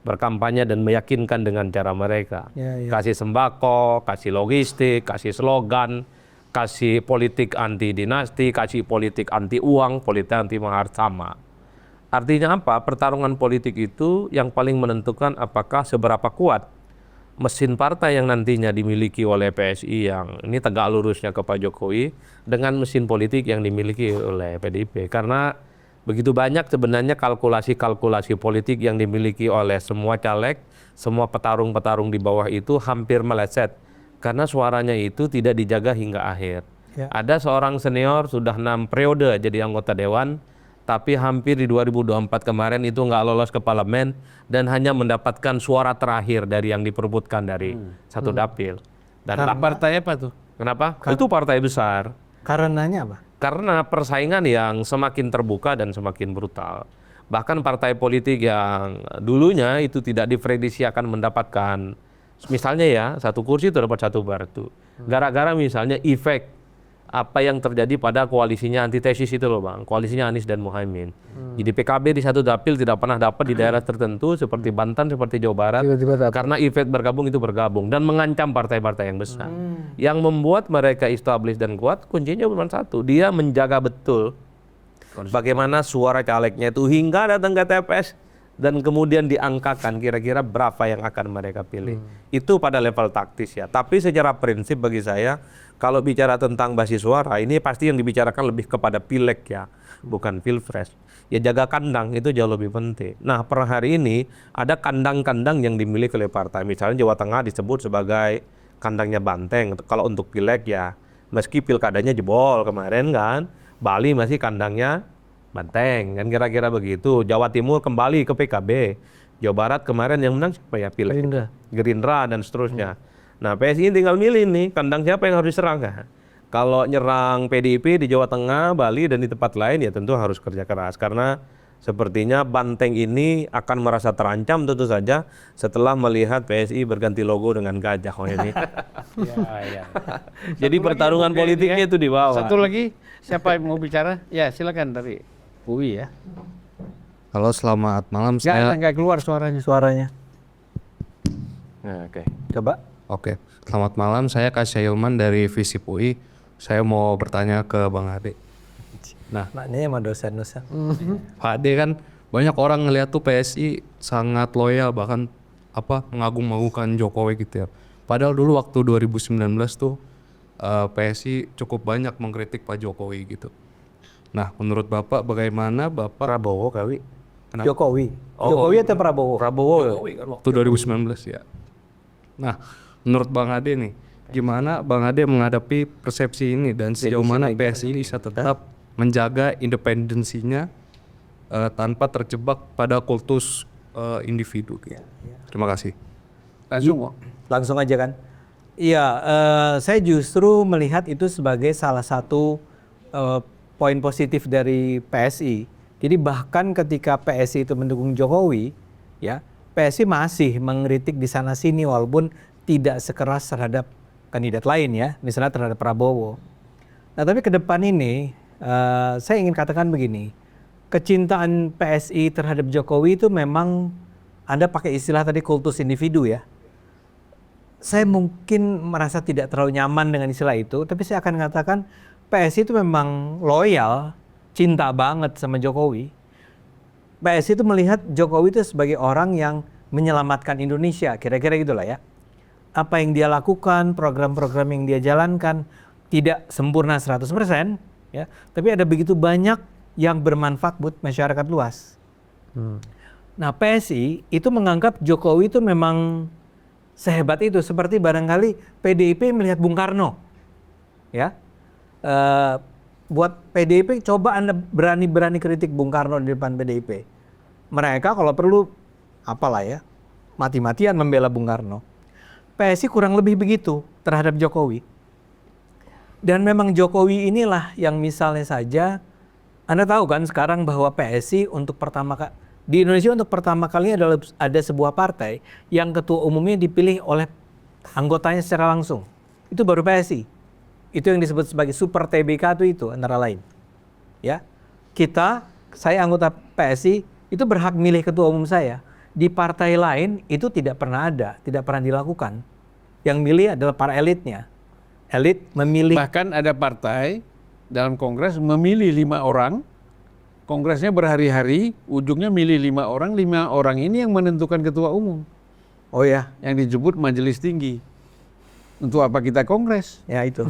berkampanye dan meyakinkan dengan cara mereka. Kasih sembako, kasih logistik, kasih slogan, kasih politik anti dinasti, kasih politik anti uang, politik anti mahar sama. Artinya apa? Pertarungan politik itu yang paling menentukan apakah seberapa kuat mesin partai yang nantinya dimiliki oleh PSI yang ini tegak lurusnya ke Pak Jokowi dengan mesin politik yang dimiliki oleh PDIP. Karena begitu banyak sebenarnya kalkulasi-kalkulasi politik yang dimiliki oleh semua caleg, semua petarung-petarung di bawah itu hampir meleset. Karena suaranya itu tidak dijaga hingga akhir. Ada seorang senior sudah 6 periode jadi anggota dewan, tapi hampir di 2024 kemarin itu nggak lolos ke parlemen dan hanya mendapatkan suara terakhir dari yang diperebutkan dari satu dapil. Dan partai apa tuh? kenapa? Itu partai besar. Karenanya apa? Karena persaingan yang semakin terbuka dan semakin brutal. Bahkan partai politik yang dulunya itu tidak diprediksi akan mendapatkan, misalnya ya, satu kursi itu dapat satu kartu. Gara-gara misalnya efek apa yang terjadi pada koalisinya antitesis itu loh Bang, koalisinya Anies dan Muhaimin. Jadi PKB di satu dapil tidak pernah dapat di daerah tertentu seperti Banten, seperti Jawa Barat, karena efek bergabung itu bergabung dan mengancam partai-partai yang besar. Yang membuat mereka establish dan kuat kuncinya cuma satu, dia menjaga betul bagaimana suara calegnya itu hingga datang ke TPS dan kemudian diangkakan kira-kira berapa yang akan mereka pilih. Itu pada level taktis ya. Tapi secara prinsip bagi saya, kalau bicara tentang basis suara, ini pasti yang dibicarakan lebih kepada pileg ya, bukan pilpres. Ya jaga kandang itu jauh lebih penting. Nah per hari ini ada kandang-kandang yang dimiliki oleh partai. Misalnya Jawa Tengah disebut sebagai kandangnya Banteng. Kalau untuk pileg ya meski pilkadanya jebol kemarin kan, Bali masih kandangnya Banteng, kan kira-kira begitu. Jawa Timur kembali ke PKB. Jawa Barat kemarin yang menang siapa ya? Gerindra dan seterusnya. Nah, PSI tinggal milih nih, kandang siapa yang harus diserang kan? Kalau nyerang PDIP di Jawa Tengah, Bali, dan di tempat lain ya tentu harus kerja keras. Karena sepertinya Banteng ini akan merasa terancam tentu saja setelah melihat PSI berganti logo dengan gajah. Oh ini. Jadi pertarungan politiknya itu di bawah. Satu lagi, siapa yang mau bicara? Ya, silakan dari UI ya. Halo, selamat malam. Saya Nggak keluar suaranya. Nah, oke. Coba. Oke, selamat malam. Saya Kasya Ilman dari Visip UI. Saya mau bertanya ke Bang Ade. Nah, Maknanya sama dosen-dosen. Pak Ade kan banyak orang ngelihat tuh PSI sangat loyal, bahkan mengagung-agungkan Jokowi gitu ya. Padahal dulu waktu 2019 tuh PSI cukup banyak mengkritik Pak Jokowi gitu. Nah, menurut Bapak bagaimana Bapak Prabowo kali. Kenapa? Jokowi. Jokowi atau Prabowo? Jokowi kan waktu 2019 ya. Nah, menurut Bang Ade nih, gimana Bang Ade menghadapi persepsi ini dan sejauh mana PSI bisa tetap menjaga independensinya tanpa terjebak pada kultus individu gitu. Terima kasih. Langsung aja kan. Iya, saya justru melihat itu sebagai salah satu poin positif dari PSI. Jadi bahkan ketika PSI itu mendukung Jokowi, ya PSI masih mengkritik di sana sini walaupun tidak sekeras terhadap kandidat lain ya, misalnya terhadap Prabowo. Nah tapi ke depan ini saya ingin katakan begini, kecintaan PSI terhadap Jokowi itu memang Anda pakai istilah tadi kultus individu ya. Saya mungkin merasa tidak terlalu nyaman dengan istilah itu, tapi saya akan katakan PSI itu memang loyal, cinta banget sama Jokowi. PSI itu melihat Jokowi itu sebagai orang yang menyelamatkan Indonesia, kira-kira gitulah ya. Apa yang dia lakukan, program-program yang dia jalankan tidak sempurna 100%, ya, tapi ada begitu banyak yang bermanfaat buat masyarakat luas. Nah, PSI itu menganggap Jokowi itu memang sehebat itu, seperti barangkali PDIP melihat Bung Karno, ya. Buat PDIP, coba Anda berani-berani kritik Bung Karno di depan PDIP. Mereka kalau perlu, apalah ya, mati-matian membela Bung Karno. PSI kurang lebih begitu terhadap Jokowi. Dan memang Jokowi inilah yang misalnya saja, Anda tahu kan sekarang bahwa PSI untuk di Indonesia untuk pertama kali adalah ada sebuah partai yang ketua umumnya dipilih oleh anggotanya secara langsung. Itu baru PSI. Itu yang disebut sebagai super TBK itu antara lain. Ya. Saya anggota PSI itu berhak milih ketua umum saya. Di partai lain itu tidak pernah ada, tidak pernah dilakukan. Yang milih adalah para elitnya. Elit memilih. Bahkan ada partai dalam kongres memilih 5 orang, kongresnya berhari-hari, ujungnya milih 5 orang ini yang menentukan ketua umum. Oh ya. Yang disebut majelis tinggi. Untuk apa kita kongres? Ya itu.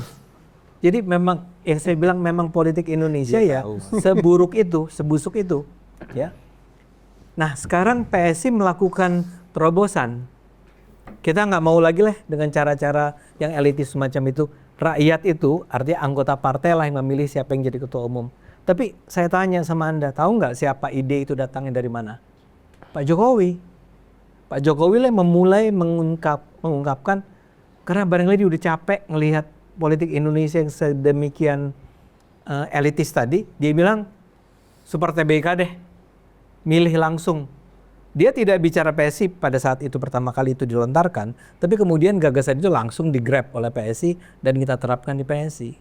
Jadi memang yang saya bilang memang politik Indonesia ya seburuk itu, sebusuk itu, ya. Nah sekarang PSI melakukan terobosan. Kita nggak mau lagi lah dengan cara-cara yang elitis semacam itu. Rakyat itu artinya anggota partai lah yang memilih siapa yang jadi ketua umum. Tapi saya tanya sama Anda, tahu nggak siapa ide itu datangnya dari mana? Pak Jokowi. Pak Jokowi lah yang memulai mengungkapkan karena barangkali dia udah capek ngelihat politik Indonesia yang sedemikian elitis tadi, dia bilang super TBK deh, milih langsung. Dia tidak bicara PSI pada saat itu pertama kali itu dilontarkan, tapi kemudian gagasan itu langsung di-grab oleh PSI dan kita terapkan di PSI.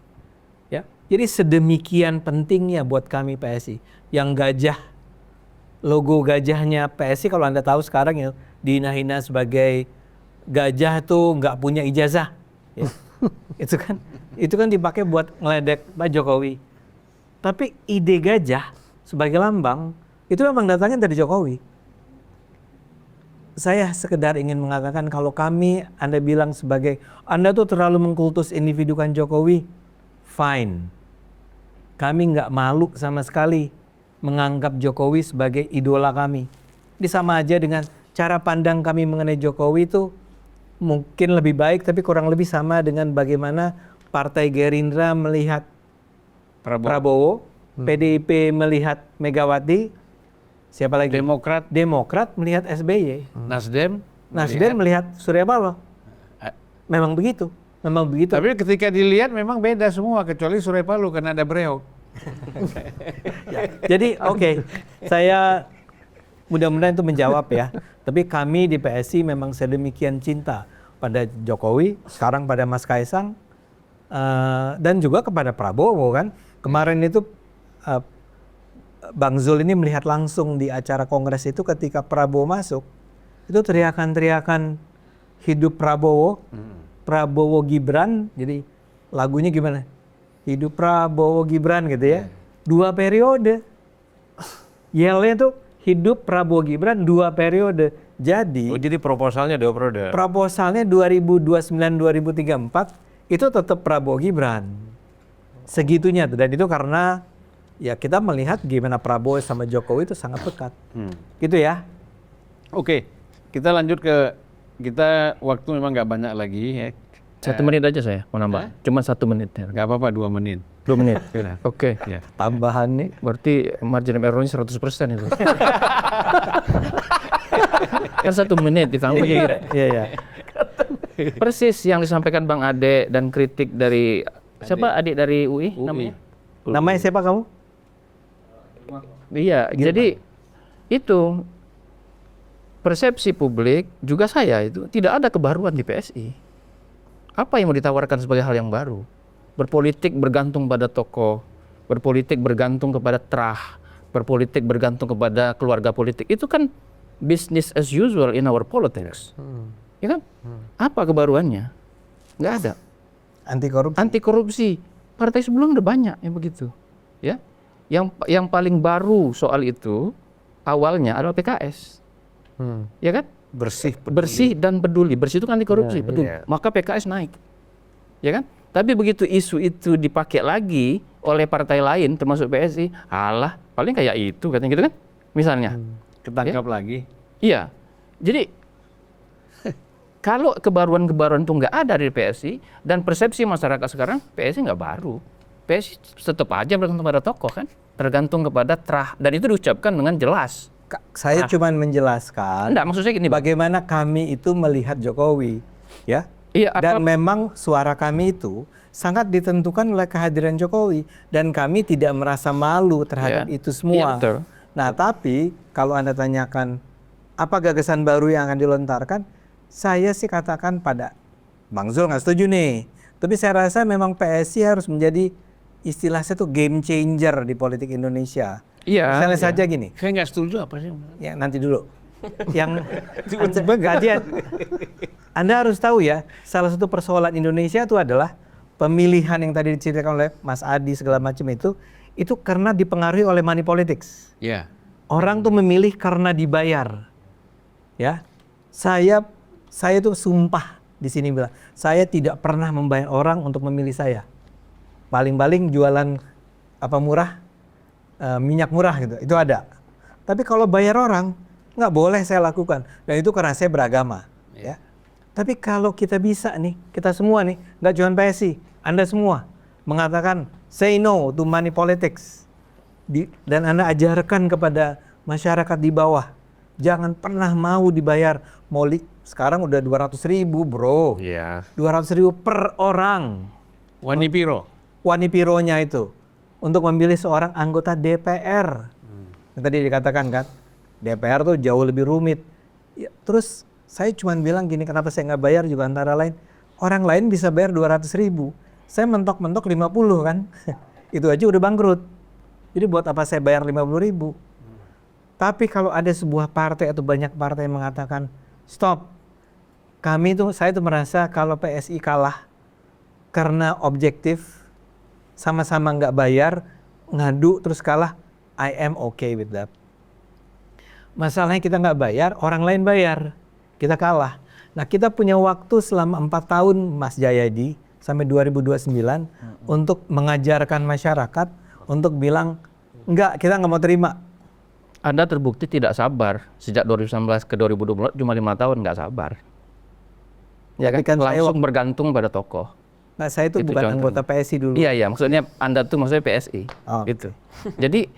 Ya, jadi sedemikian pentingnya buat kami PSI. Yang logo gajahnya PSI kalau Anda tahu sekarang ya dihina-hina sebagai gajah tuh nggak punya ijazah. Ya. itu kan dipakai buat ngeledek Pak Jokowi. Tapi ide gajah sebagai lambang itu memang datangnya dari Jokowi. Saya sekedar ingin mengatakan kalau Anda bilang sebagai Anda tuh terlalu mengkultus individukan Jokowi, fine. Kami nggak malu sama sekali menganggap Jokowi sebagai idola kami. Ini sama aja dengan cara pandang kami mengenai Jokowi itu mungkin lebih baik, tapi kurang lebih sama dengan bagaimana Partai Gerindra melihat Prabowo, PDIP melihat Megawati, siapa lagi? Demokrat melihat SBY, Nasdem melihat Surya Paloh. Memang begitu. Tapi ketika dilihat memang beda semua kecuali Surya Paloh karena ada Breok. Jadi oke, saya mudah-mudahan itu menjawab ya. Tapi kami di PSI memang sedemikian cinta pada Jokowi, sekarang pada Mas Kaisang, dan juga kepada Prabowo kan. Kemarin itu Bang Zul ini melihat langsung di acara kongres itu ketika Prabowo masuk, itu teriakan-teriakan hidup Prabowo, Prabowo Gibran, jadi lagunya gimana? Hidup Prabowo Gibran gitu ya. 2 periode. Yelnya tuh hidup Prabowo Gibran 2 periode. Jadi jadi proposalnya 2 periode. proposalnya 2029-2034 itu tetap Prabowo Gibran. Segitunya tuh. Dan itu karena ya kita melihat gimana Prabowo sama Jokowi itu sangat dekat. Gitu ya. Oke, kita lanjut ke kita waktu memang nggak banyak lagi ya. 1 menit aja saya mau nambah. Cuma 1 menit. Ya. Nggak apa-apa 2 menit. 2 menit. Oke. Ya. Tambahan nih. Berarti margin of error-nya 100% itu. Kan 1 menit ditambah kira. Iya. Persis yang disampaikan Bang Ade dan kritik dari siapa adik dari UI namanya? Namanya siapa kamu? Iya, jadi itu persepsi publik juga saya itu tidak ada kebaruan di PSI. Apa yang mau ditawarkan sebagai hal yang baru? Berpolitik bergantung pada tokoh, berpolitik bergantung kepada terah, berpolitik bergantung kepada keluarga politik. Itu kan business as usual in our politics. Ya kan? Apa kebaruannya? Nggak ada. Anti korupsi. Partai sebelum udah banyak yang begitu. Ya. Yang paling baru soal itu awalnya adalah PKS. Ya kan? Bersih dan peduli. Bersih itu kan anti korupsi, peduli. Maka PKS naik. Ya kan? Tapi begitu isu itu dipakai lagi oleh partai lain termasuk PSI, alah, paling kayak itu katanya gitu kan? Misalnya. Ketangkap lagi. Iya. Jadi kalau kebaruan-kebaruan itu nggak ada di PSI dan persepsi masyarakat sekarang PSI nggak baru. PSI tetap aja bergantung pada tokoh kan, tergantung kepada terah dan itu diucapkan dengan jelas. Saya cuma menjelaskan. Enggak, maksud saya gini, bagaimana kami itu melihat Jokowi, ya. Iya, dan memang suara kami itu sangat ditentukan oleh kehadiran Jokowi dan kami tidak merasa malu terhadap itu semua. Iya, betul. Nah, tapi kalau Anda tanyakan apa gagasan baru yang akan dilontarkan, saya sih katakan pada Bang Zul nggak setuju nih. Tapi saya rasa memang PSI harus menjadi istilahnya tuh game changer di politik Indonesia. Iya. Misalnya saja gini. Saya nggak setuju apa sih? Ya nanti dulu. Yang Anda harus tahu ya, salah satu persoalan Indonesia itu adalah pemilihan yang tadi diceritakan oleh Mas Adi segala macam itu karena dipengaruhi oleh money politics. Ya. Orang tuh memilih karena dibayar. Ya. Saya tuh sumpah di sini bilang, saya tidak pernah membayar orang untuk memilih saya. Paling-paling jualan apa murah, minyak murah gitu, itu ada. Tapi kalau bayar orang, nggak boleh saya lakukan. Dan itu karena saya beragama. Ya. Tapi kalau kita bisa nih, kita semua nih, nggak cuma PSI, Anda semua mengatakan say no to money politics. Dan Anda ajarkan kepada masyarakat di bawah, jangan pernah mau dibayar. Sekarang udah 200.000 bro. Iya. 200.000 per orang. Wanipironya itu. Untuk memilih seorang anggota DPR. Yang tadi dikatakan kan, DPR tuh jauh lebih rumit. Ya, terus saya cuma bilang gini, kenapa saya nggak bayar juga antara lain. Orang lain bisa bayar 200.000. Saya mentok-mentok 50 kan. Itu aja udah bangkrut. Jadi buat apa saya bayar 50.000? Tapi kalau ada sebuah partai atau banyak partai yang mengatakan, stop. Saya tuh merasa kalau PSI kalah karena objektif, sama-sama nggak bayar, ngadu terus kalah, I am okay with that. Masalahnya kita nggak bayar, orang lain bayar, kita kalah. Nah kita punya waktu selama 4 tahun Mas Jayadi sampai 2029 untuk mengajarkan masyarakat untuk bilang enggak, kita nggak mau terima. Anda terbukti tidak sabar sejak 2019 ke 2024 cuma 5 tahun nggak sabar. Ya kan? Tapi kan Langsung bergantung pada tokoh. Nggak, saya itu Itu bukan contohnya. anggota PSI dulu. Iya, iya, maksudnya Anda tuh maksudnya PSI. Oh. Gitu. Jadi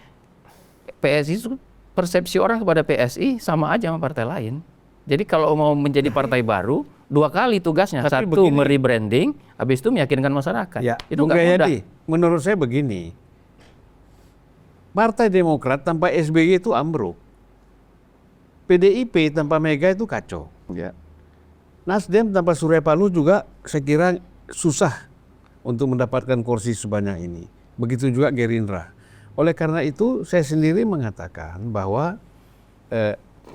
PSI itu persepsi orang kepada PSI sama aja sama partai lain. Jadi kalau mau menjadi partai baru, 2 kali tugasnya. Tapi Satu, begini. merebranding, habis itu meyakinkan masyarakat. Ya. Itu Bung nggak mudah. Jayadi, menurut saya begini, Partai Demokrat tanpa SBY itu ambruk, PDIP tanpa Mega itu kacau. Ya. Nasdem tanpa Surya Paloh juga saya kira susah untuk mendapatkan kursi sebanyak ini. Begitu juga Gerindra. Oleh karena itu saya sendiri mengatakan bahwa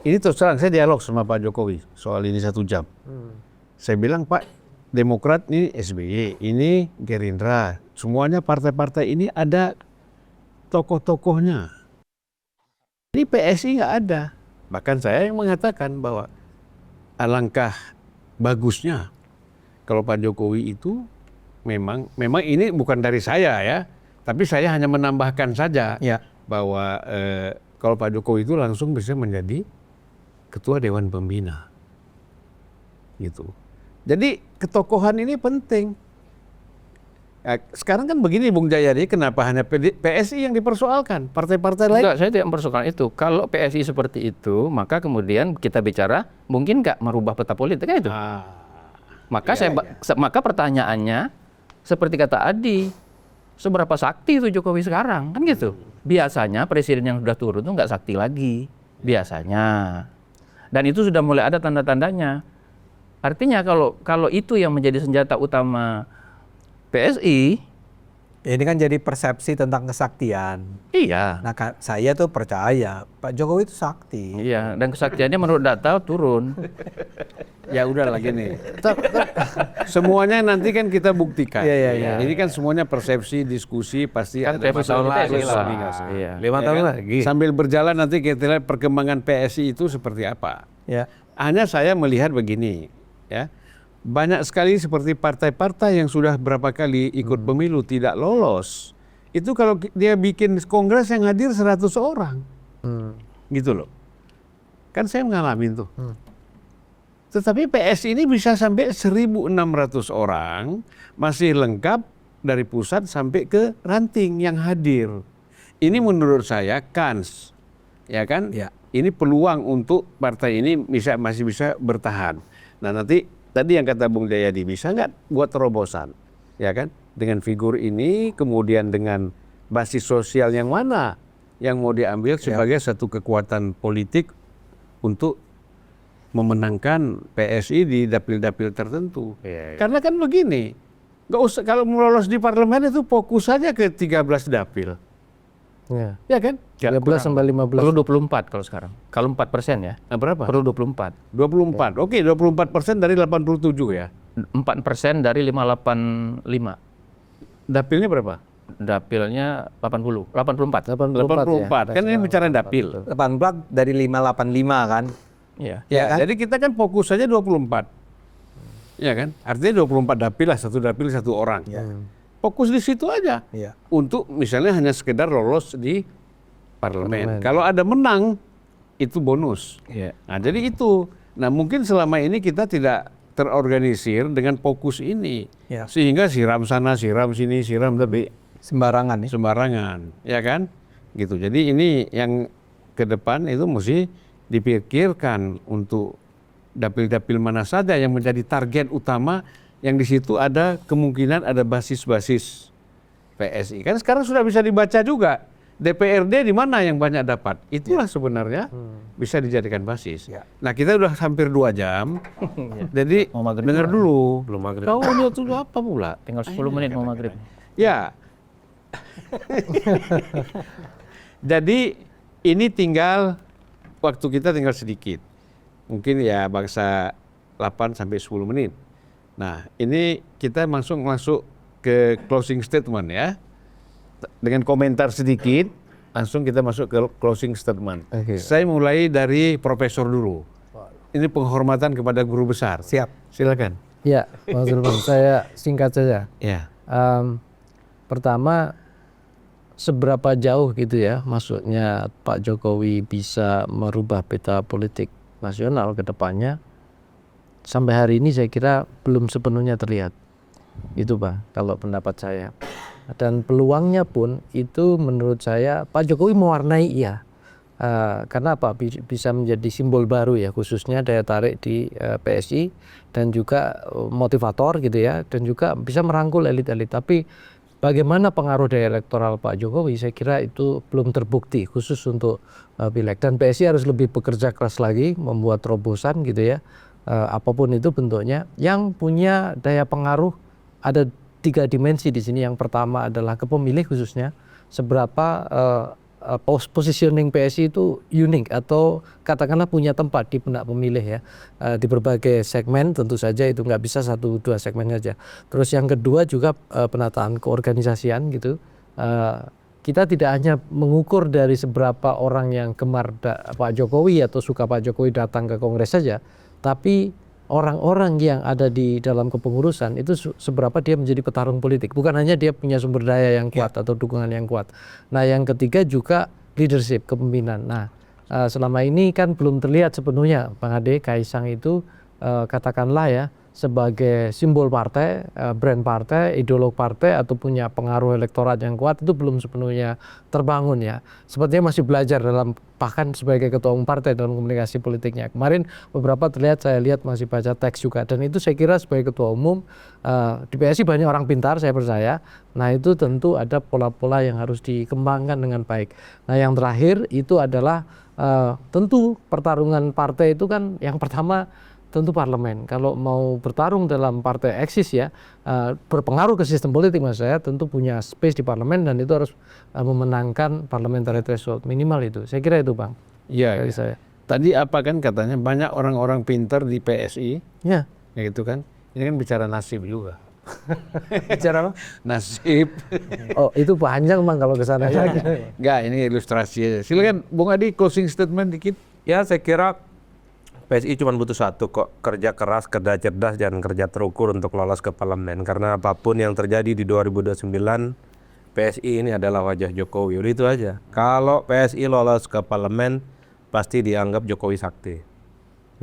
ini terus terang saya dialog sama Pak Jokowi soal ini 1 jam. Saya bilang, Pak, Demokrat ini SBY, ini Gerindra, semuanya partai-partai ini ada tokoh-tokohnya. Ini PSI nggak ada. Bahkan saya yang mengatakan bahwa alangkah bagusnya kalau Pak Jokowi itu memang ini bukan dari saya ya, tapi saya hanya menambahkan saja Ya. bahwa kalau Pak Jokowi itu langsung bisa menjadi ketua Dewan Pembina, gitu. Jadi ketokohan ini penting. Ya, sekarang kan begini Bung Jayadi, kenapa hanya PSI yang dipersoalkan? Partai-partai lain? Enggak, saya tidak mempersoalkan itu. Kalau PSI seperti itu, maka kemudian kita bicara mungkin nggak merubah peta politik kan itu. Maka maka pertanyaannya seperti kata Adi, seberapa sakti itu Jokowi sekarang kan gitu. Biasanya presiden yang sudah turun itu nggak sakti lagi biasanya. Dan itu sudah mulai ada tanda-tandanya. Artinya kalau itu yang menjadi senjata utama PSI, Ini kan jadi persepsi tentang kesaktian. iya. Nah, saya tuh percaya Pak Jokowi itu sakti. Iya, dan kesaktiannya menurut data turun. Ya udah lagi nih. Semuanya nanti kan kita buktikan. Iya. Ini kan semuanya persepsi, diskusi, pasti Kan ada 5 tahun lagi. Iya. 5 tahun kan? lagi. Sambil berjalan nanti kita lihat perkembangan PSI itu seperti apa. Ya. Hanya saya melihat begini, ya. Banyak sekali seperti partai-partai yang sudah berapa kali ikut pemilu tidak lolos. Itu kalau dia bikin kongres yang hadir 100 orang. Gitu loh. Kan saya ngalamin tuh. Tetapi PSI ini bisa sampai 1.600 orang, masih lengkap dari pusat sampai ke ranting yang hadir. Ini menurut saya kans, ya kan? Ya. Ini peluang untuk partai ini masih bisa bertahan. Nah nanti tadi yang kata Bung Jayadi, bisa nggak buat terobosan, ya kan? Dengan figur ini, kemudian dengan basis sosial yang mana yang mau diambil sebagai satu kekuatan politik untuk memenangkan PSI di dapil-dapil tertentu. Karena kan begini, nggak usah kalau mau lolos di parlemen itu fokus saja ke 13 dapil, Ya. ya kan? 13 sampai 15. Perlu 24 kalau sekarang. Kalau 4% ya, Nah, berapa? perlu 24. 24. Oke, 24% dari 87 ya. 4% dari 585. Dapilnya berapa? Dapilnya 80, 84. 84. Kan ini bicara dapil. 18 dari 585 kan. Iya. Ya kan? Jadi kita kan fokus saja 24. Ya kan? Artinya 24 dapil lah, satu dapil satu orang. Fokus di situ aja. Iya. Untuk misalnya hanya sekedar lolos di parlemen. Kalau ada menang, itu bonus. Iya. Nah, jadi itu. Nah, mungkin selama ini kita tidak terorganisir dengan fokus ini. Ya. Sehingga siram sana, siram sini, siram tapi Sembarangan nih. sembarangan, ya kan? Gitu. Jadi ini yang ke depan itu mesti dipikirkan untuk dapil-dapil mana saja yang menjadi target utama, yang di situ ada kemungkinan ada basis-basis PSI. Kan sekarang sudah bisa dibaca juga DPRD di mana yang banyak dapat. Itulah sebenarnya bisa dijadikan basis. Ya. Nah, kita udah hampir 2 jam. Jadi dengar dulu. Belum maghrib. Kau lihat dulu apa pula? Tinggal 10 menit mau maghrib. Ya. Jadi ini tinggal waktu kita tinggal sedikit. Mungkin ya bangsa 8 sampai 10 menit. Nah, ini kita masuk ke closing statement ya. Dengan komentar sedikit, langsung kita masuk ke closing statement. Oke. Saya mulai dari profesor dulu. Ini penghormatan kepada guru besar. Siap. Silakan. Ya, Mas Zulfan, saya singkat saja. Ya. Pertama, seberapa jauh gitu ya maksudnya Pak Jokowi bisa merubah peta politik nasional ke depannya, sampai hari ini saya kira belum sepenuhnya terlihat. Itu Pak, kalau pendapat saya. Dan peluangnya pun itu menurut saya Pak Jokowi mewarnai iya. Karena apa? Bisa menjadi simbol baru ya, khususnya daya tarik di PSI dan juga motivator gitu ya, dan juga bisa merangkul elit-elit. Tapi bagaimana pengaruh daya elektoral Pak Jokowi, saya kira itu belum terbukti khusus untuk pileg. Dan PSI harus lebih bekerja keras lagi, membuat terobosan gitu ya, apapun itu bentuknya, yang punya daya pengaruh. Ada 3 dimensi di sini. Yang pertama adalah ke pemilih khususnya, seberapa positioning PSI itu unik atau katakanlah punya tempat di benak pemilih ya, di berbagai segmen. Tentu saja itu nggak bisa 1-2 segmen saja. Terus yang kedua juga penataan keorganisasian gitu. Kita tidak hanya mengukur dari seberapa orang yang gemar Pak Jokowi atau suka Pak Jokowi datang ke Kongres saja, tapi orang-orang yang ada di dalam kepengurusan itu seberapa dia menjadi petarung politik. Bukan hanya dia punya sumber daya yang kuat atau dukungan yang kuat. Nah yang ketiga juga leadership, kepemimpinan. Nah selama ini kan belum terlihat sepenuhnya Bang Ade, Kaisang itu katakanlah ya sebagai simbol partai, brand partai, ideolog partai, atau punya pengaruh elektorat yang kuat, itu belum sepenuhnya terbangun ya. Sepertinya masih belajar dalam, bahkan sebagai ketua umum partai dalam komunikasi politiknya. Kemarin beberapa terlihat, saya lihat masih baca teks juga, dan itu saya kira sebagai ketua umum di PSI banyak orang pintar, saya percaya. Nah itu tentu ada pola-pola yang harus dikembangkan dengan baik. Nah yang terakhir itu adalah tentu pertarungan partai itu kan yang pertama tentu parlemen. Kalau mau bertarung dalam partai eksis ya, berpengaruh ke sistem politik mas saya, tentu punya space di parlemen, dan itu harus memenangkan parliamentary threshold minimal itu. Saya kira itu Bang. Iya. Dari saya. Tadi apa kan katanya banyak orang-orang pintar di PSI, Ya. ya gitu kan? Ini kan bicara nasib juga. Bicara apa? Nasib. Oh itu panjang Bang kalau ke sana. Enggak, ini ilustrasi aja. Silakan Bung Adi, closing statement dikit. Ya saya kira PSI cuma butuh satu kok, kerja keras, kerja cerdas, dan kerja terukur untuk lolos ke parlemen. Karena apapun yang terjadi di 2029, PSI ini adalah wajah Jokowi. Udah itu aja. Kalau PSI lolos ke parlemen, pasti dianggap Jokowi sakti.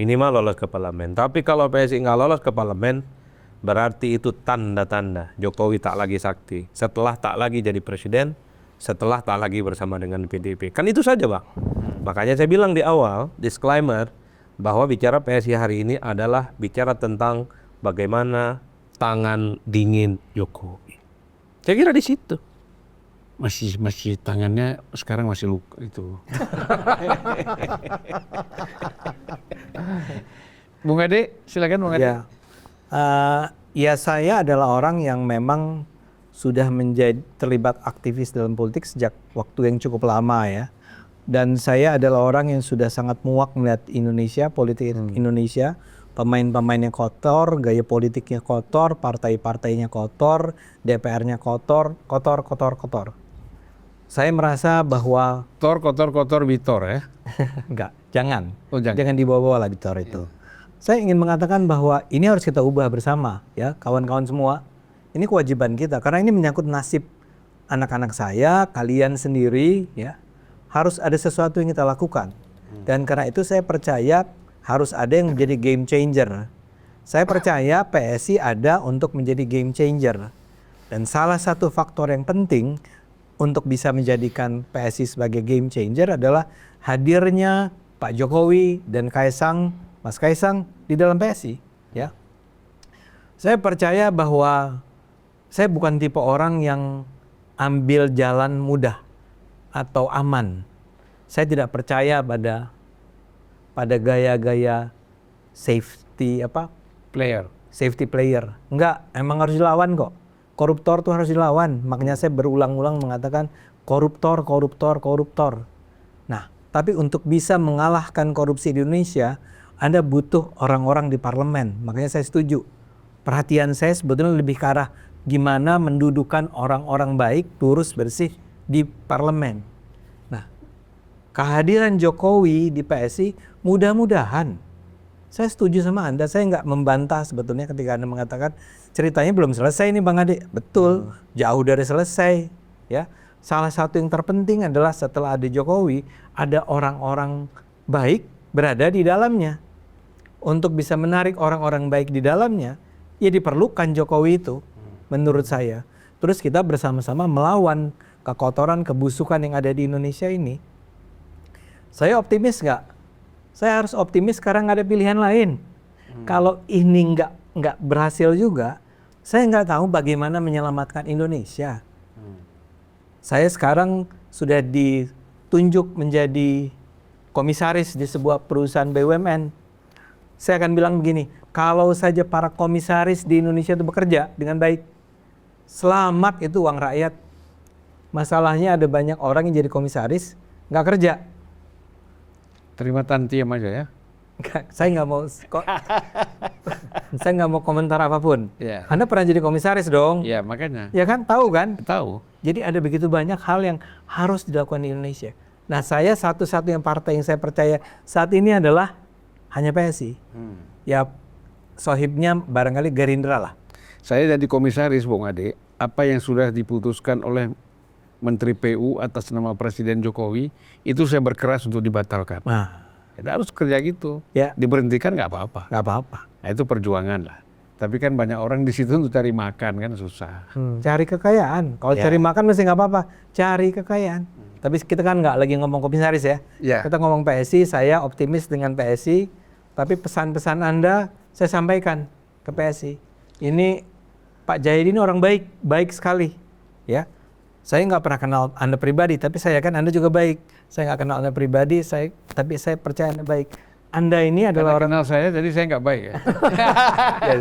Minimal lolos ke parlemen. Tapi kalau PSI nggak lolos ke parlemen, berarti itu tanda-tanda Jokowi tak lagi sakti. Setelah tak lagi jadi presiden, setelah tak lagi bersama dengan PDIP. Kan itu saja Bang. Makanya saya bilang di awal, disclaimer, bahwa bicara PSI hari ini adalah bicara tentang bagaimana tangan dingin Jokowi. Saya kira di situ. Masih tangannya sekarang masih luka itu. Bung Ade, silakan Bung Ade. Ya, ya saya adalah orang yang memang sudah terlibat aktivis dalam politik sejak waktu yang cukup lama ya. Dan saya adalah orang yang sudah sangat muak melihat Indonesia, politik Indonesia, pemain-pemainnya kotor, gaya politiknya kotor, partai-partainya kotor, DPR-nya kotor. Saya merasa bahwa Kotor Bitor ya. enggak, jangan. Oh, jangan. Jangan dibawa-bawa lah Bitor itu. Saya ingin mengatakan bahwa ini harus kita ubah bersama ya, kawan-kawan semua. Ini kewajiban kita karena ini menyangkut nasib anak-anak saya, kalian sendiri ya. Harus ada sesuatu yang kita lakukan. Dan karena itu saya percaya harus ada yang menjadi game changer. Saya percaya PSI ada untuk menjadi game changer. Dan salah satu faktor yang penting untuk bisa menjadikan PSI sebagai game changer adalah hadirnya Pak Jokowi dan Kaisang, Mas Kaisang di dalam PSI. Ya. Saya percaya bahwa saya bukan tipe orang yang ambil jalan mudah atau aman. Saya tidak percaya pada gaya-gaya safety player. Enggak, emang harus dilawan kok. Koruptor tuh harus dilawan. Makanya saya berulang-ulang mengatakan koruptor. Nah, tapi untuk bisa mengalahkan korupsi di Indonesia, Anda butuh orang-orang di parlemen. Makanya saya setuju. Perhatian saya sebetulnya lebih ke arah gimana mendudukan orang-orang baik, lurus, bersih di parlemen. Nah, kehadiran Jokowi di PSI mudah-mudahan, saya setuju sama Anda, saya nggak membantah sebetulnya ketika Anda mengatakan ceritanya belum selesai nih Bang Ade. Betul, jauh dari selesai. Ya, salah satu yang terpenting adalah setelah ada Jokowi, ada orang-orang baik berada di dalamnya. Untuk bisa menarik orang-orang baik di dalamnya, ya diperlukan Jokowi itu. menurut saya. Terus kita bersama-sama melawan kekotoran, kebusukan yang ada di Indonesia ini. Saya optimis nggak? Saya harus optimis karena nggak ada pilihan lain. Kalau ini nggak berhasil juga, saya nggak tahu bagaimana menyelamatkan Indonesia. Saya sekarang sudah ditunjuk menjadi komisaris di sebuah perusahaan BUMN. Saya akan bilang begini, kalau saja para komisaris di Indonesia itu bekerja dengan baik, selamat itu uang rakyat. Masalahnya ada banyak orang yang jadi komisaris, nggak kerja. Terima tantiem aja ya. Saya nggak mau saya nggak mau komentar apapun. Ya. Anda pernah jadi komisaris dong? Ya makanya. Ya kan, tahu kan? Tahu. Jadi ada begitu banyak hal yang harus dilakukan di Indonesia. Nah, saya satu-satunya partai yang saya percaya saat ini adalah hanya PSI. Ya, sohibnya barangkali Gerindra lah. Saya jadi komisaris, Bung Ade. Apa yang sudah diputuskan oleh Menteri PU atas nama Presiden Jokowi, itu saya berkeras untuk dibatalkan. Nah, Kita harus kerja gitu. ya, Diberhentikan nggak apa-apa. nggak apa-apa. Nah, itu perjuangan lah. Tapi kan banyak orang di situ untuk cari makan kan susah. Cari kekayaan. Kalau cari makan mesti nggak apa-apa. Cari kekayaan. Tapi kita kan nggak lagi ngomong komisaris ya. Ya. Kita ngomong PSI, saya optimis dengan PSI. Tapi pesan-pesan Anda saya sampaikan ke PSI. Ini Pak Jayadi ini orang baik, baik sekali. Ya, saya nggak pernah kenal Anda pribadi, tapi saya kan Anda juga baik. Saya nggak kenal Anda pribadi, tapi saya percaya Anda baik. Anda ini adalah orang kenal saya, jadi saya nggak baik ya. ya,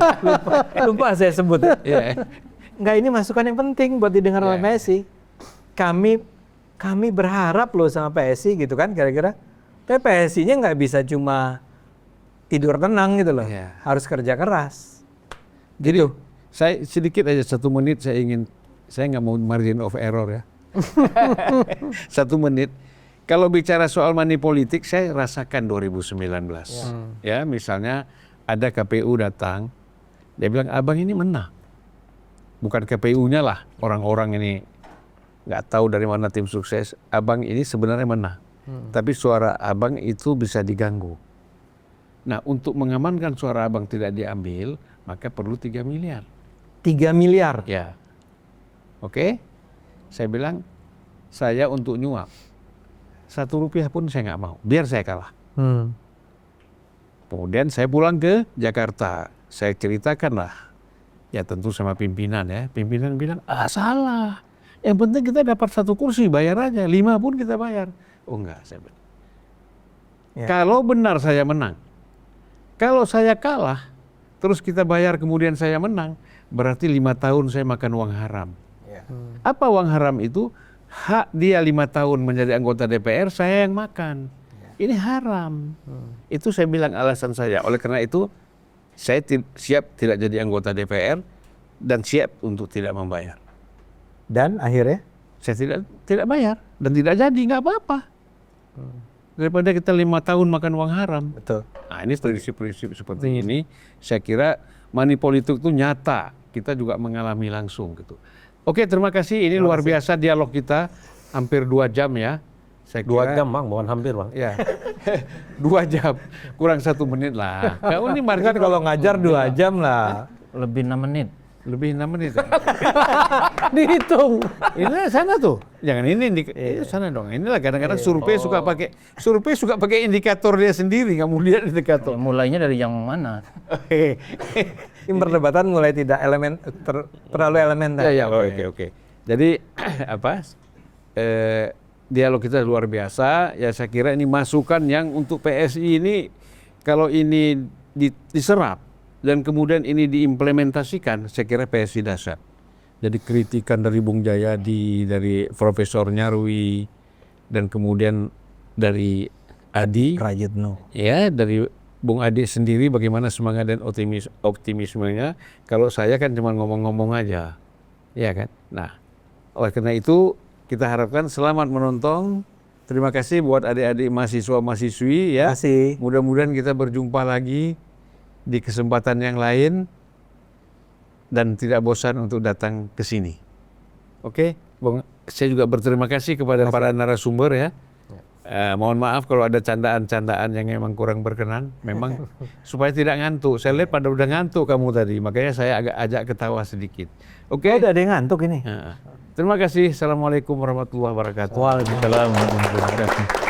lupa saya sebut. Iya. Nggak, ini masukan yang penting buat didengar oleh PSI. Kami berharap loh sama PSI gitu kan, kira-kira. Tapi PSI-nya nggak bisa cuma tidur tenang gitu loh. Iya. Harus kerja keras. Jadi saya sedikit aja 1 menit saya nggak mau margin of error ya. 1 menit. Kalau bicara soal money politik, saya rasakan 2019. Ya, misalnya ada KPU datang, dia bilang abang ini menang. Bukan KPU-nya lah, orang-orang ini nggak tahu dari mana tim sukses. Abang ini sebenarnya menang, tapi suara abang itu bisa diganggu. Nah, untuk mengamankan suara abang tidak diambil, maka perlu 3 miliar. 3 miliar. Ya, oke. Saya bilang, saya untuk nyuap. 1 rupiah pun saya nggak mau, biar saya kalah. Kemudian saya pulang ke Jakarta, saya ceritakan lah, ya tentu sama pimpinan ya. Pimpinan bilang, salah. Yang penting kita dapat 1 kursi, bayar aja. 5 pun kita bayar. Oh enggak, saya bilang. Ya. Kalau benar saya menang, kalau saya kalah, terus kita bayar kemudian saya menang, berarti 5 tahun saya makan uang haram. Apa uang haram itu? Hak dia 5 tahun menjadi anggota DPR, saya yang makan. Ini haram. Itu saya bilang alasan saya. Oleh karena itu, saya siap tidak jadi anggota DPR dan siap untuk tidak membayar. Dan akhirnya? Saya tidak bayar dan tidak jadi, nggak apa-apa. Daripada kita 5 tahun makan uang haram. Betul. Nah, ini prinsip-prinsip seperti ini, saya kira money politik itu nyata. Kita juga mengalami langsung gitu. Oke, terima kasih. Ini luar biasa dialog kita, hampir 2 jam ya. Saya 2 jam bang, bukan hampir bang. Ya, 2 jam, kurang 1 menit lah. Kalau ini Kan kalau ngajar 2 jam lah. Lebih 6 menit. lebih 6 menit. Ya. Dihitung. Ini sana tuh, jangan ini itu sana dong. Inilah kadang-kadang survei suka pakai indikator dia sendiri, nggak mau lihat indikator. Mulainya dari yang mana? Ini perdebatan mulai tidak terlalu elementer. Ya, oke. Jadi dialog kita luar biasa. Ya saya kira ini masukan yang untuk PSI ini kalau ini diserap dan kemudian ini diimplementasikan, saya kira PSI dasar. Jadi kritikan dari Bung Jayadi, dari Profesor Nyarwi, dan kemudian dari Adi, Prayitno. ya dari Bung Adi sendiri bagaimana semangat dan optimismenya. Kalau saya kan cuma ngomong-ngomong aja, ya kan. Nah, oleh karena itu kita harapkan selamat menonton. Terima kasih buat adik-adik mahasiswa-mahasiswi ya. Terima kasih. Mudah-mudahan kita berjumpa lagi di kesempatan yang lain dan tidak bosan untuk datang ke sini. Oke, Bung, saya juga berterima kasih kepada para narasumber ya. Mohon maaf kalau ada candaan-candaan yang memang kurang berkenan. Memang supaya tidak ngantuk. Saya lihat pada udah ngantuk kamu tadi, makanya saya agak ajak ketawa sedikit. Oke. Ada yang ngantuk ini. Terima kasih. Assalamualaikum warahmatullahi wabarakatuh. Waalaikumsalam warahmatullahi wabarakatuh.